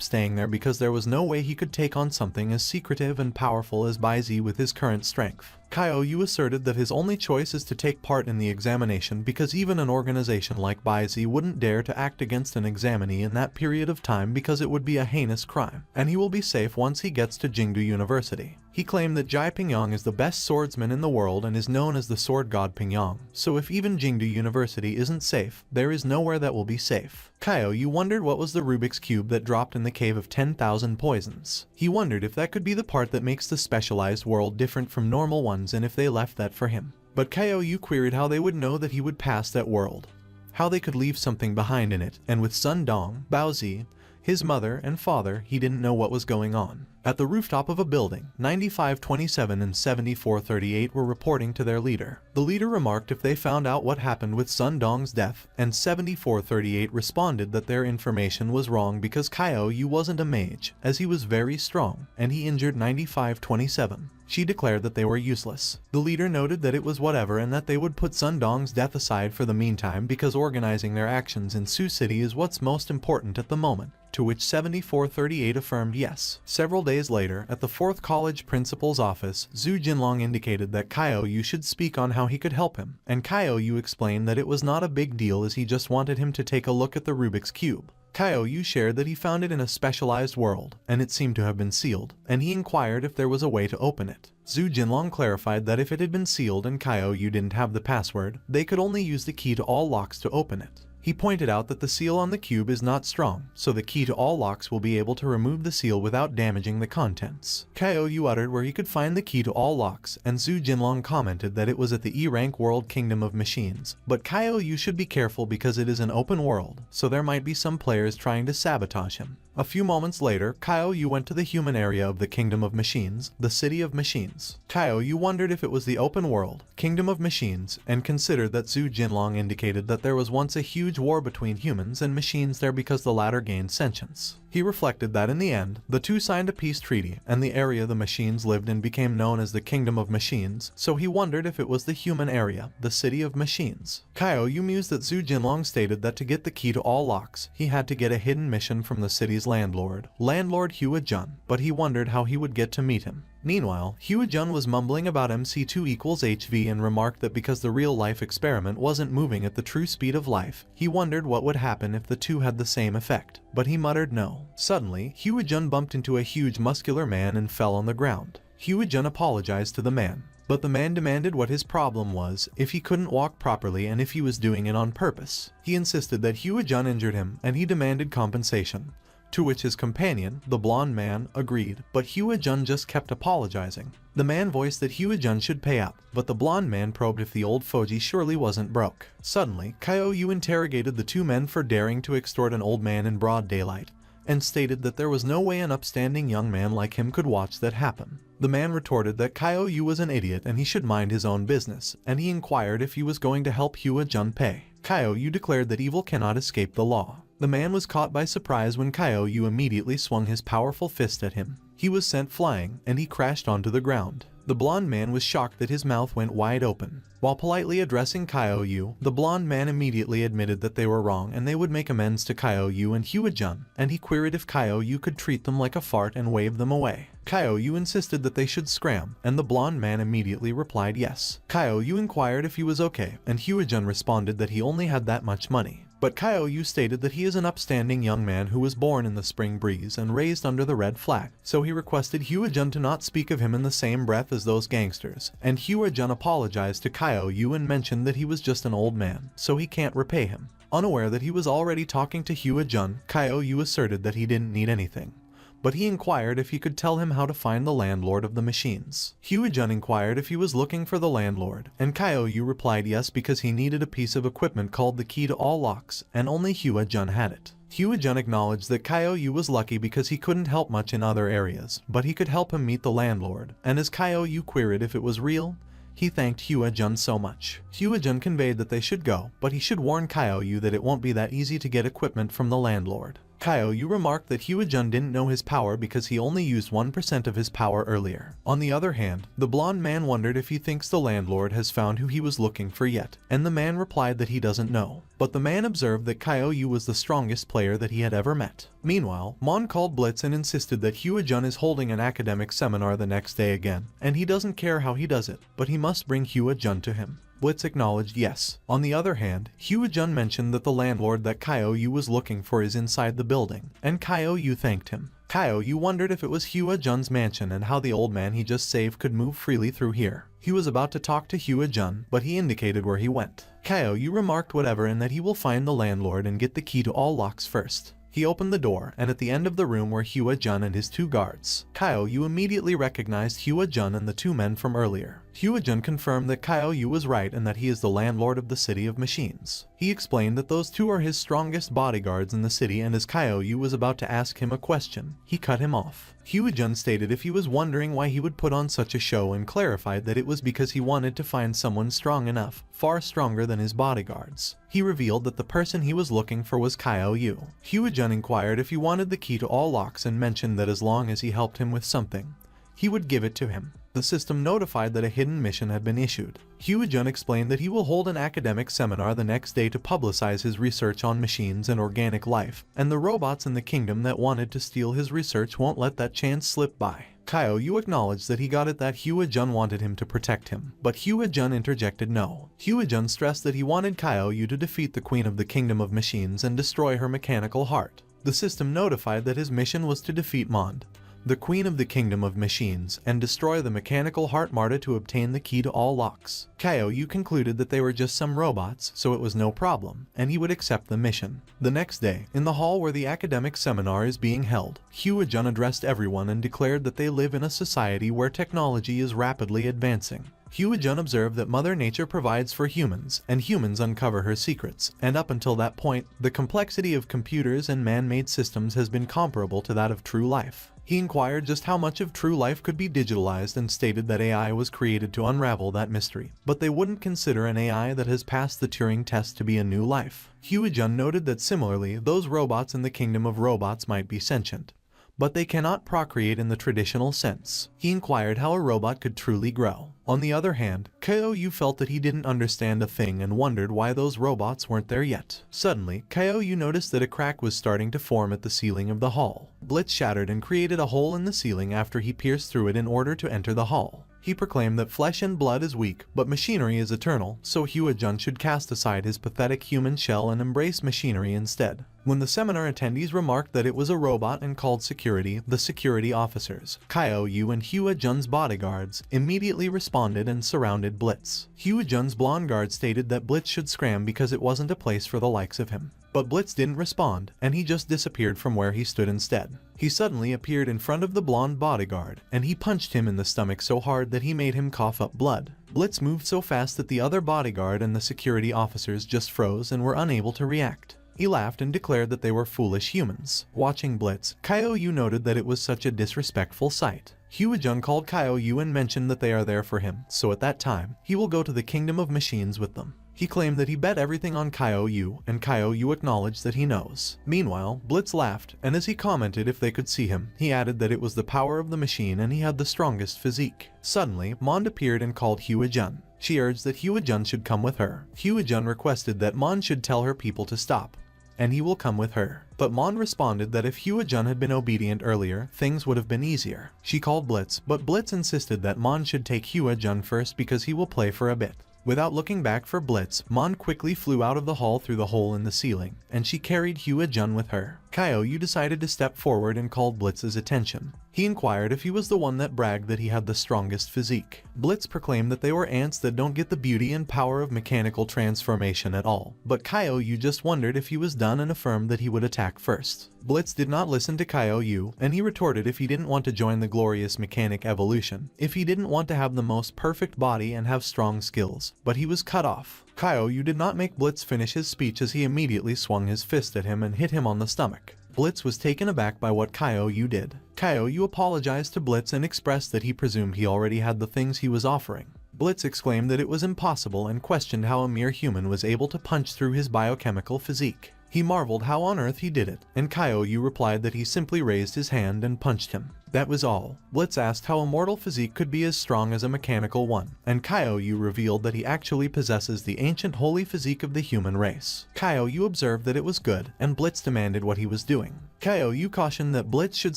staying there because there was no way he could take on something as secretive and powerful as Baizi with his current strength. Kyo-yu asserted that his only choice is to take part in the examination because even an organization like Baizi wouldn't dare to act against an examinee in that period of time because it would be a heinous crime, and he will be safe once he gets to Jingdu University. He claimed that Jai Pingyang is the best swordsman in the world and is known as the sword god Pingyang, so if even Jingdu University isn't safe, there is nowhere that will be safe. Kyo-yu wondered what was the Rubik's Cube that dropped in the Cave of 10,000 Poisons. He wondered if that could be the part that makes the specialized world different from normal ones and if they left that for him. But Kyo-yu queried how they would know that he would pass that world, how they could leave something behind in it, and with Sun Dong, Baozi, his mother and father, he didn't know what was going on. At the rooftop of a building, 9527 and 7438 were reporting to their leader. The leader remarked if they found out what happened with Sun Dong's death, and 7438 responded that their information was wrong because Kyo-yu wasn't a mage, as he was very strong, and he injured 9527. She declared that they were useless. The leader noted that it was whatever and that they would put Sun Dong's death aside for the meantime because organizing their actions in Sioux City is what's most important at the moment, to which 7438 affirmed yes. Several days later, at the 4th College Principal's office, Zhu Jinlong indicated that Kyo-yu should speak on how he could help him, and Kyo-yu explained that it was not a big deal as he just wanted him to take a look at the Rubik's Cube. Kyo-yu shared that he found it in a specialized world, and it seemed to have been sealed, and he inquired if there was a way to open it. Zhu Jinlong clarified that if it had been sealed and Kyo-yu didn't have the password, they could only use the key to all locks to open it. He pointed out that the seal on the cube is not strong, so the key to all locks will be able to remove the seal without damaging the contents. Kyo-yu uttered where he could find the key to all locks, and Zhu Jinlong commented that it was at the E-rank world Kingdom of Machines. But Kyo-yu should be careful because it is an open world, so there might be some players trying to sabotage him. A few moments later, Kyo-yu went to the human area of the Kingdom of Machines, the City of Machines. Kyo-yu wondered if it was the open world, Kingdom of Machines, and considered that Zhu Jinlong indicated that there was once a huge war between humans and machines there because the latter gained sentience. He reflected that in the end, the two signed a peace treaty, and the area the machines lived in became known as the Kingdom of Machines, so he wondered if it was the human area, the City of Machines. Kyo-yu mused that Zhu Jinlong stated that to get the key to all locks, he had to get a hidden mission from the city's landlord Hua Jun, but he wondered how he would get to meet him. Meanwhile, Hua Jun was mumbling about MC2 equals HV and remarked that because the real-life experiment wasn't moving at the true speed of life, he wondered what would happen if the two had the same effect, but he muttered no. Suddenly, Hua Jun bumped into a huge muscular man and fell on the ground. Hua Jun apologized to the man, but the man demanded what his problem was, if he couldn't walk properly and if he was doing it on purpose. He insisted that Hua Jun injured him and he demanded compensation. To which his companion, the blonde man, agreed, but Hua Jun just kept apologizing. The man voiced that Hua Jun should pay up, but the blonde man probed if the old Foji surely wasn't broke. Suddenly, Kyo-yu interrogated the two men for daring to extort an old man in broad daylight, and stated that there was no way an upstanding young man like him could watch that happen. The man retorted that Kyo-yu was an idiot and he should mind his own business, and he inquired if he was going to help Hua-jun pay. Kyo-yu declared that evil cannot escape the law. The man was caught by surprise when Kyo-yu immediately swung his powerful fist at him. He was sent flying, and he crashed onto the ground. The blonde man was shocked that his mouth went wide open. While politely addressing Kyo-yu, the blonde man immediately admitted that they were wrong and they would make amends to Kyo-yu and Hua-jun, and he queried if Kyo-yu could treat them like a fart and wave them away. Kyo-yu insisted that they should scram, and the blonde man immediately replied yes. Kyo-yu inquired if he was okay, and Hua-jun responded that he only had that much money. But Kyo-yu stated that he is an upstanding young man who was born in the spring breeze and raised under the red flag, so he requested Hua-jun to not speak of him in the same breath as those gangsters, and Hua-jun apologized to Kyo-yu and mentioned that he was just an old man, so he can't repay him. Unaware that he was already talking to Hua-jun, Kyo-yu asserted that he didn't need anything. But he inquired if he could tell him how to find the landlord of the machines. Hua-jun inquired if he was looking for the landlord, and Kyo-yu replied yes because he needed a piece of equipment called the key to all locks, and only Hua-jun had it. Hua-jun acknowledged that Kyo-yu was lucky because he couldn't help much in other areas, but he could help him meet the landlord, and as Kyo-yu queried if it was real, he thanked Hua-jun so much. Hua-jun conveyed that they should go, but he should warn Kyo-yu that it won't be that easy to get equipment from the landlord. Kyo-yu remarked that Hua-jun didn't know his power because he only used 1% of his power earlier. On the other hand, the blonde man wondered if he thinks the landlord has found who he was looking for yet, and the man replied that he doesn't know. But the man observed that Kyo-yu was the strongest player that he had ever met. Meanwhile, Mon called Blitz and insisted that Hua-jun is holding an academic seminar the next day again, and he doesn't care how he does it, but he must bring Hua-jun to him. Blitz acknowledged yes. On the other hand, Hua-jun mentioned that the landlord that Kyo-yu was looking for is inside the building, and Kyo-yu thanked him. Kyo-yu wondered if it was Hua-jun's mansion and how the old man he just saved could move freely through here. He was about to talk to Hua-jun, but he indicated where he went. Kyo-yu remarked whatever and that he will find the landlord and get the key to all locks first. He opened the door, and at the end of the room were Hua-jun and his two guards. Kyo-yu immediately recognized Hua-jun and the two men from earlier. Hua-jun confirmed that Kyo-yu was right and that he is the landlord of the City of Machines. He explained that those two are his strongest bodyguards in the city, and as Kyo-yu was about to ask him a question, he cut him off. Hua-jun stated if he was wondering why he would put on such a show and clarified that it was because he wanted to find someone strong enough, far stronger than his bodyguards. He revealed that the person he was looking for was Kyo-yu. Hua-jun inquired if he wanted the key to all locks and mentioned that as long as he helped him with something, he would give it to him. The system notified that a hidden mission had been issued. Hua-jun explained that he will hold an academic seminar the next day to publicize his research on machines and organic life, and the robots in the kingdom that wanted to steal his research won't let that chance slip by. Kyo-yu acknowledged that he got it that Hua-jun wanted him to protect him, but Hua-jun interjected no. Hua-jun stressed that he wanted Kyo-yu to defeat the Queen of the Kingdom of Machines and destroy her mechanical heart. The system notified that his mission was to defeat Mond, the Queen of the Kingdom of Machines, and destroy the mechanical heart Marta to obtain the key to all locks. Kyo-yu concluded that they were just some robots, so it was no problem, and he would accept the mission. The next day, in the hall where the academic seminar is being held, Hua-jun addressed everyone and declared that they live in a society where technology is rapidly advancing. Hua-jun observed that Mother Nature provides for humans, and humans uncover her secrets, and up until that point, the complexity of computers and man-made systems has been comparable to that of true life. He inquired just how much of true life could be digitalized and stated that AI was created to unravel that mystery, but they wouldn't consider an AI that has passed the Turing test to be a new life. Hua-jun noted that similarly, those robots in the kingdom of robots might be sentient, but they cannot procreate in the traditional sense. He inquired how a robot could truly grow. On the other hand, Kyo-yu felt that he didn't understand a thing and wondered why those robots weren't there yet. Suddenly, Kyo-yu noticed that a crack was starting to form at the ceiling of the hall. Blitz shattered and created a hole in the ceiling after he pierced through it in order to enter the hall. He proclaimed that flesh and blood is weak, but machinery is eternal, so Hua-jun should cast aside his pathetic human shell and embrace machinery instead. When the seminar attendees remarked that it was a robot and called security, the security officers, Kyo-yu and Hua-jun's bodyguards, immediately responded and surrounded Blitz. Hua-jun's blonde guard stated that Blitz should scram because it wasn't a place for the likes of him. But Blitz didn't respond, and he just disappeared from where he stood instead. He suddenly appeared in front of the blonde bodyguard, and he punched him in the stomach so hard that he made him cough up blood. Blitz moved so fast that the other bodyguard and the security officers just froze and were unable to react. He laughed and declared that they were foolish humans. Watching Blitz, Kyo-yu noted that it was such a disrespectful sight. Hyo-jung called Kyo-yu and mentioned that they are there for him, so at that time, he will go to the Kingdom of Machines with them. He claimed that he bet everything on Kyo-yu, and Kyo-yu acknowledged that he knows. Meanwhile, Blitz laughed, and as he commented if they could see him, he added that it was the power of the machine and he had the strongest physique. Suddenly, Mond appeared and called Hyo-jun. She urged that Hyo-jun should come with her. Hyo-jun requested that Mond should tell her people to stop, and he will come with her. But Mond responded that if Hyo-jun had been obedient earlier, things would have been easier. She called Blitz, but Blitz insisted that Mond should take Hyo-jun first because he will play for a bit. Without looking back for Blitz, Mond quickly flew out of the hall through the hole in the ceiling, and she carried Hyo-jun with her. Kyo-yu decided to step forward and called Blitz's attention. He inquired if he was the one that bragged that he had the strongest physique. Blitz proclaimed that they were ants that don't get the beauty and power of mechanical transformation at all, but Kyo-yu just wondered if he was done and affirmed that he would attack first. Blitz did not listen to Kyo-yu, and he retorted if he didn't want to join the glorious mechanic evolution, if he didn't want to have the most perfect body and have strong skills, but he was cut off. Kyo-yu did not make Blitz finish his speech as he immediately swung his fist at him and hit him on the stomach. Blitz was taken aback by what Kyo-yu did. Kyo-yu apologized to Blitz and expressed that he presumed he already had the things he was offering. Blitz exclaimed that it was impossible and questioned how a mere human was able to punch through his biochemical physique. He marveled how on earth he did it, and Kyo-yu replied that he simply raised his hand and punched him. That was all. Blitz asked how a mortal physique could be as strong as a mechanical one, and Kyo-yu revealed that he actually possesses the ancient holy physique of the human race. Kyo-yu observed that it was good, and Blitz demanded what he was doing. Kyo-yu cautioned that Blitz should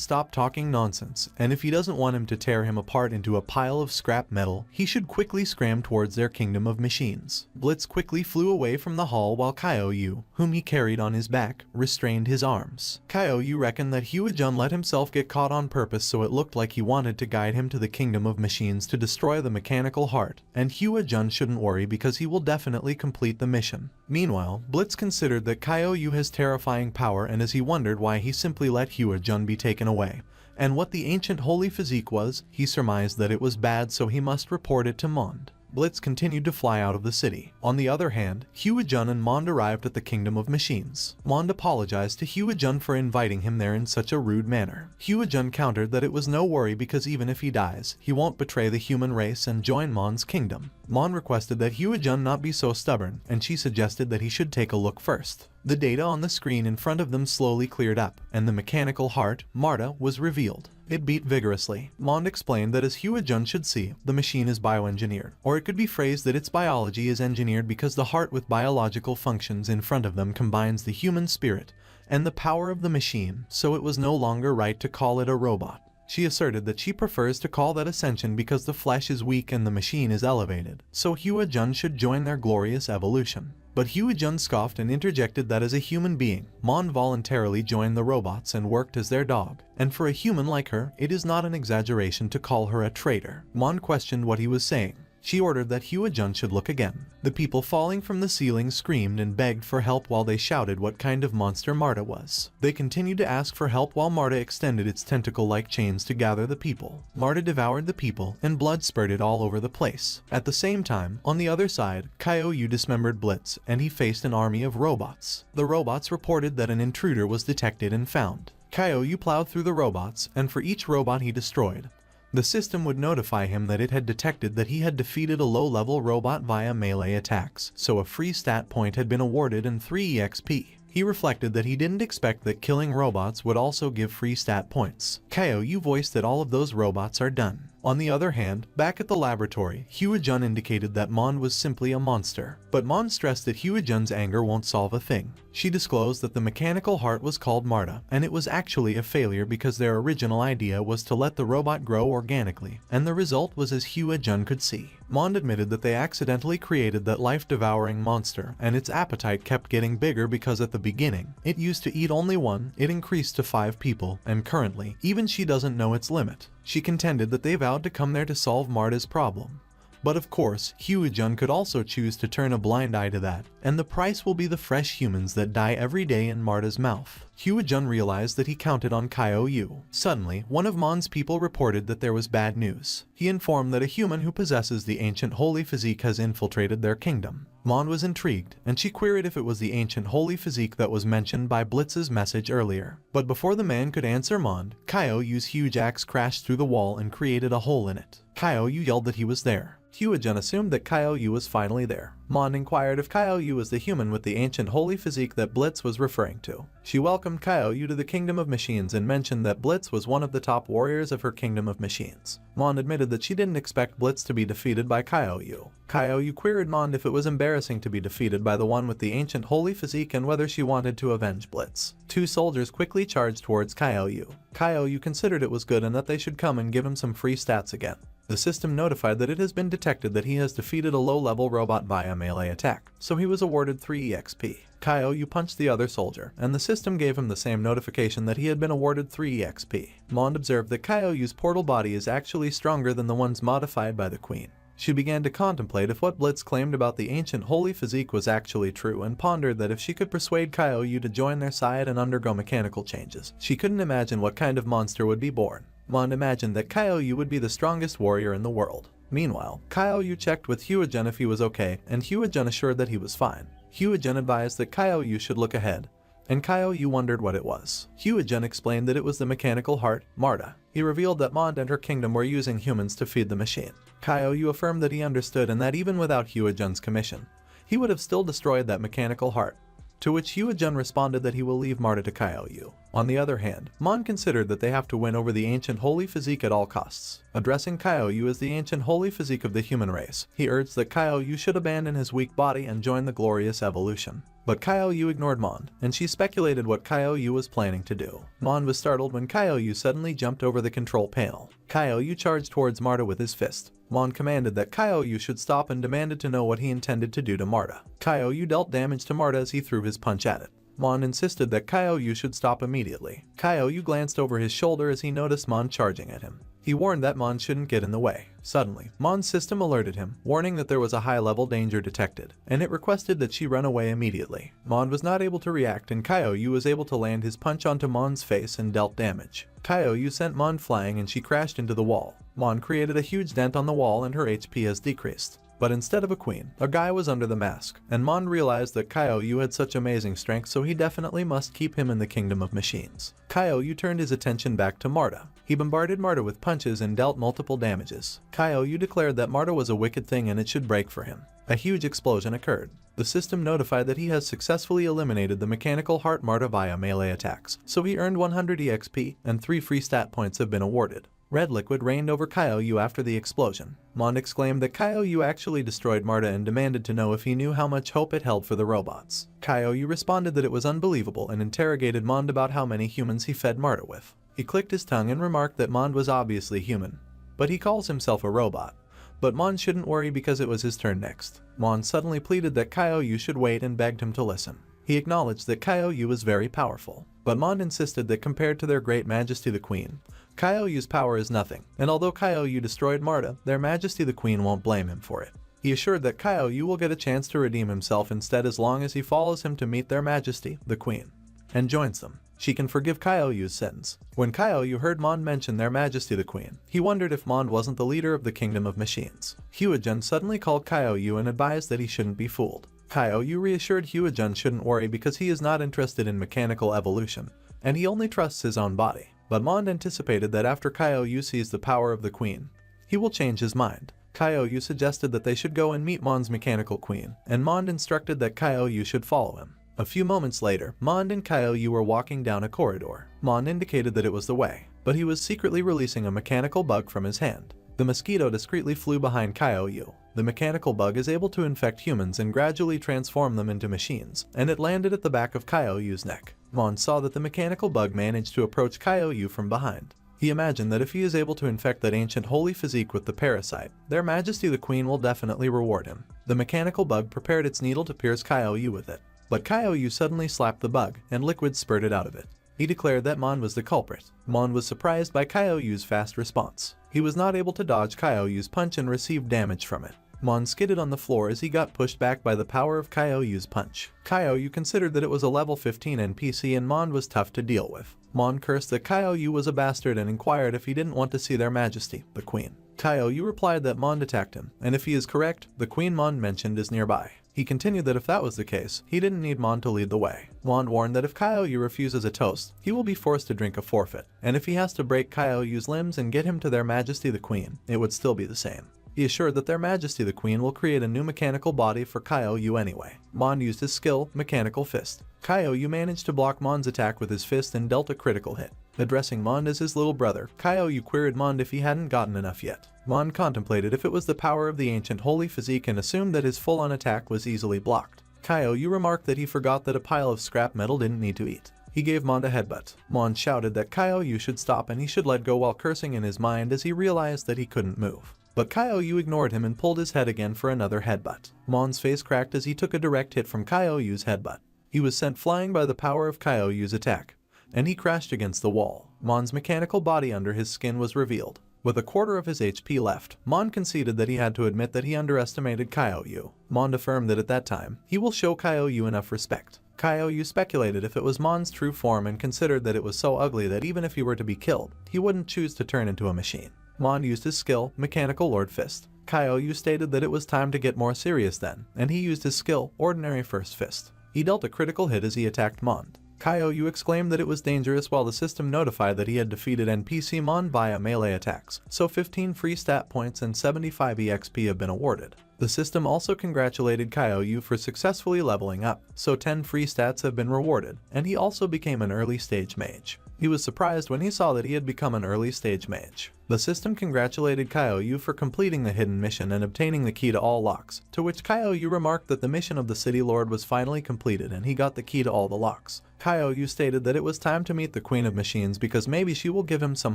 stop talking nonsense, and if he doesn't want him to tear him apart into a pile of scrap metal, he should quickly scram towards their kingdom of machines. Blitz quickly flew away from the hall while Kyo-yu, whom he carried on his back, restrained his arms. Kyo-yu reckoned that Hyo-jun let himself get caught on purpose so it looked like he wanted to guide him to the kingdom of machines to destroy the mechanical heart, and Hyo-jun shouldn't worry because he will definitely complete the mission. Meanwhile, Blitz considered that Kyo-yu has terrifying power, and as he wondered why he simply let Hyo-jun be taken away, and what the ancient holy physique was, he surmised that it was bad, so he must report it to Mond. Blitz continued to fly out of the city. On the other hand, Hyo-jun and Mond arrived at the Kingdom of Machines. Mond apologized to Hyo-jun for inviting him there in such a rude manner. Hyo-jun countered that it was no worry because even if he dies, he won't betray the human race and join Mond's kingdom. Mond requested that Hyo-jun not be so stubborn, and she suggested that he should take a look first. The data on the screen in front of them slowly cleared up, and the mechanical heart, Marta, was revealed. It beat vigorously. Mond explained that as Hyo-jun should see, the machine is bioengineered, or it could be phrased that its biology is engineered because the heart with biological functions in front of them combines the human spirit and the power of the machine, so it was no longer right to call it a robot. She asserted that she prefers to call that ascension because the flesh is weak and the machine is elevated, so Hyo-jun should join their glorious evolution. But Hyo-jun scoffed and interjected that as a human being, Mond voluntarily joined the robots and worked as their dog, and for a human like her, it is not an exaggeration to call her a traitor. Mond questioned what he was saying. She ordered that Hyo-jun should look again. The people falling from the ceiling screamed and begged for help while they shouted what kind of monster Marta was. They continued to ask for help while Marta extended its tentacle-like chains to gather the people. Marta devoured the people, and blood spurted all over the place. At the same time, on the other side, Kyo-yu dismembered Blitz, and he faced an army of robots. The robots reported that an intruder was detected and found. Kyo-yu plowed through the robots, and for each robot he destroyed, the system would notify him that it had detected that he had defeated a low-level robot via melee attacks, so a free stat point had been awarded and 3 EXP. He reflected that he didn't expect that killing robots would also give free stat points. Kyo-yu voiced that all of those robots are done. On the other hand, back at the laboratory, Hyo-jun indicated that Mond was simply a monster, but Mond stressed that Hyo-jun's anger won't solve a thing. She disclosed that the mechanical heart was called Marta, and it was actually a failure because their original idea was to let the robot grow organically, and the result was as Hyo-jun could see. Mond admitted that they accidentally created that life-devouring monster, and its appetite kept getting bigger because at the beginning, it used to eat only one, it increased to 5 people, and currently, even she doesn't know its limit. She contended that they vowed to come there to solve Marta's problem. But of course, Hyojun could also choose to turn a blind eye to that, and the price will be the fresh humans that die every day in Marta's mouth. Hyojun realized that he counted on Kyo-yu. Suddenly, one of Mon's people reported that there was bad news. He informed that a human who possesses the ancient holy physique has infiltrated their kingdom. Mon was intrigued, and she queried if it was the ancient holy physique that was mentioned by Blitz's message earlier. But before the man could answer Mon, Kyo-yu's huge axe crashed through the wall and created a hole in it. Kyo-yu yelled that he was there. Hyojun assumed that Kyo-yu was finally there. Mon inquired if Kyo-yu was the human with the ancient holy physique that Blitz was referring to. She welcomed Kyo-yu to the Kingdom of Machines and mentioned that Blitz was one of the top warriors of her Kingdom of Machines. Mon admitted that she didn't expect Blitz to be defeated by Kyo-yu. Kyo-yu queried Mon if it was embarrassing to be defeated by the one with the ancient holy physique and whether she wanted to avenge Blitz. Two soldiers quickly charged towards Kyo-yu. Kyo-yu considered it was good and that they should come and give him some free stats again. The system notified that it has been detected that he has defeated a low-level robot via melee attack, so he was awarded 3 EXP. Kyo-yu punched the other soldier, and the system gave him the same notification that he had been awarded 3 EXP. Mon observed that Kyo-yu's portal body is actually stronger than the ones modified by the Queen. She began to contemplate if what Blitz claimed about the ancient holy physique was actually true and pondered that if she could persuade Kyo-yu to join their side and undergo mechanical changes, she couldn't imagine what kind of monster would be born. Mon imagined that Kyo-yu would be the strongest warrior in the world. Meanwhile, Kyo-yu checked with Hyojun if he was okay, and Hyojun assured that he was fine. Hyojun advised that Kyo-yu should look ahead, and Kyo-yu wondered what it was. Hyojun explained that it was the mechanical heart, Marta. He revealed that Mon and her kingdom were using humans to feed the machine. Kyo-yu affirmed that he understood and that even without Hyojun's commission, he would have still destroyed that mechanical heart. To which Hyojun responded that he will leave Marta to Kyo-yu. On the other hand, Mon considered that they have to win over the ancient holy physique at all costs. Addressing Kyo-yu as the ancient holy physique of the human race, he urged that Kyo-yu should abandon his weak body and join the glorious evolution. But Kyo-yu ignored Mon, and she speculated what Kyo-yu was planning to do. Mon was startled when Kyo-yu suddenly jumped over the control panel. Kyo-yu charged towards Marta with his fist. Mon commanded that Kyo-yu should stop and demanded to know what he intended to do to Marta. Kyo-yu dealt damage to Marta as he threw his punch at it. Mon insisted that Kyo-yu should stop immediately. Kyo-yu glanced over his shoulder as he noticed Mon charging at him. He warned that Mon shouldn't get in the way. Suddenly, Mon's system alerted him, warning that there was a high-level danger detected, and it requested that she run away immediately. Mon was not able to react, and Kyo-yu was able to land his punch onto Mon's face and dealt damage. Kyo-yu sent Mon flying and she crashed into the wall. Mon created a huge dent on the wall and her HP has decreased. But instead of a queen, a guy was under the mask, and Mon realized that Kyo-yu had such amazing strength, so he definitely must keep him in the Kingdom of Machines. Kyo-yu turned his attention back to Marta. He bombarded Marta with punches and dealt multiple damages. Kyo-yu declared that Marta was a wicked thing and it should break for him. A huge explosion occurred. The system notified that he has successfully eliminated the mechanical heart Marta via melee attacks, so he earned 100 EXP, and 3 free stat points have been awarded. Red liquid rained over Kyo-yu after the explosion. Mon exclaimed that Kyo-yu actually destroyed Marta and demanded to know if he knew how much hope it held for the robots. Kyo-yu responded that it was unbelievable and interrogated Mon about how many humans he fed Marta with. He clicked his tongue and remarked that Mon was obviously human, but he calls himself a robot. But Mon shouldn't worry because it was his turn next. Mon suddenly pleaded that Kyo-yu should wait and begged him to listen. He acknowledged that Kyo-yu was very powerful, but Mon insisted that compared to their great majesty the Queen, Kyo-yu's power is nothing, and although Kyo-yu destroyed Marta, their majesty the Queen won't blame him for it. He assured that Kyo-yu will get a chance to redeem himself instead as long as he follows him to meet their majesty, the Queen, and joins them. She can forgive Kyo-yu's sins. When Kyo-yu heard Mon mention their majesty the Queen, he wondered if Mon wasn't the leader of the Kingdom of Machines. Hyojun suddenly called Kyo-yu and advised that he shouldn't be fooled. Kyo-yu reassured Hyojun shouldn't worry because he is not interested in mechanical evolution, and he only trusts his own body. But Mon anticipated that after Kyo-yu sees the power of the Queen, he will change his mind. Kyo-yu suggested that they should go and meet Mon's mechanical queen, and Mon instructed that Kyo-yu should follow him. A few moments later, Mon and Kyo-yu were walking down a corridor. Mon indicated that it was the way, but he was secretly releasing a mechanical bug from his hand. The mosquito discreetly flew behind Kyo-yu. The mechanical bug is able to infect humans and gradually transform them into machines, and it landed at the back of Kyo-yu's neck. Mon saw that the mechanical bug managed to approach Kyo-yu from behind. He imagined that if he is able to infect that ancient holy physique with the parasite, their majesty the Queen will definitely reward him. The mechanical bug prepared its needle to pierce Kyo-yu with it, but Kyo-yu suddenly slapped the bug, and liquid spurted out of it. He declared that Mon was the culprit. Mon was surprised by Kyo-yu's fast response. He was not able to dodge Kyoryu's punch and received damage from it. Mon skidded on the floor as he got pushed back by the power of Kyoryu's punch. Kyoryu considered that it was a level 15 NPC and Mon was tough to deal with. Mon cursed that Kyoryu was a bastard and inquired if he didn't want to see their majesty, the queen. Kyoryu replied that Mon attacked him, and if he is correct, the queen Mon mentioned is nearby. He continued that if that was the case, he didn't need Mon to lead the way. Mon warned that if Kyoryu refuses a toast, he will be forced to drink a forfeit, and if he has to break Kyoryu's limbs and get him to their majesty the queen, it would still be the same. He assured that their majesty the queen will create a new mechanical body for Kyoryu anyway. Mon used his skill, Mechanical Fist. Kyoryu managed to block Mon's attack with his fist and dealt a critical hit. Addressing Mon as his little brother, Kyoryu queried Mon if he hadn't gotten enough yet. Mon contemplated if it was the power of the ancient holy physique and assumed that his full-on attack was easily blocked. Kyoryu remarked that he forgot that a pile of scrap metal didn't need to eat. He gave Mon a headbutt. Mon shouted that Kyoryu should stop and he should let go while cursing in his mind as he realized that he couldn't move. But Kyoryu ignored him and pulled his head again for another headbutt. Mon's face cracked as he took a direct hit from Kyoryu's headbutt. He was sent flying by the power of Kyoryu's attack, and he crashed against the wall. Mon's mechanical body under his skin was revealed. With a quarter of his HP left, Mon conceded that he had to admit that he underestimated Kyoryu. Mon affirmed that at that time, he will show Kyoryu enough respect. Kyoryu speculated if it was Mon's true form and considered that it was so ugly that even if he were to be killed, he wouldn't choose to turn into a machine. Mon used his skill, Mechanical Lord Fist. Kyoryu stated that it was time to get more serious then, and he used his skill, Ordinary First Fist. He dealt a critical hit as he attacked Mon. Kyoryu exclaimed that it was dangerous while the system notified that he had defeated NPC Mon via melee attacks, so 15 free stat points and 75 EXP have been awarded. The system also congratulated Kyoryu for successfully leveling up, so 10 free stats have been rewarded, and he also became an early stage mage. He was surprised when he saw that he had become an early stage mage. The system congratulated Kyoryu for completing the hidden mission and obtaining the key to all locks, to which Kyoryu remarked that the mission of the City Lord was finally completed and he got the key to all the locks. Kyoryu stated that it was time to meet the Queen of Machines because maybe she will give him some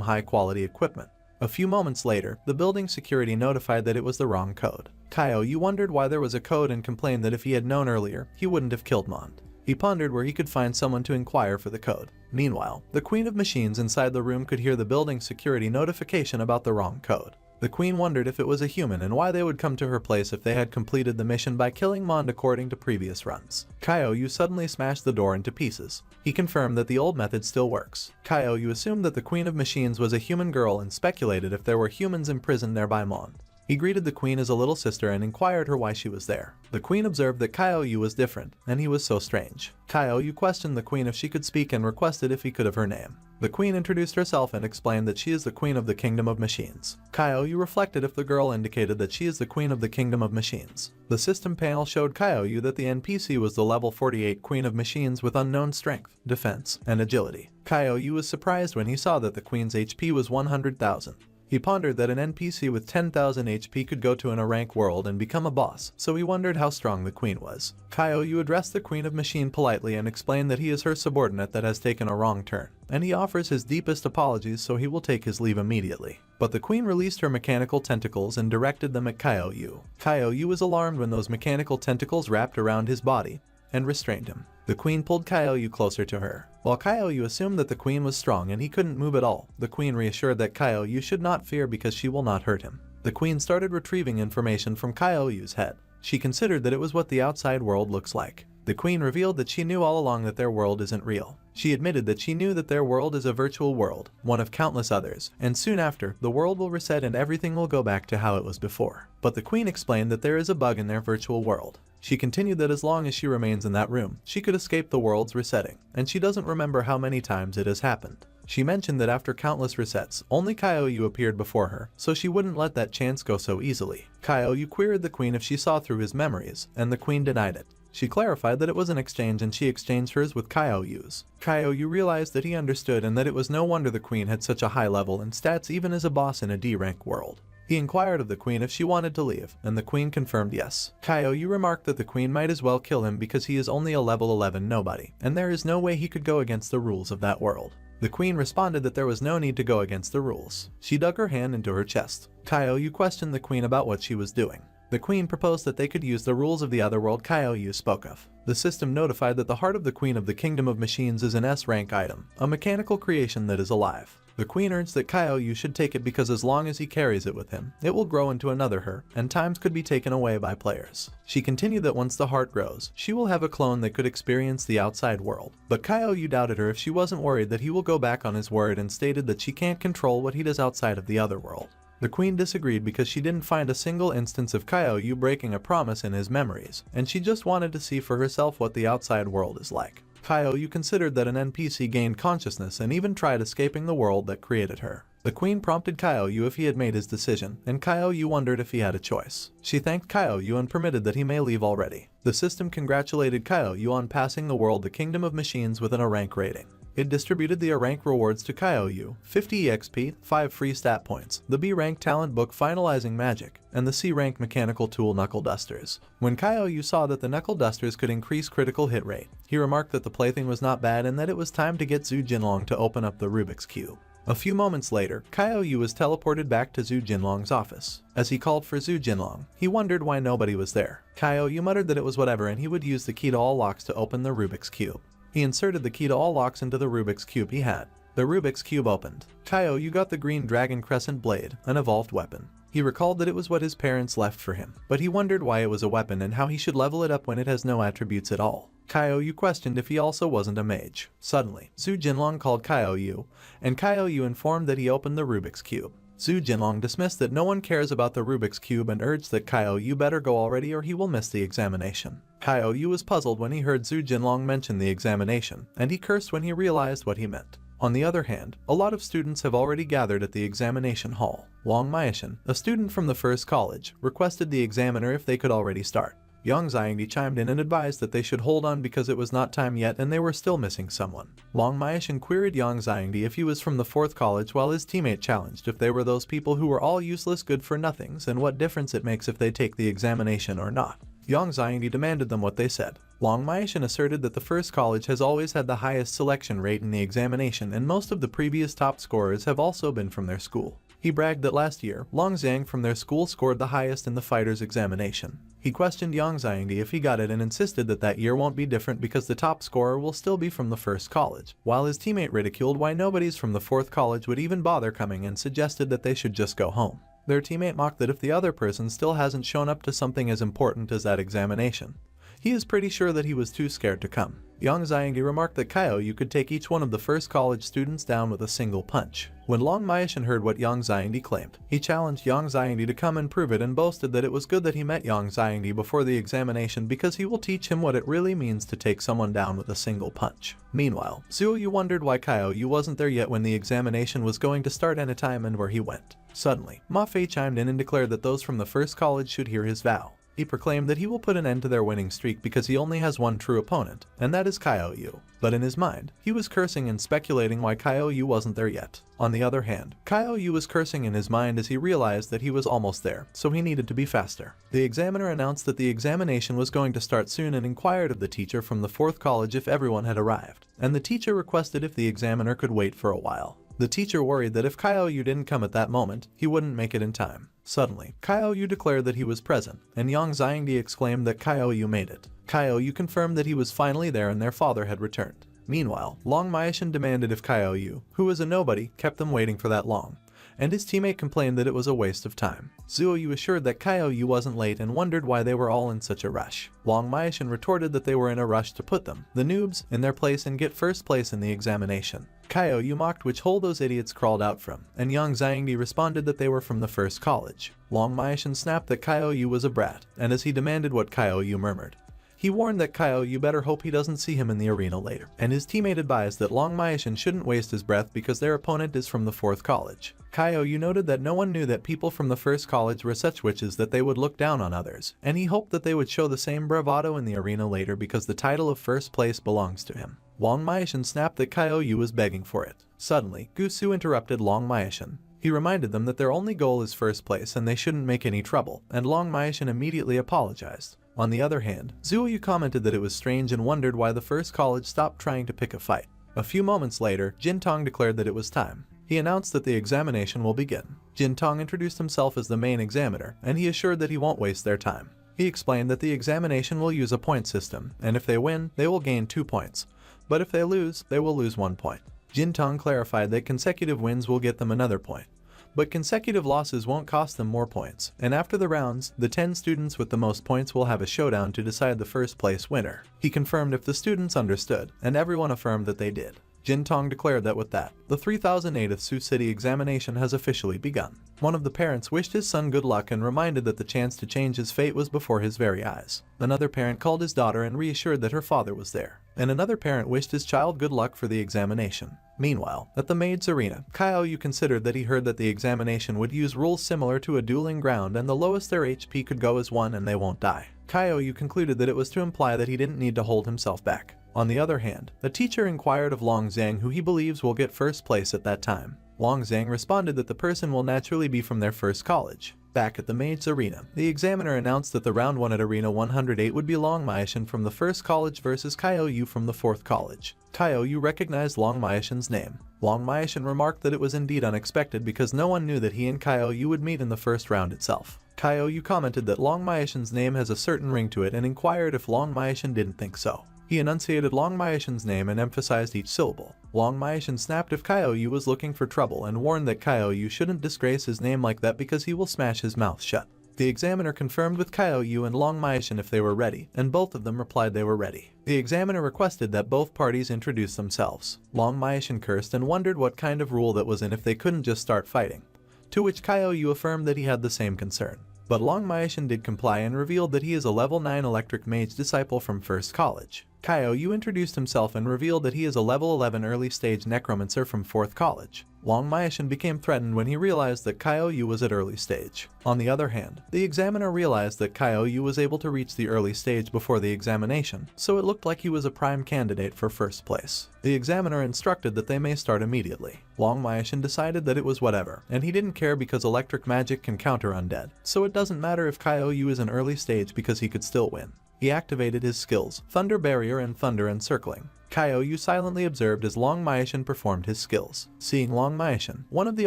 high-quality equipment. A few moments later, the building security notified that it was the wrong code. Kyoryu wondered why there was a code and complained that if he had known earlier, he wouldn't have killed Mond. He pondered where he could find someone to inquire for the code. Meanwhile, the Queen of Machines inside the room could hear the building security notification about the wrong code. The Queen wondered if it was a human and why they would come to her place if they had completed the mission by killing Mond according to previous runs. Kyoryu suddenly smashed the door into pieces. He confirmed that the old method still works. Kyoryu assumed that the Queen of Machines was a human girl and speculated if there were humans imprisoned there by Mond. He greeted the Queen as a little sister and inquired her why she was there. The Queen observed that Kyoryu was different, and he was so strange. Kyoryu questioned the Queen if she could speak and requested if he could have her name. The Queen introduced herself and explained that she is the Queen of the Kingdom of Machines. Kyoryu reflected if the girl indicated that she is the Queen of the Kingdom of Machines. The system panel showed Kyoryu that the NPC was the level 48 Queen of Machines with unknown strength, defense, and agility. Kyoryu was surprised when he saw that the Queen's HP was 100,000. He pondered that an NPC with 10,000 HP could go to an A-rank world and become a boss, so he wondered how strong the Queen was. Kyoryu addressed the Queen of Machine politely and explained that he is her subordinate that has taken a wrong turn, and he offers his deepest apologies so he will take his leave immediately. But the Queen released her mechanical tentacles and directed them at Kyoryu. Kyoryu was alarmed when those mechanical tentacles wrapped around his body and restrained him. The Queen pulled Kyoryu closer to her. While Kyoryu assumed that the Queen was strong and he couldn't move at all, the Queen reassured that Kyoryu should not fear because she will not hurt him. The Queen started retrieving information from Kyoryu's head. She considered that it was what the outside world looks like. The Queen revealed that she knew all along that their world isn't real. She admitted that she knew that their world is a virtual world, one of countless others, and soon after, the world will reset and everything will go back to how it was before. But the Queen explained that there is a bug in their virtual world. She continued that as long as she remains in that room, she could escape the world's resetting, and she doesn't remember how many times it has happened. She mentioned that after countless resets, only Kyoryu appeared before her, so she wouldn't let that chance go so easily. Kyoryu queried the Queen if she saw through his memories, and the Queen denied it. She clarified that it was an exchange and she exchanged hers with Kyoryu's. Kyoryu realized that he understood and that it was no wonder the Queen had such a high level in stats even as a boss in a D-rank world. He inquired of the Queen if she wanted to leave, and the Queen confirmed yes. Kyoryu remarked that the Queen might as well kill him because he is only a level 11 nobody, and there is no way he could go against the rules of that world. The Queen responded that there was no need to go against the rules. She dug her hand into her chest. Kyoryu questioned the Queen about what she was doing. The Queen proposed that they could use the rules of the other world Kyoryu spoke of. The system notified that the heart of the Queen of the Kingdom of Machines is an S-rank item, a mechanical creation that is alive. The queen urged that Kaiou should take it because as long as he carries it with him, it will grow into another her, and times could be taken away by players. She continued that once the heart grows, she will have a clone that could experience the outside world. But Kaiou doubted her if she wasn't worried that he will go back on his word and stated that she can't control what he does outside of the other world. The queen disagreed because she didn't find a single instance of Kaiou breaking a promise in his memories, and she just wanted to see for herself what the outside world is like. Kaiou considered that an NPC gained consciousness and even tried escaping the world that created her. The queen prompted Kaiou if he had made his decision, and Kaiou wondered if he had a choice. She thanked Kaiou and permitted that he may leave already. The system congratulated Kaiou on passing the world the Kingdom of Machines with an A rank rating. It distributed the A rank rewards to Kaiou, 50 EXP, 5 free stat points, the B rank talent book Finalizing Magic, and the C rank mechanical tool Knuckle Dusters. When Kaiou saw that the Knuckle Dusters could increase critical hit rate, he remarked that the plaything was not bad and that it was time to get Zhu Jinlong to open up the Rubik's Cube. A few moments later, Kaiou was teleported back to Zhu Jinlong's office. As he called for Zhu Jinlong, he wondered why nobody was there. Kaiou muttered that it was whatever and he would use the key to all locks to open the Rubik's Cube. He inserted the key to all locks into the Rubik's Cube he had. The Rubik's Cube opened. Kaiou got the green dragon crescent blade, an evolved weapon. He recalled that it was what his parents left for him, but he wondered why it was a weapon and how he should level it up when it has no attributes at all. Kaiou questioned if he also wasn't a mage. Suddenly, Zhu Jinlong called Kaiou, and Kaiou informed that he opened the Rubik's Cube. Zhu Jinlong dismissed that no one cares about the Rubik's Cube and urged that Kaiou better go already or he will miss the examination. Kaiou was puzzled when he heard Zhu Jinlong mention the examination, and he cursed when he realized what he meant. On the other hand, a lot of students have already gathered at the examination hall. Wang Maishan, a student from the first college, requested the examiner if they could already start. Yang Xiangdi chimed in and advised that they should hold on because it was not time yet and they were still missing someone. Wang Maishan queried Yang Xiangdi if he was from the fourth college while his teammate challenged if they were those people who were all useless good-for-nothings and what difference it makes if they take the examination or not. Yang Xiangdi demanded them what they said. Wang Maishan asserted that the first college has always had the highest selection rate in the examination and most of the previous top scorers have also been from their school. He bragged that last year, Long Zhang from their school scored the highest in the fighter's examination. He questioned Yang Xiangdi if he got it and insisted that that year won't be different because the top scorer will still be from the first college, while his teammate ridiculed why nobody's from the fourth college would even bother coming and suggested that they should just go home. Their teammate mocked that if the other person still hasn't shown up to something as important as that examination, he is pretty sure that he was too scared to come. Yang Xiangdi remarked that Kaiou could take each one of the first college students down with a single punch. When Long Maishan heard what Yang Xiangdi claimed, he challenged Yang Xiangdi to come and prove it and boasted that it was good that he met Yang Xiangdi before the examination because he will teach him what it really means to take someone down with a single punch. Meanwhile, Zhu wondered why Kaiou wasn't there yet when the examination was going to start anytime and where he went. Suddenly, Ma Fei chimed in and declared that those from the first college should hear his vow. He proclaimed that he will put an end to their winning streak because he only has one true opponent, and that is Kaiou. But in his mind, he was cursing and speculating why Kaiou wasn't there yet. On the other hand, Kaiou was cursing in his mind as he realized that he was almost there, so he needed to be faster. The examiner announced that the examination was going to start soon and inquired of the teacher from the fourth college if everyone had arrived, and the teacher requested if the examiner could wait for a while. The teacher worried that if Kaiou didn't come at that moment, he wouldn't make it in time. Suddenly, Kaiou declared that he was present, and Yang Xiangdi exclaimed that Kaiou made it. Kaiou confirmed that he was finally there and their father had returned. Meanwhile, Long Maishan demanded if Kaiou, who was a nobody, kept them waiting for that long, and his teammate complained that it was a waste of time. Zhu assured that Kaiou wasn't late and wondered why they were all in such a rush. Long Maishan retorted that they were in a rush to put them, the noobs, in their place and get first place in the examination. Kaiou mocked which hole those idiots crawled out from, and Yang Xiangdi responded that they were from the first college. Long Maishan snapped that Kaiou was a brat, and as he demanded what Kaiou murmured, he warned that Kaiou better hope he doesn't see him in the arena later, and his teammate advised that Long Maishan shouldn't waste his breath because their opponent is from the fourth college. Kaiou noted that no one knew that people from the first college were such witches that they would look down on others, and he hoped that they would show the same bravado in the arena later because the title of first place belongs to him. Long Maishan snapped that Kaiou was begging for it. Suddenly, Gusu interrupted Long Maishan. He reminded them that their only goal is first place and they shouldn't make any trouble, and Long Maishan immediately apologized. On the other hand, Zhu commented that it was strange and wondered why the first college stopped trying to pick a fight. A few moments later, Jin Tong declared that it was time. He announced that the examination will begin. Jin Tong introduced himself as the main examiner, and he assured that he won't waste their time. He explained that the examination will use a point system, and if they win, they will gain 2 points. But if they lose, they will lose 1 point. Jintong clarified that consecutive wins will get them another point, but consecutive losses won't cost them more points, and after the rounds, the 10 students with the most points will have a showdown to decide the first place winner. He confirmed if the students understood, and everyone affirmed that they did. Jintong declared that with that, the 3008th Sioux City examination has officially begun. One of the parents wished his son good luck and reminded that the chance to change his fate was before his very eyes. Another parent called his daughter and reassured that her father was there. And another parent wished his child good luck for the examination. Meanwhile, at the maid's arena, Kaiou considered that he heard that the examination would use rules similar to a dueling ground and the lowest their HP could go is 1 and they won't die. Kaiou concluded that it was to imply that he didn't need to hold himself back. On the other hand, the teacher inquired of Long Zhang who he believes will get first place at that time. Long Zhang responded that the person will naturally be from their first college. Back at the maid's arena, the examiner announced that the round 1 at Arena 108 would be Long Maishan from the first college versus Kaiou from the fourth college. Kaiou recognized Long Maishan's name. Long Maishan remarked that it was indeed unexpected because no one knew that he and Kaiou would meet in the first round itself. Kaiou commented that Long Maishan's name has a certain ring to it and inquired if Long Maishan didn't think so. He enunciated Long Maishan's name and emphasized each syllable. Long Maishan snapped if Kaiou was looking for trouble and warned that Kaiou shouldn't disgrace his name like that because he will smash his mouth shut. The examiner confirmed with Kaiou and Long Maishan if they were ready, and both of them replied they were ready. The examiner requested that both parties introduce themselves. Long Maishan cursed and wondered what kind of rule that was in if they couldn't just start fighting, to which Kaiou affirmed that he had the same concern. But Long Maishan did comply and revealed that he is a level 9 electric mage disciple from First College. Kaiou introduced himself and revealed that he is a level 11 early stage necromancer from 4th college. Long Maishan became threatened when he realized that Kaiou was at early stage. On the other hand, the examiner realized that Kaiou was able to reach the early stage before the examination, so it looked like he was a prime candidate for first place. The examiner instructed that they may start immediately. Long Maishan decided that it was whatever, and he didn't care because electric magic can counter undead, so it doesn't matter if Kaiou is an early stage because he could still win. He activated his skills, Thunder Barrier and Thunder Encircling. Kaiou silently observed as Long Maishan performed his skills. Seeing Long Maishan, one of the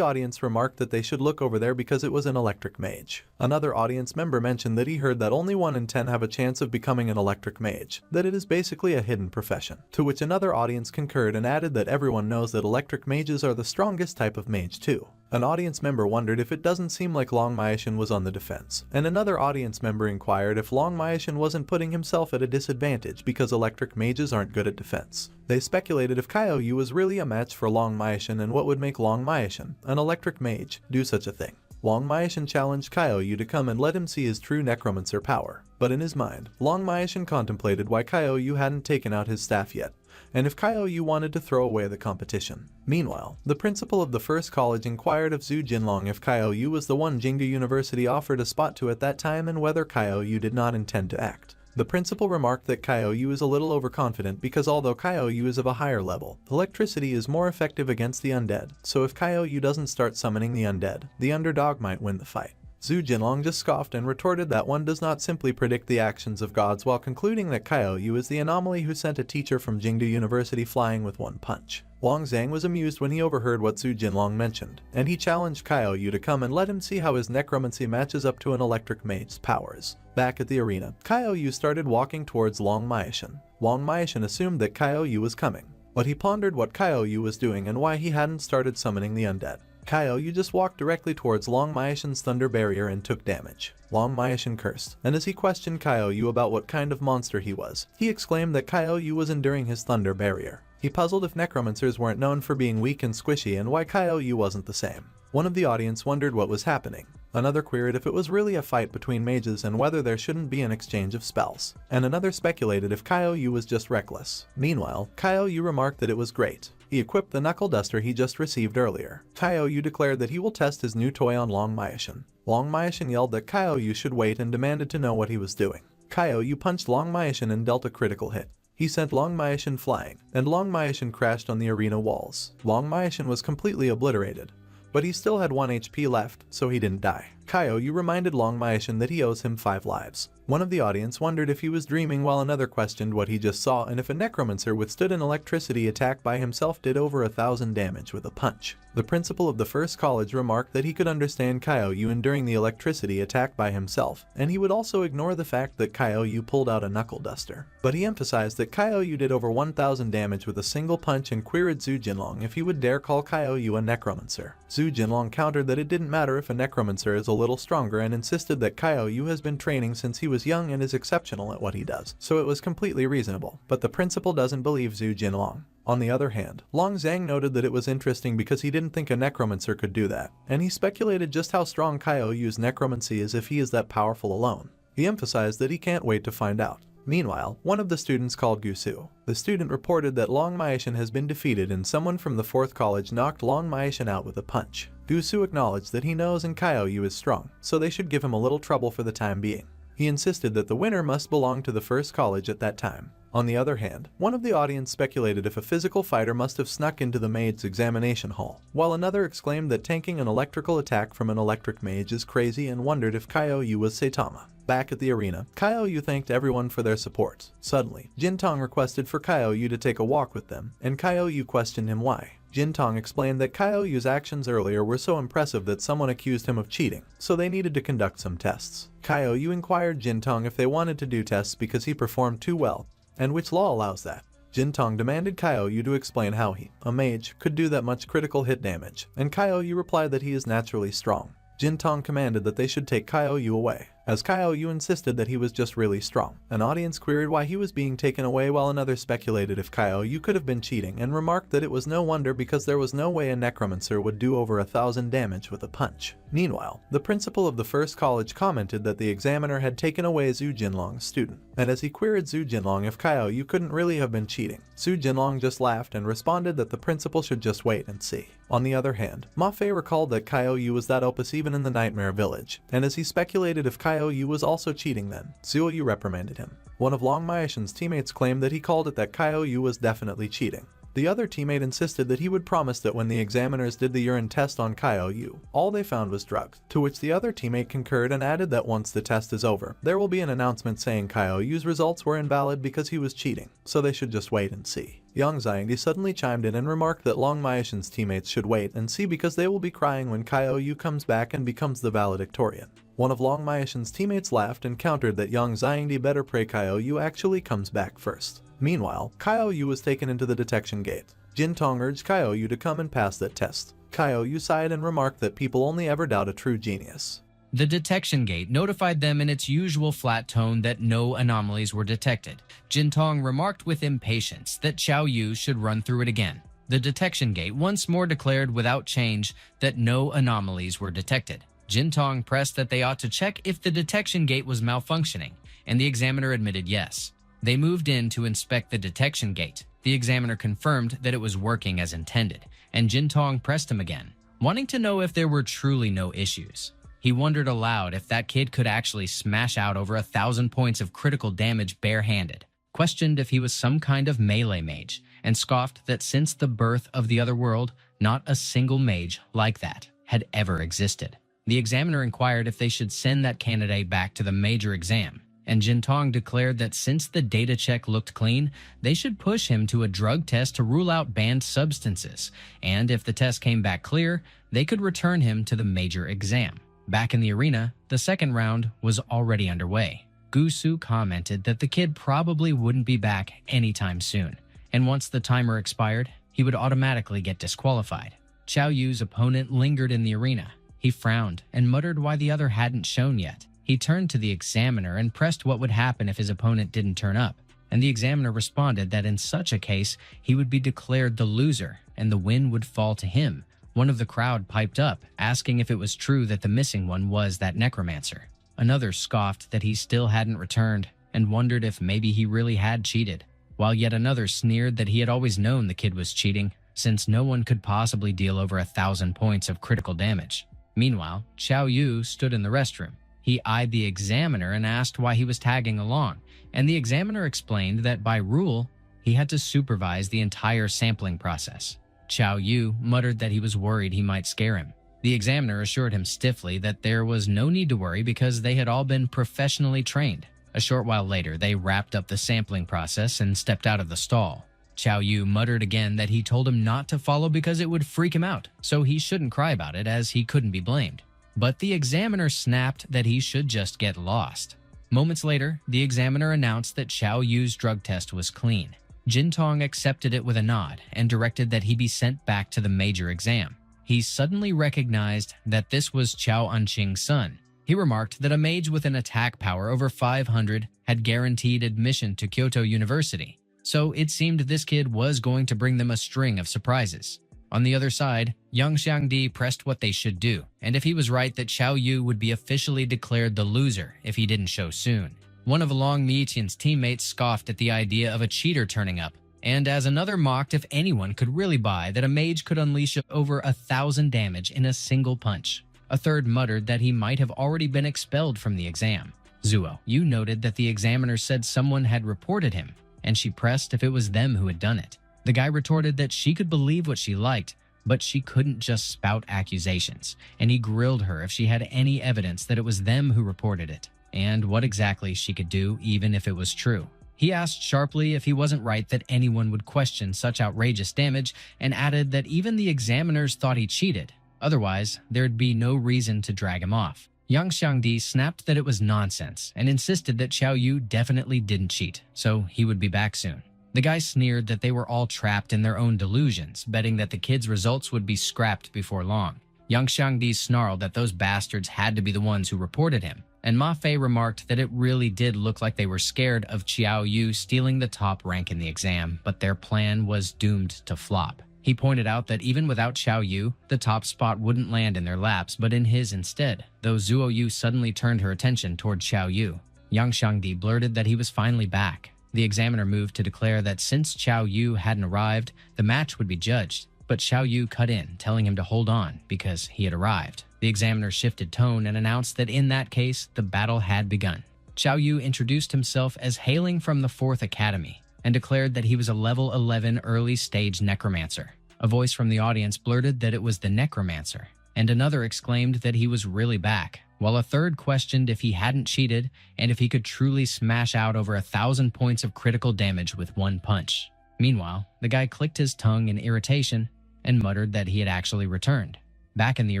audience remarked that they should look over there because it was an electric mage. Another audience member mentioned that he heard that only 1 in 10 have a chance of becoming an electric mage, that it is basically a hidden profession. To which another audience concurred and added that everyone knows that electric mages are the strongest type of mage too. An audience member wondered if it doesn't seem like Long Maishan was on the defense, and another audience member inquired if Long Maishan wasn't putting himself at a disadvantage because electric mages aren't good at defense. They speculated if Kaiou was really a match for Long Maishan and what would make Long Maishan, an electric mage, do such a thing. Long Maishan challenged Kaiou to come and let him see his true necromancer power. But in his mind, Long Maishan contemplated why Kaiou hadn't taken out his staff yet, and if Kaiou wanted to throw away the competition. Meanwhile, the principal of the first college inquired of Zhu Jinlong if Kaiou was the one Jingdu University offered a spot to at that time and whether Kaiou did not intend to act. The principal remarked that Kaiou is a little overconfident because although Kaiou is of a higher level, electricity is more effective against the undead, so if Kaiou doesn't start summoning the undead, the underdog might win the fight. Zhu Jinlong just scoffed and retorted that one does not simply predict the actions of gods while concluding that Kaiou is the anomaly who sent a teacher from Jingdu University flying with one punch. Long Zhang was amused when he overheard what Zhu Jinlong mentioned, and he challenged Kaiou to come and let him see how his necromancy matches up to an electric mage's powers. Back at the arena, Kaiou started walking towards Long Maishan. Long Maishan assumed that Kaiou was coming, but he pondered what Kaiou was doing and why he hadn't started summoning the undead. Kaiou just walked directly towards Long Maishan's Thunder Barrier and took damage. Long Maishan cursed, and as he questioned Kaiou about what kind of monster he was, he exclaimed that Kaiou was enduring his Thunder Barrier. He puzzled if necromancers weren't known for being weak and squishy and why Kaiou wasn't the same. One of the audience wondered what was happening. Another queried if it was really a fight between mages and whether there shouldn't be an exchange of spells. And another speculated if Kaiou was just reckless. Meanwhile, Kaiou remarked that it was great. He equipped the knuckle duster he just received earlier. Kaiou declared that he will test his new toy on Long Maishan. Long Maishan yelled that Kaiou should wait and demanded to know what he was doing. Kaiou punched Long Maishan and dealt a critical hit. He sent Long Maishan flying, and Long Maishan crashed on the arena walls. Long Maishan was completely obliterated, but he still had 1 HP left, so he didn't die. Kaiou reminded Long Maishan that he owes him 5 lives. One of the audience wondered if he was dreaming while another questioned what he just saw and if a necromancer withstood an electricity attack by himself did over 1,000 damage with a punch. The principal of the first college remarked that he could understand Kyo-yu enduring the electricity attack by himself, and he would also ignore the fact that Kyo-yu pulled out a knuckle duster. But he emphasized that Kyo-yu did over 1,000 damage with a single punch and queried Zhu Jinlong if he would dare call Kyo-yu a necromancer. Zhu Jinlong countered that it didn't matter if a necromancer is a little stronger and insisted that Kyo-yu has been training since he was young and is exceptional at what he does, so it was completely reasonable. But the principal doesn't believe Zhu Jinlong. On the other hand, Long Zhang noted that it was interesting because he didn't think a necromancer could do that, and he speculated just how strong Kyo-yu's necromancy is if he is that powerful alone. He emphasized that he can't wait to find out. Meanwhile, one of the students called Gusu. The student reported that Long Maishan has been defeated and someone from the 4th college knocked Long Maishan out with a punch. Gusu acknowledged that he knows and Kyo-yu is strong, so they should give him a little trouble for the time being. He insisted that the winner must belong to the 1st college at that time. On the other hand, one of the audience speculated if a physical fighter must have snuck into the mage's examination hall, while another exclaimed that tanking an electrical attack from an electric mage is crazy and wondered if Kyo-yu was Saitama. Back at the arena, Kyo-yu thanked everyone for their support. Suddenly, Jintong requested for Kyo-yu to take a walk with them, and Kyo-yu questioned him why. Jintong explained that Kyo-yu's actions earlier were so impressive that someone accused him of cheating, so they needed to conduct some tests. Kyo-yu inquired Jintong if they wanted to do tests because he performed too well, and which law allows that. Jintong demanded Kyo-yu to explain how he, a mage, could do that much critical hit damage, and Kyo-yu replied that he is naturally strong. Jintong commanded that they should take Kyo-yu away, as Kyo-yu insisted that he was just really strong. An audience queried why he was being taken away while another speculated if Kyo-yu could have been cheating and remarked that it was no wonder because there was no way a necromancer would do over 1,000 damage with a punch. Meanwhile, the principal of the 1st college commented that the examiner had taken away Zhu Jinlong's student, and as he queried Zhu Jinlong if Kyo-yu couldn't really have been cheating, Zhu Jinlong just laughed and responded that the principal should just wait and see. On the other hand, Ma Fei recalled that Kyo-yu was that opus even in the Nightmare Village, and as he speculated if Kyo-yu was also cheating then, Zhu reprimanded him. One of Long Maishan's teammates claimed that he called it that Kyo-yu was definitely cheating. The other teammate insisted that he would promise that when the examiners did the urine test on Kyo-yu, all they found was drugs, to which the other teammate concurred and added that once the test is over, there will be an announcement saying Kyo-yu's results were invalid because he was cheating, so they should just wait and see. Yang Xiangdi suddenly chimed in and remarked that Long Maishan's teammates should wait and see because they will be crying when Kyo-yu comes back and becomes the valedictorian. One of Long Maishan's teammates laughed and countered that Yang Xiangdi better pray Kyo-yu actually comes back first. Meanwhile, Kyo-yu was taken into the detection gate. Jintong urged Kyo-yu to come and pass that test. Kyo-yu sighed and remarked that people only ever doubt a true genius. The detection gate notified them in its usual flat tone that no anomalies were detected. Jintong remarked with impatience that Xiao Yu should run through it again. The detection gate once more declared without change that no anomalies were detected. Jintong pressed that they ought to check if the detection gate was malfunctioning, and the examiner admitted yes. They moved in to inspect the detection gate. The examiner confirmed that it was working as intended, and Jintong pressed him again, wanting to know if there were truly no issues. He wondered aloud if that kid could actually smash out over 1,000 points of critical damage barehanded, questioned if he was some kind of melee mage, and scoffed that since the birth of the other world, not a single mage like that had ever existed. The examiner inquired if they should send that candidate back to the major exam, and Jintong declared that since the data check looked clean, they should push him to a drug test to rule out banned substances, and if the test came back clear, they could return him to the major exam. Back in the arena, the second round was already underway. Gusu commented that the kid probably wouldn't be back anytime soon, and once the timer expired, he would automatically get disqualified. Xiao Yu's opponent lingered in the arena. He frowned and muttered why the other hadn't shown yet. He turned to the examiner and pressed what would happen if his opponent didn't turn up, and the examiner responded that in such a case, he would be declared the loser and the win would fall to him. One of the crowd piped up, asking if it was true that the missing one was that necromancer. Another scoffed that he still hadn't returned and wondered if maybe he really had cheated, while yet another sneered that he had always known the kid was cheating, since no one could possibly deal over 1,000 points of critical damage. Meanwhile, Xiao Yu stood in the restroom. He eyed the examiner and asked why he was tagging along, and the examiner explained that by rule, he had to supervise the entire sampling process. Xiao Yu muttered that he was worried he might scare him. The examiner assured him stiffly that there was no need to worry because they had all been professionally trained. A short while later, they wrapped up the sampling process and stepped out of the stall. Xiao Yu muttered again that he told him not to follow because it would freak him out, so he shouldn't cry about it as he couldn't be blamed. But the examiner snapped that he should just get lost. Moments later, the examiner announced that Xiao Yu's drug test was clean. Jintong accepted it with a nod and directed that he be sent back to the major exam. He suddenly recognized that this was Qiao Anqing's son. He remarked that a mage with an attack power over 500 had guaranteed admission to Kyoto University, so it seemed this kid was going to bring them a string of surprises. On the other side, Yang Xiangdi pressed what they should do, and if he was right that Xiao Yu would be officially declared the loser if he didn't show soon. One of Long Miqian's teammates scoffed at the idea of a cheater turning up, and as another mocked if anyone could really buy that a mage could unleash over 1,000 damage in a single punch. A third muttered that he might have already been expelled from the exam. Zuo, you noted that the examiner said someone had reported him, and she pressed if it was them who had done it. The guy retorted that she could believe what she liked, but she couldn't just spout accusations, and he grilled her if she had any evidence that it was them who reported it, and what exactly she could do even if it was true. He asked sharply if he wasn't right that anyone would question such outrageous damage, and added that even the examiners thought he cheated. Otherwise, there'd be no reason to drag him off. Yang Xiangdi snapped that it was nonsense and insisted that Xiao Yu definitely didn't cheat, so he would be back soon. The guy sneered that they were all trapped in their own delusions, betting that the kid's results would be scrapped before long. Yang Xiangdi snarled that those bastards had to be the ones who reported him, and Ma Fei remarked that it really did look like they were scared of Xiao Yu stealing the top rank in the exam, but their plan was doomed to flop. He pointed out that even without Xiao Yu, the top spot wouldn't land in their laps, but in his instead, though Zuo Yu suddenly turned her attention toward Xiao Yu. Yang Xiangdi blurted that he was finally back. The examiner moved to declare that since Xiao Yu hadn't arrived, the match would be judged, but Xiao Yu cut in, telling him to hold on because he had arrived. The examiner shifted tone and announced that in that case, the battle had begun. Xiao Yu introduced himself as hailing from the 4th Academy and declared that he was a level 11 early-stage necromancer. A voice from the audience blurted that it was the Necromancer, and another exclaimed that he was really back, while a third questioned if he hadn't cheated and if he could truly smash out over 1,000 points of critical damage with one punch. Meanwhile, the guy clicked his tongue in irritation and muttered that he had actually returned. Back in the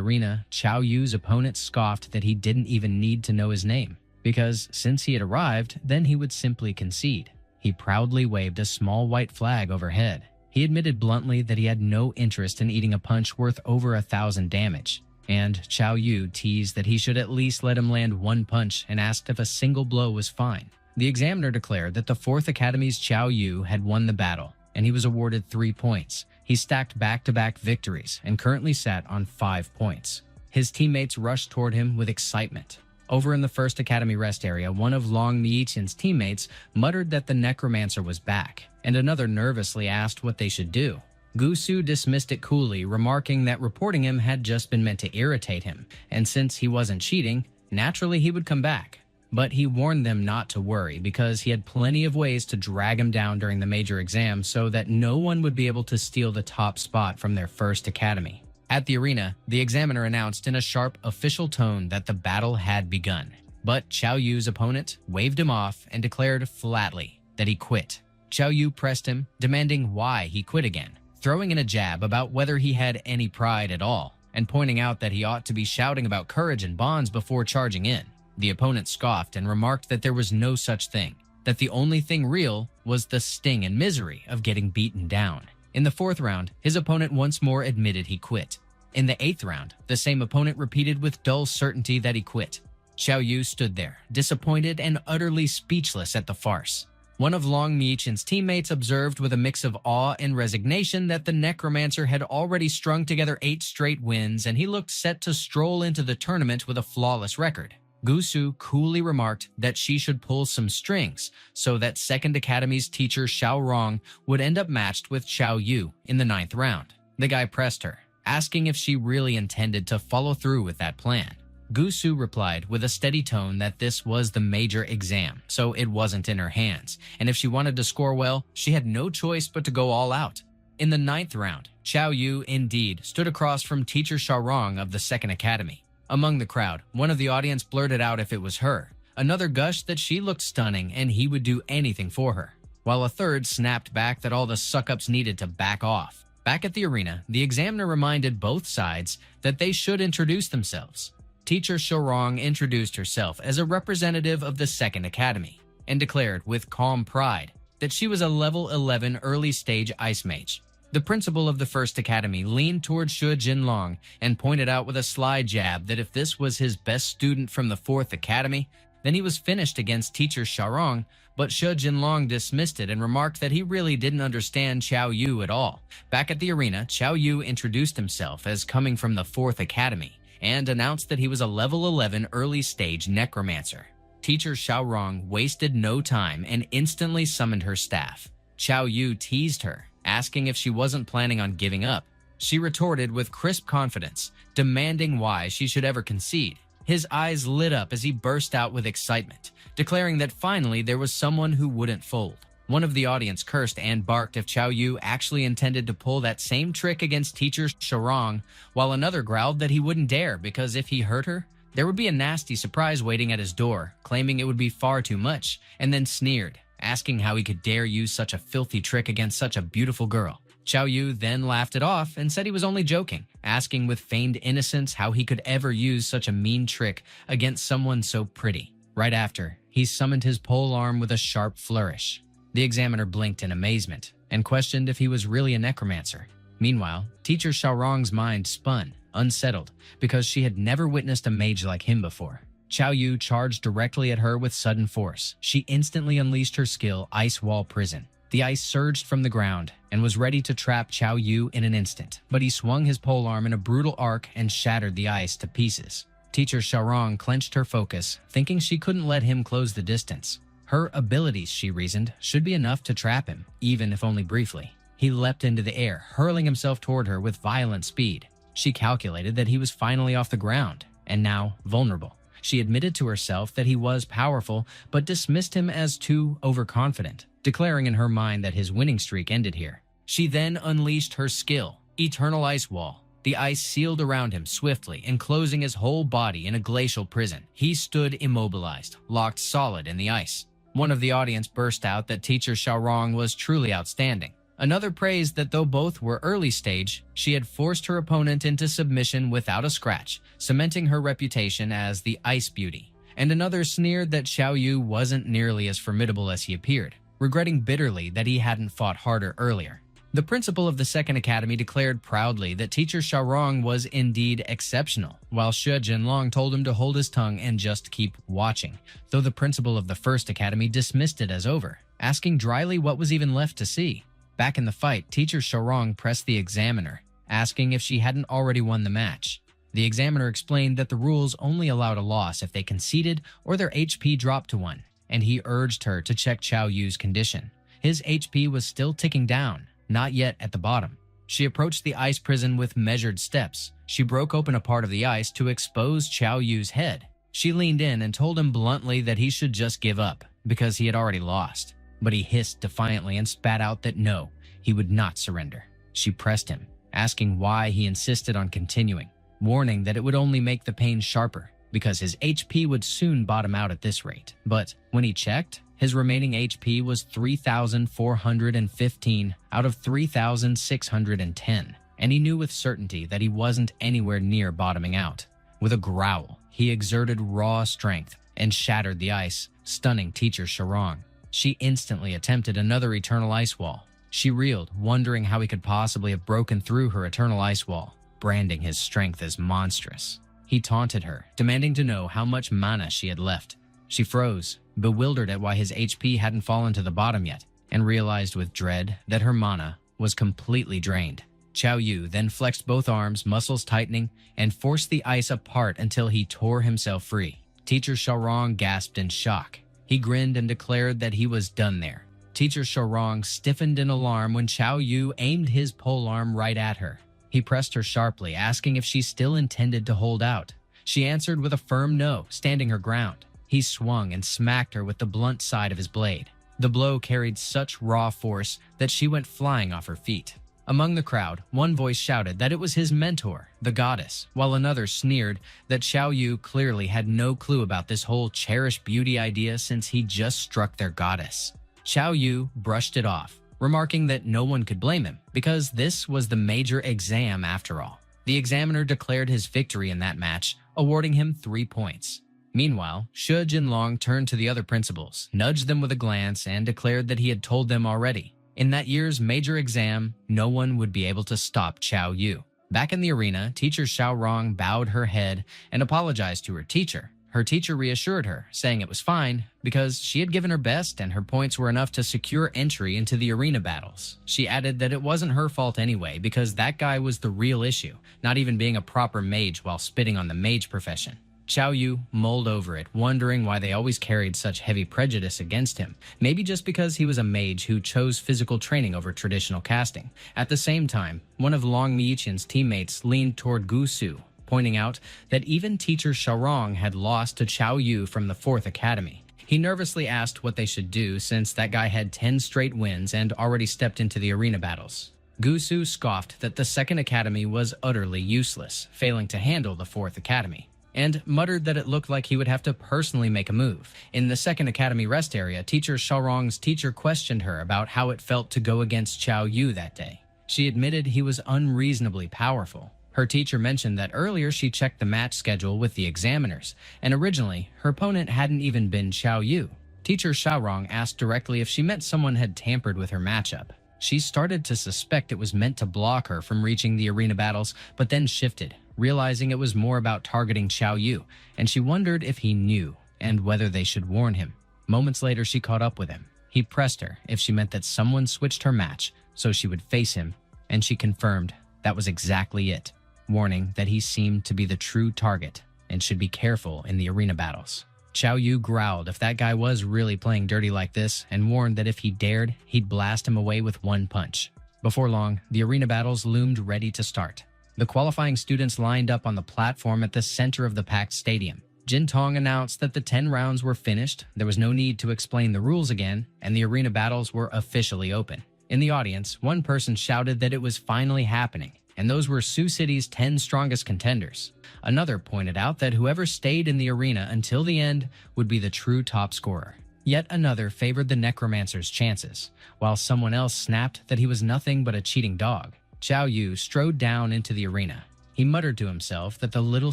arena, Xiao Yu's opponent scoffed that he didn't even need to know his name, because since he had arrived, then he would simply concede. He proudly waved a small white flag overhead. He admitted bluntly that he had no interest in eating a punch worth over 1,000 damage, and Xiao Yu teased that he should at least let him land one punch and asked if a single blow was fine. The examiner declared that the 4th Academy's Xiao Yu had won the battle, and he was awarded 3 points. He stacked back-to-back victories and currently sat on 5 points. His teammates rushed toward him with excitement. Over in the 1st Academy rest area, one of Long Miqian's teammates muttered that the Necromancer was back, and another nervously asked what they should do. Gusu dismissed it coolly, remarking that reporting him had just been meant to irritate him, and since he wasn't cheating, naturally he would come back. But he warned them not to worry because he had plenty of ways to drag him down during the major exam so that no one would be able to steal the top spot from their 1st Academy. At the arena, the examiner announced in a sharp official tone that the battle had begun. But Xiao Yu's opponent waved him off and declared flatly that he quit. Xiao Yu pressed him, demanding why he quit again, throwing in a jab about whether he had any pride at all, and pointing out that he ought to be shouting about courage and bonds before charging in. The opponent scoffed and remarked that there was no such thing, that the only thing real was the sting and misery of getting beaten down. In the 4th round, his opponent once more admitted he quit. In the 8th round, the same opponent repeated with dull certainty that he quit. Xiao Yu stood there, disappointed and utterly speechless at the farce. One of Long Miqian's teammates observed with a mix of awe and resignation that the Necromancer had already strung together 8 straight wins and he looked set to stroll into the tournament with a flawless record. Gusu coolly remarked that she should pull some strings so that 2nd Academy's teacher Xiao Rong would end up matched with Xiao Yu in the 9th round. The guy pressed her, asking if she really intended to follow through with that plan. Gusu replied with a steady tone that this was the major exam, so it wasn't in her hands, and if she wanted to score well, she had no choice but to go all out. In the 9th round, Xiao Yu indeed stood across from teacher Xiao Rong of the 2nd Academy. Among the crowd, one of the audience blurted out if it was her, Another gushed that she looked stunning and he would do anything for her, while a third snapped back that all the suck-ups needed to back off. Back at the arena, the examiner reminded both sides that they should introduce themselves. Teacher Shorong introduced herself as a representative of the Second Academy and declared with calm pride that she was a level 11 early-stage ice mage. The principal of the First Academy leaned toward Xue Jinlong and pointed out with a sly jab that if this was his best student from the Fourth Academy, then he was finished against Teacher Shorong, but Xue Jinlong dismissed it and remarked that he really didn't understand Qiao Yu at all. Back at the arena, Qiao Yu introduced himself as coming from the Fourth Academy and announced that he was a level 11 early-stage Necromancer. Teacher Xiaorong wasted no time and instantly summoned her staff. Qiao Yu teased her, asking if she wasn't planning on giving up. She retorted with crisp confidence, demanding why she should ever concede. His eyes lit up as he burst out with excitement, declaring that finally there was someone who wouldn't fold. One of the audience cursed and barked if Qiao Yu actually intended to pull that same trick against Teacher Shorong, while another growled that he wouldn't dare because if he hurt her, there would be a nasty surprise waiting at his door, claiming it would be far too much, and then sneered, asking how he could dare use such a filthy trick against such a beautiful girl. Qiao Yu then laughed it off and said he was only joking, asking with feigned innocence how he could ever use such a mean trick against someone so pretty. Right after, he summoned his pole arm with a sharp flourish. The examiner blinked in amazement and questioned if he was really a necromancer. Meanwhile, Teacher Xiaorong's mind spun, unsettled, because she had never witnessed a mage like him before. Qiao Yu charged directly at her with sudden force. She instantly unleashed her skill, Ice Wall Prison. The ice surged from the ground and was ready to trap Qiao Yu in an instant, but he swung his polearm in a brutal arc and shattered the ice to pieces. Teacher Xiaorong clenched her focus, thinking she couldn't let him close the distance. Her abilities, she reasoned, should be enough to trap him, even if only briefly. He leapt into the air, hurling himself toward her with violent speed. She calculated that he was finally off the ground, and now vulnerable. She admitted to herself that he was powerful, but dismissed him as too overconfident, declaring in her mind that his winning streak ended here. She then unleashed her skill, Eternal Ice Wall. The ice sealed around him swiftly, enclosing his whole body in a glacial prison. He stood immobilized, locked solid in the ice. One of the audience burst out that Teacher Xiaorong was truly outstanding. Another praised that though both were early stage, she had forced her opponent into submission without a scratch, cementing her reputation as the Ice Beauty. And another sneered that Qiao Yu wasn't nearly as formidable as he appeared, regretting bitterly that he hadn't fought harder earlier. The principal of the Second Academy declared proudly that Teacher Xiaorong was indeed exceptional, while Xue Jinlong told him to hold his tongue and just keep watching, though the principal of the First Academy dismissed it as over, asking dryly what was even left to see. Back in the fight, Teacher Xiaorong pressed the examiner, asking if she hadn't already won the match. The examiner explained that the rules only allowed a loss if they conceded or their HP dropped to 1, and he urged her to check Qiao Yu's condition. His HP was still ticking down, not yet at the bottom. She approached the ice prison with measured steps. She broke open a part of the ice to expose Qiao Yu's head. She leaned in and told him bluntly that he should just give up, because he had already lost. But he hissed defiantly and spat out that no, he would not surrender. She pressed him, asking why he insisted on continuing, warning that it would only make the pain sharper, because his HP would soon bottom out at this rate. But when he checked, his remaining HP was 3,415 out of 3,610, and he knew with certainty that he wasn't anywhere near bottoming out. With a growl, he exerted raw strength and shattered the ice, stunning Teacher Xiaorong. She instantly attempted another Eternal Ice Wall. She reeled, wondering how he could possibly have broken through her Eternal Ice Wall, branding his strength as monstrous. He taunted her, demanding to know how much mana she had left. She froze, bewildered at why his HP hadn't fallen to the bottom yet, and realized with dread that her mana was completely drained. Qiao Yu then flexed both arms, muscles tightening, and forced the ice apart until he tore himself free. Teacher Xiaorong gasped in shock. He grinned and declared that he was done there. Teacher Xiaorong stiffened in alarm when Qiao Yu aimed his polearm right at her. He pressed her sharply, asking if she still intended to hold out. She answered with a firm no, standing her ground. He swung and smacked her with the blunt side of his blade. The blow carried such raw force that she went flying off her feet. Among the crowd, one voice shouted that it was his mentor, the goddess, while another sneered that Xiao Yu clearly had no clue about this whole cherished beauty idea since he just struck their goddess. Xiao Yu brushed it off, remarking that no one could blame him because this was the major exam after all. The examiner declared his victory in that match, awarding him 3 points. Meanwhile, Shi Jinlong turned to the other principals, nudged them with a glance, and declared that he had told them already. In that year's major exam, no one would be able to stop Xiao Yu. Back in the arena, teacher Xiaorong bowed her head and apologized to her teacher. Her teacher reassured her, saying it was fine because she had given her best and her points were enough to secure entry into the arena battles. She added that it wasn't her fault anyway because that guy was the real issue, not even being a proper mage while spitting on the mage profession. Xiao Yu mulled over it, wondering why they always carried such heavy prejudice against him. Maybe just because he was a mage who chose physical training over traditional casting. At the same time, one of Long Miqian's teammates leaned toward Gu Su, pointing out that even teacher Xiaorong had lost to Xiao Yu from the 4th Academy. He nervously asked what they should do since that guy had 10 straight wins and already stepped into the arena battles. Gu Su scoffed that the 2nd Academy was utterly useless, failing to handle the 4th Academy, and muttered that it looked like he would have to personally make a move. In the 2nd Academy rest area, teacher Xiaorong's teacher questioned her about how it felt to go against Xiao Yu that day. She admitted he was unreasonably powerful. Her teacher mentioned that earlier she checked the match schedule with the examiners, and originally, her opponent hadn't even been Xiao Yu. Teacher Xiaorong asked directly if she meant someone had tampered with her matchup. She started to suspect it was meant to block her from reaching the arena battles, but then shifted, realizing it was more about targeting Xiao Yu, and she wondered if he knew, and whether they should warn him. Moments later, she caught up with him. He pressed her if she meant that someone switched her match so she would face him, and she confirmed that was exactly it, warning that he seemed to be the true target and should be careful in the arena battles. Xiao Yu growled if that guy was really playing dirty like this and warned that if he dared, he'd blast him away with one punch. Before long, the arena battles loomed ready to start. The qualifying students lined up on the platform at the center of the packed stadium. Jin Tong announced that the 10 rounds were finished, there was no need to explain the rules again, and the arena battles were officially open. In the audience, one person shouted that it was finally happening, and those were Sioux City's 10 strongest contenders. Another pointed out that whoever stayed in the arena until the end would be the true top scorer. Yet another favored the Necromancer's chances, while someone else snapped that he was nothing but a cheating dog. Xiao Yu strode down into the arena. He muttered to himself that the little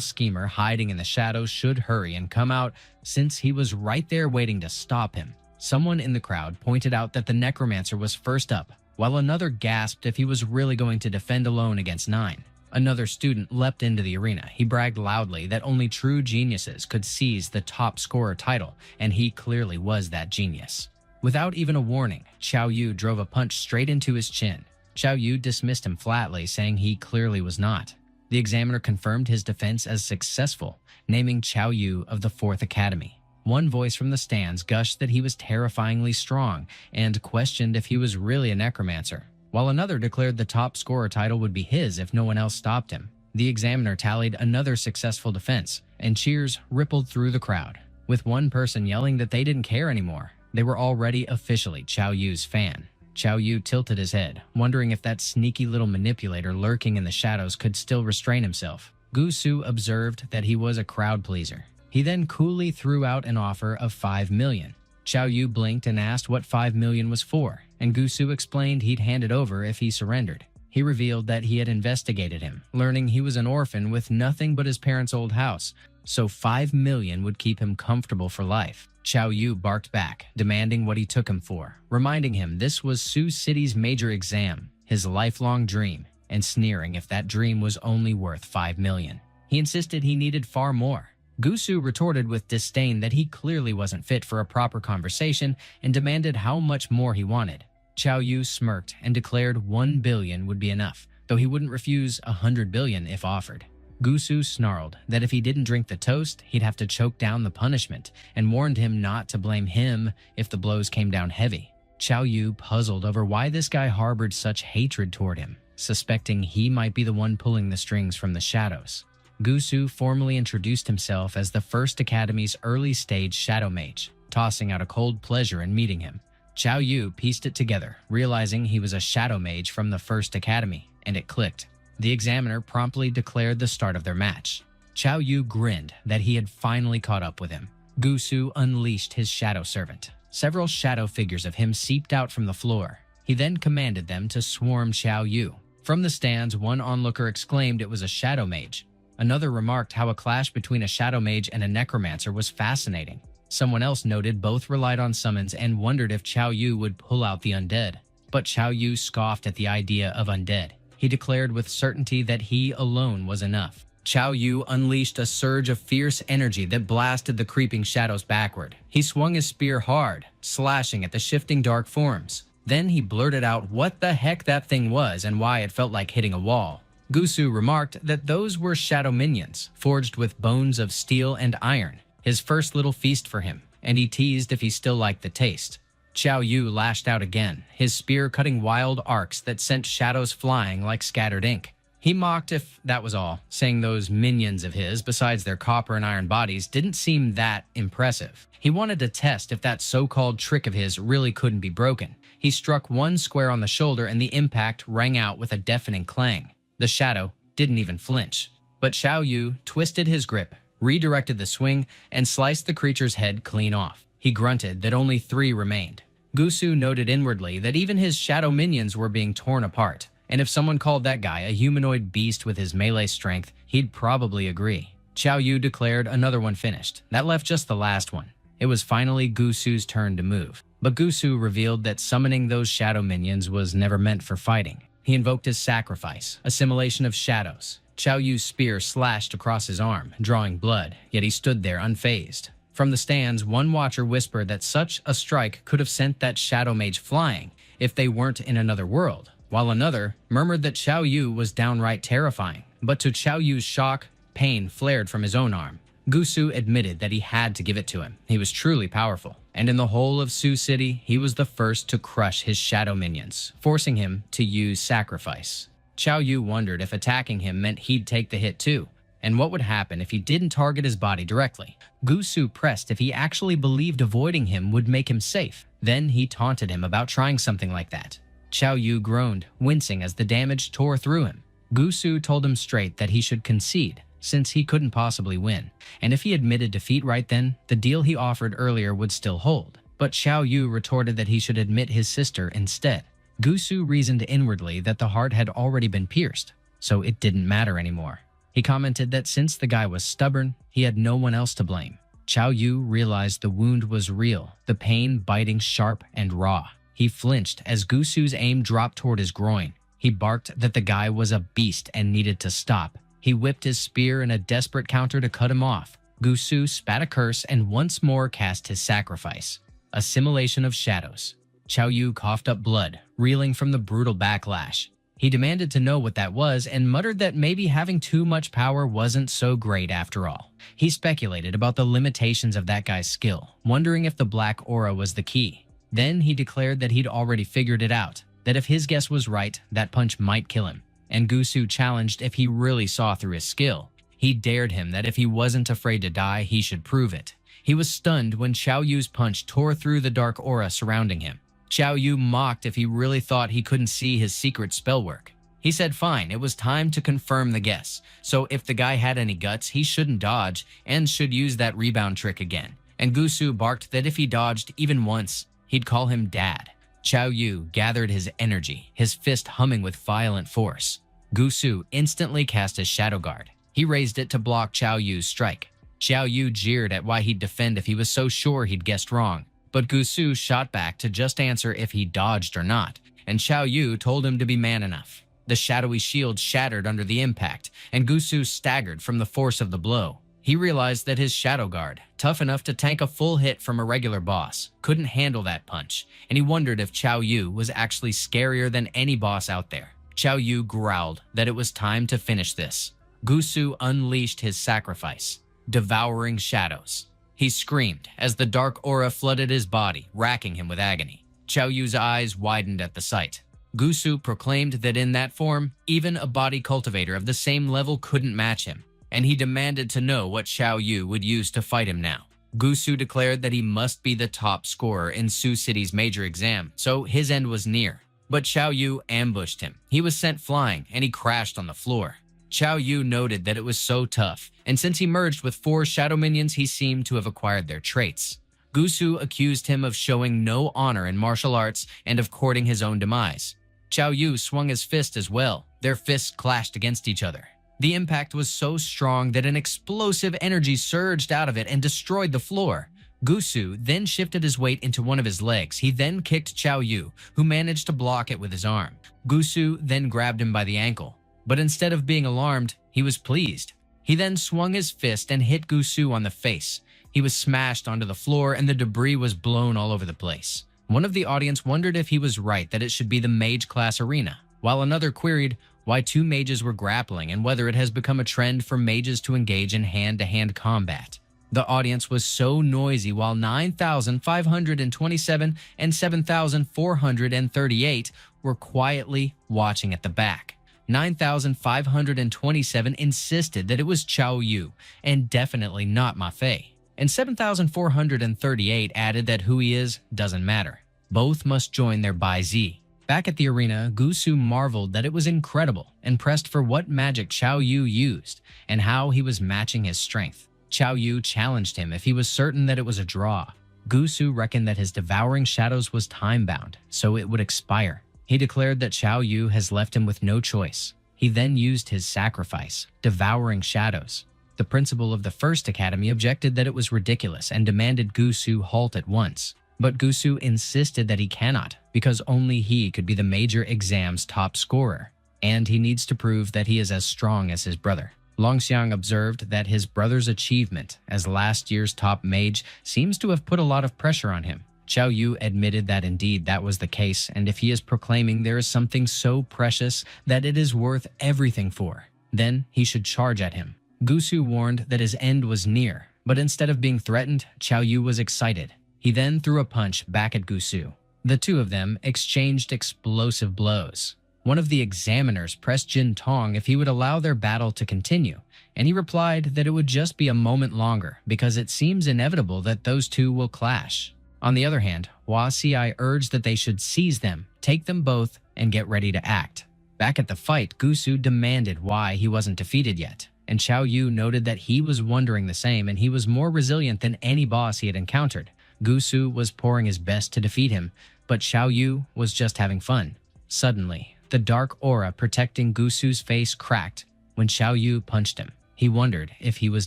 schemer hiding in the shadows should hurry and come out since he was right there waiting to stop him. Someone in the crowd pointed out that the Necromancer was first up, while another gasped if he was really going to defend alone against 9. Another student leapt into the arena. He bragged loudly that only true geniuses could seize the top scorer title, and he clearly was that genius. Without even a warning, Xiao Yu drove a punch straight into his chin. Xiao Yu dismissed him flatly, saying he clearly was not. The examiner confirmed his defense as successful, naming Xiao Yu of the 4th Academy. One voice from the stands gushed that he was terrifyingly strong and questioned if he was really a necromancer, while another declared the top scorer title would be his if no one else stopped him. The examiner tallied another successful defense, and cheers rippled through the crowd, with one person yelling that they didn't care anymore. They were already officially Xiao Yu's fan. Xiao Yu tilted his head, wondering if that sneaky little manipulator lurking in the shadows could still restrain himself. Gu Su observed that he was a crowd pleaser. He then coolly threw out an offer of 5 million. Xiao Yu blinked and asked what 5 million was for, and Gu Su explained he'd hand it over if he surrendered. He revealed that he had investigated him, learning he was an orphan with nothing but his parents' old house, so 5 million would keep him comfortable for life. Xiao Yu barked back, demanding what he took him for, reminding him this was Sioux City's major exam, his lifelong dream, and sneering if that dream was only worth 5 million. He insisted he needed far more. Gu Su retorted with disdain that he clearly wasn't fit for a proper conversation and demanded how much more he wanted. Xiao Yu smirked and declared 1 billion would be enough, though he wouldn't refuse 100 billion if offered. Gu Su snarled that if he didn't drink the toast, he'd have to choke down the punishment, and warned him not to blame him if the blows came down heavy. Xiao Yu puzzled over why this guy harbored such hatred toward him, suspecting he might be the one pulling the strings from the shadows. Gu Su formally introduced himself as the 1st Academy's early-stage shadow mage, tossing out a cold pleasure in meeting him. Xiao Yu pieced it together, realizing he was a shadow mage from the first academy, and it clicked. The examiner promptly declared the start of their match. Xiao Yu grinned that he had finally caught up with him. Gusu unleashed his shadow servant. Several shadow figures of him seeped out from the floor. He then commanded them to swarm Xiao Yu. From the stands, one onlooker exclaimed it was a shadow mage. Another remarked how a clash between a shadow mage and a necromancer was fascinating. Someone else noted both relied on summons and wondered if Xiao Yu would pull out the undead. But Xiao Yu scoffed at the idea of undead. He declared with certainty that he alone was enough. Xiao Yu unleashed a surge of fierce energy that blasted the creeping shadows backward. He swung his spear hard, slashing at the shifting dark forms. Then he blurted out what the heck that thing was and why it felt like hitting a wall. Gusu remarked that those were shadow minions, forged with bones of steel and iron. His first little feast for him, and he teased if he still liked the taste. Xiao Yu lashed out again, his spear cutting wild arcs that sent shadows flying like scattered ink. He mocked if that was all, saying those minions of his, besides their copper and iron bodies, didn't seem that impressive. He wanted to test if that so-called trick of his really couldn't be broken. He struck one square on the shoulder and the impact rang out with a deafening clang. The shadow didn't even flinch. But Xiao Yu twisted his grip, redirected the swing, and sliced the creature's head clean off. He grunted that only 3 remained. Gusu noted inwardly that even his shadow minions were being torn apart, and if someone called that guy a humanoid beast with his melee strength, he'd probably agree. Xiao Yu declared another one finished. That left just the last one. It was finally Gusu's turn to move, but Gusu revealed that summoning those shadow minions was never meant for fighting. He invoked his sacrifice, assimilation of shadows. Xiao Yu's spear slashed across his arm, drawing blood, yet he stood there unfazed. From the stands, one watcher whispered that such a strike could have sent that shadow mage flying if they weren't in another world, while another murmured that Xiao Yu was downright terrifying. But to Xiao Yu's shock, pain flared from his own arm. Gusu admitted that he had to give it to him. He was truly powerful, and in the whole of Sioux City, he was the first to crush his shadow minions, forcing him to use sacrifice. Xiao Yu wondered if attacking him meant he'd take the hit too, and what would happen if he didn't target his body directly. Gusu pressed if he actually believed avoiding him would make him safe. Then he taunted him about trying something like that. Xiao Yu groaned, wincing as the damage tore through him. Gusu told him straight that he should concede, since he couldn't possibly win, and if he admitted defeat right then, the deal he offered earlier would still hold. But Xiao Yu retorted that he should admit his sister instead. Gusu reasoned inwardly that the heart had already been pierced, so it didn't matter anymore. He commented that since the guy was stubborn, he had no one else to blame. Xiao Yu realized the wound was real, the pain biting sharp and raw. He flinched as Gusu's aim dropped toward his groin. He barked that the guy was a beast and needed to stop. He whipped his spear in a desperate counter to cut him off. Gusu spat a curse and once more cast his sacrifice. Assimilation of shadows. Xiao Yu coughed up blood, reeling from the brutal backlash. He demanded to know what that was and muttered that maybe having too much power wasn't so great after all. He speculated about the limitations of that guy's skill, wondering if the black aura was the key. Then he declared that he'd already figured it out, that if his guess was right, that punch might kill him. And Gusu challenged if he really saw through his skill. He dared him that if he wasn't afraid to die, he should prove it. He was stunned when Xiao Yu's punch tore through the dark aura surrounding him. Xiao Yu mocked if he really thought he couldn't see his secret spell work. He said fine, it was time to confirm the guess, so if the guy had any guts, he shouldn't dodge and should use that rebound trick again. And Gusu barked that if he dodged even once, he'd call him Dad. Xiao Yu gathered his energy, his fist humming with violent force. Gusu instantly cast his Shadow Guard. He raised it to block Xiao Yu's strike. Xiao Yu jeered at why he'd defend if he was so sure he'd guessed wrong. But Gusu shot back to just answer if he dodged or not, and Xiao Yu told him to be man enough. The shadowy shield shattered under the impact, and Gusu staggered from the force of the blow. He realized that his Shadow Guard, tough enough to tank a full hit from a regular boss, couldn't handle that punch, and he wondered if Xiao Yu was actually scarier than any boss out there. Xiao Yu growled that it was time to finish this. Gusu unleashed his sacrifice, devouring shadows. He screamed as the dark aura flooded his body, racking him with agony. Xiao Yu's eyes widened at the sight. Gusu proclaimed that in that form, even a body cultivator of the same level couldn't match him, and he demanded to know what Xiao Yu would use to fight him now. Gusu declared that he must be the top scorer in Sioux City's major exam, so his end was near. But Xiao Yu ambushed him. He was sent flying, and he crashed on the floor. Xiao Yu noted that it was so tough, and since he merged with 4 shadow minions, he seemed to have acquired their traits. Gusu accused him of showing no honor in martial arts and of courting his own demise. Xiao Yu swung his fist as well. Their fists clashed against each other. The impact was so strong that an explosive energy surged out of it and destroyed the floor. Gusu then shifted his weight into one of his legs. He then kicked Xiao Yu, who managed to block it with his arm. Gusu then grabbed him by the ankle. But instead of being alarmed, he was pleased. He then swung his fist and hit Gusu on the face. He was smashed onto the floor and the debris was blown all over the place. One of the audience wondered if he was right that it should be the mage class arena, while another queried why 2 mages were grappling and whether it has become a trend for mages to engage in hand-to-hand combat. The audience was so noisy while 9,527 and 7,438 were quietly watching at the back. 9,527 insisted that it was Xiao Yu and definitely not Ma Fei. And 7,438 added that who he is doesn't matter. Both must join their Bai Zi. Back at the arena, Gusu marveled that it was incredible and pressed for what magic Xiao Yu used and how he was matching his strength. Xiao Yu challenged him if he was certain that it was a draw. Gusu reckoned that his devouring shadows was time-bound, so it would expire. He declared that Xiao Yu has left him with no choice. He then used his sacrifice, devouring shadows. The principal of the first academy objected that it was ridiculous and demanded Gusu halt at once. But Gusu insisted that he cannot, because only he could be the major exam's top scorer, and he needs to prove that he is as strong as his brother. Longxiang observed that his brother's achievement as last year's top mage seems to have put a lot of pressure on him. Xiao Yu admitted that indeed that was the case, and if he is proclaiming there is something so precious that it is worth everything for, then he should charge at him. Gusu warned that his end was near, but instead of being threatened, Xiao Yu was excited. He then threw a punch back at Gusu. The two of them exchanged explosive blows. One of the examiners pressed Jin Tong if he would allow their battle to continue, and he replied that it would just be a moment longer because it seems inevitable that those two will clash. On the other hand, Hua Xiai urged that they should seize them, take them both, and get ready to act. Back at the fight, Gusu demanded why he wasn't defeated yet, and Xiao Yu noted that he was wondering the same and he was more resilient than any boss he had encountered. Gusu was pouring his best to defeat him, but Xiao Yu was just having fun. Suddenly, the dark aura protecting Gusu's face cracked when Xiao Yu punched him. He wondered if he was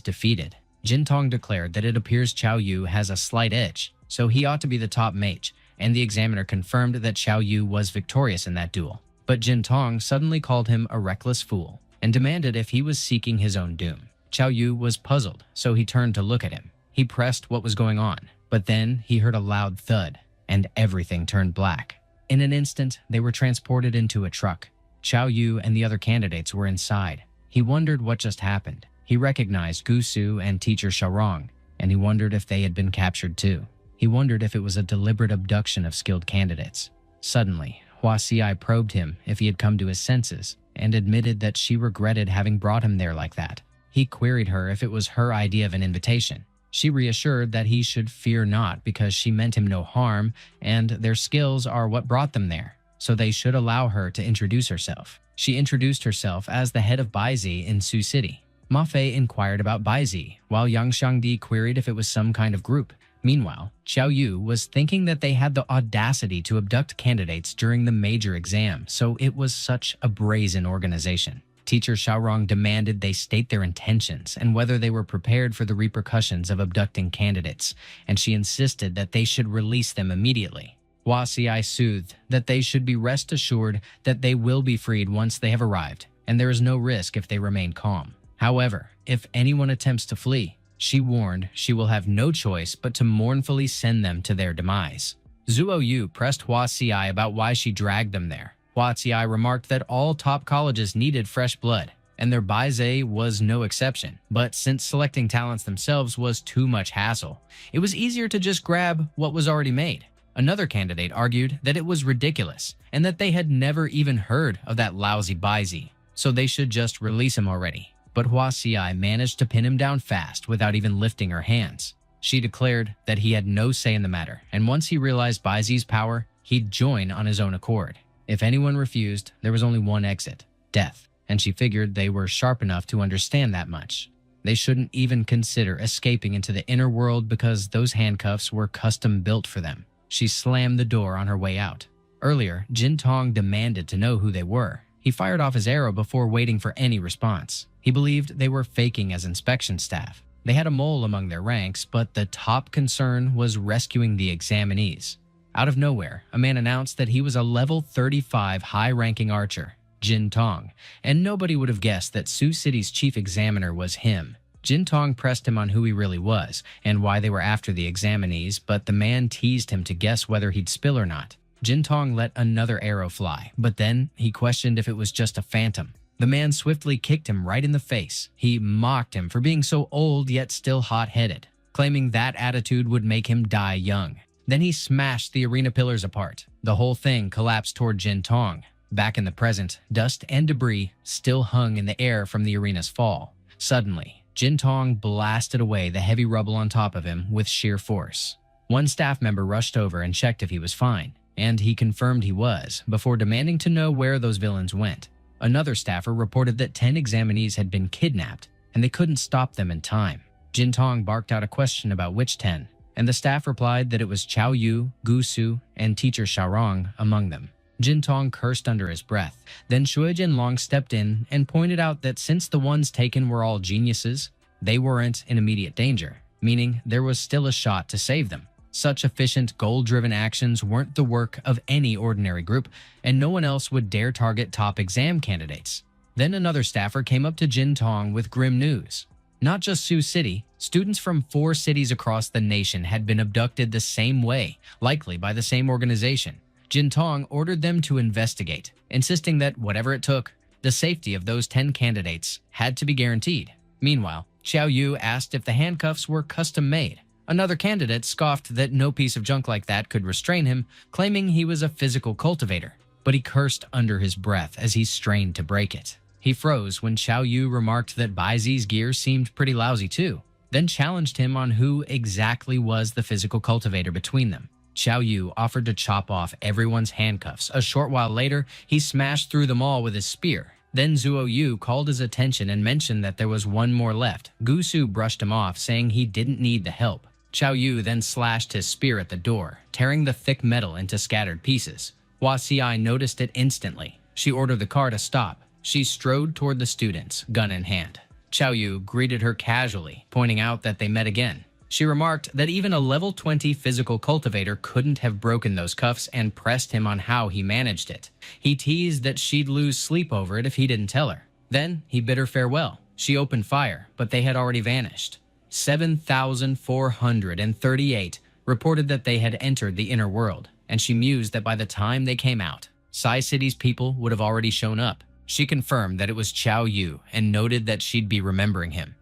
defeated. Jin Tong declared that it appears Xiao Yu has a slight edge, so he ought to be the top mage, and the examiner confirmed that Xiao Yu was victorious in that duel. But Jin Tong suddenly called him a reckless fool and demanded if he was seeking his own doom. Xiao Yu was puzzled, so he turned to look at him. He pressed what was going on, but then he heard a loud thud, and everything turned black. In an instant, they were transported into a truck. Xiao Yu and the other candidates were inside. He wondered what just happened. He recognized Gusu and teacher Xiaorong, and he wondered if they had been captured too. He wondered if it was a deliberate abduction of skilled candidates. Suddenly, Hua Xiai probed him if he had come to his senses, and admitted that she regretted having brought him there like that. He queried her if it was her idea of an invitation. She reassured that he should fear not because she meant him no harm and their skills are what brought them there, so they should allow her to introduce herself. She introduced herself as the head of Baizi in Sioux City. Ma Fei inquired about Baizi, while Yang Xiangdi queried if it was some kind of group. Meanwhile, Xiao Yu was thinking that they had the audacity to abduct candidates during the major exam, so it was such a brazen organization. Teacher Xiaorong demanded they state their intentions and whether they were prepared for the repercussions of abducting candidates, and she insisted that they should release them immediately. Hua Xiai soothed that they should be rest assured that they will be freed once they have arrived, and there is no risk if they remain calm. However, if anyone attempts to flee, she warned she will have no choice but to mournfully send them to their demise. Zuo Yu pressed Hua Xiai about why she dragged them there. Hua Xiai remarked that all top colleges needed fresh blood, and their Baize was no exception. But since selecting talents themselves was too much hassle, it was easier to just grab what was already made. Another candidate argued that it was ridiculous, and that they had never even heard of that lousy Baize, so they should just release him already. But Hua Xiai managed to pin him down fast without even lifting her hands. She declared that he had no say in the matter, and once he realized Baizi's power, he'd join on his own accord. If anyone refused, there was only one exit: death, and she figured they were sharp enough to understand that much. They shouldn't even consider escaping into the inner world because those handcuffs were custom built for them. She slammed the door on her way out. Earlier, Jin Tong demanded to know who they were. He fired off his arrow before waiting for any response. He believed they were faking as inspection staff. They had a mole among their ranks, but the top concern was rescuing the examinees. Out of nowhere, a man announced that he was a level 35 high-ranking archer, Jin Tong, and nobody would have guessed that Sioux City's chief examiner was him. Jin Tong pressed him on who he really was and why they were after the examinees, but the man teased him to guess whether he'd spill or not. Jin Tong let another arrow fly, but then he questioned if it was just a phantom. The man swiftly kicked him right in the face. He mocked him for being so old yet still hot-headed, claiming that attitude would make him die young. Then he smashed the arena pillars apart. The whole thing collapsed toward Jin Tong. Back in the present, dust and debris still hung in the air from the arena's fall. Suddenly, Jin Tong blasted away the heavy rubble on top of him with sheer force. One staff member rushed over and checked if he was fine, and he confirmed he was, before demanding to know where those villains went. Another staffer reported that 10 examinees had been kidnapped, and they couldn't stop them in time. Jin Tong barked out a question about which 10, and the staff replied that it was Chao Yu, Gu Su, and teacher Xiaorong among them. Jin Tong cursed under his breath. Then Shui Jinlong stepped in and pointed out that since the ones taken were all geniuses, they weren't in immediate danger, meaning there was still a shot to save them. Such efficient, goal-driven actions weren't the work of any ordinary group, and no one else would dare target top exam candidates. Then another staffer came up to Jin Tong with grim news. Not just Sioux City, students from 4 cities across the nation had been abducted the same way, likely by the same organization. Jin Tong ordered them to investigate, insisting that whatever it took, the safety of those 10 candidates had to be guaranteed. Meanwhile, Xiao Yu asked if the handcuffs were custom-made. Another candidate scoffed that no piece of junk like that could restrain him, claiming he was a physical cultivator, but he cursed under his breath as he strained to break it. He froze when Xiao Yu remarked that Baizi's gear seemed pretty lousy too, then challenged him on who exactly was the physical cultivator between them. Xiao Yu offered to chop off everyone's handcuffs. A short while later, he smashed through them all with his spear. Then Zuo Yu called his attention and mentioned that there was one more left. Gu Su brushed him off, saying he didn't need the help. Chao Yu then slashed his spear at the door, tearing the thick metal into scattered pieces. Hua Xiai noticed it instantly. She ordered the car to stop. She strode toward the students, gun in hand. Chao Yu greeted her casually, pointing out that they met again. She remarked that even a level 20 physical cultivator couldn't have broken those cuffs and pressed him on how he managed it. He teased that she'd lose sleep over it if he didn't tell her. Then he bid her farewell. She opened fire, but they had already vanished. 7,438 reported that they had entered the inner world, and she mused that by the time they came out, Sai City's people would have already shown up. She confirmed that it was Chao Yu and noted that she'd be remembering him.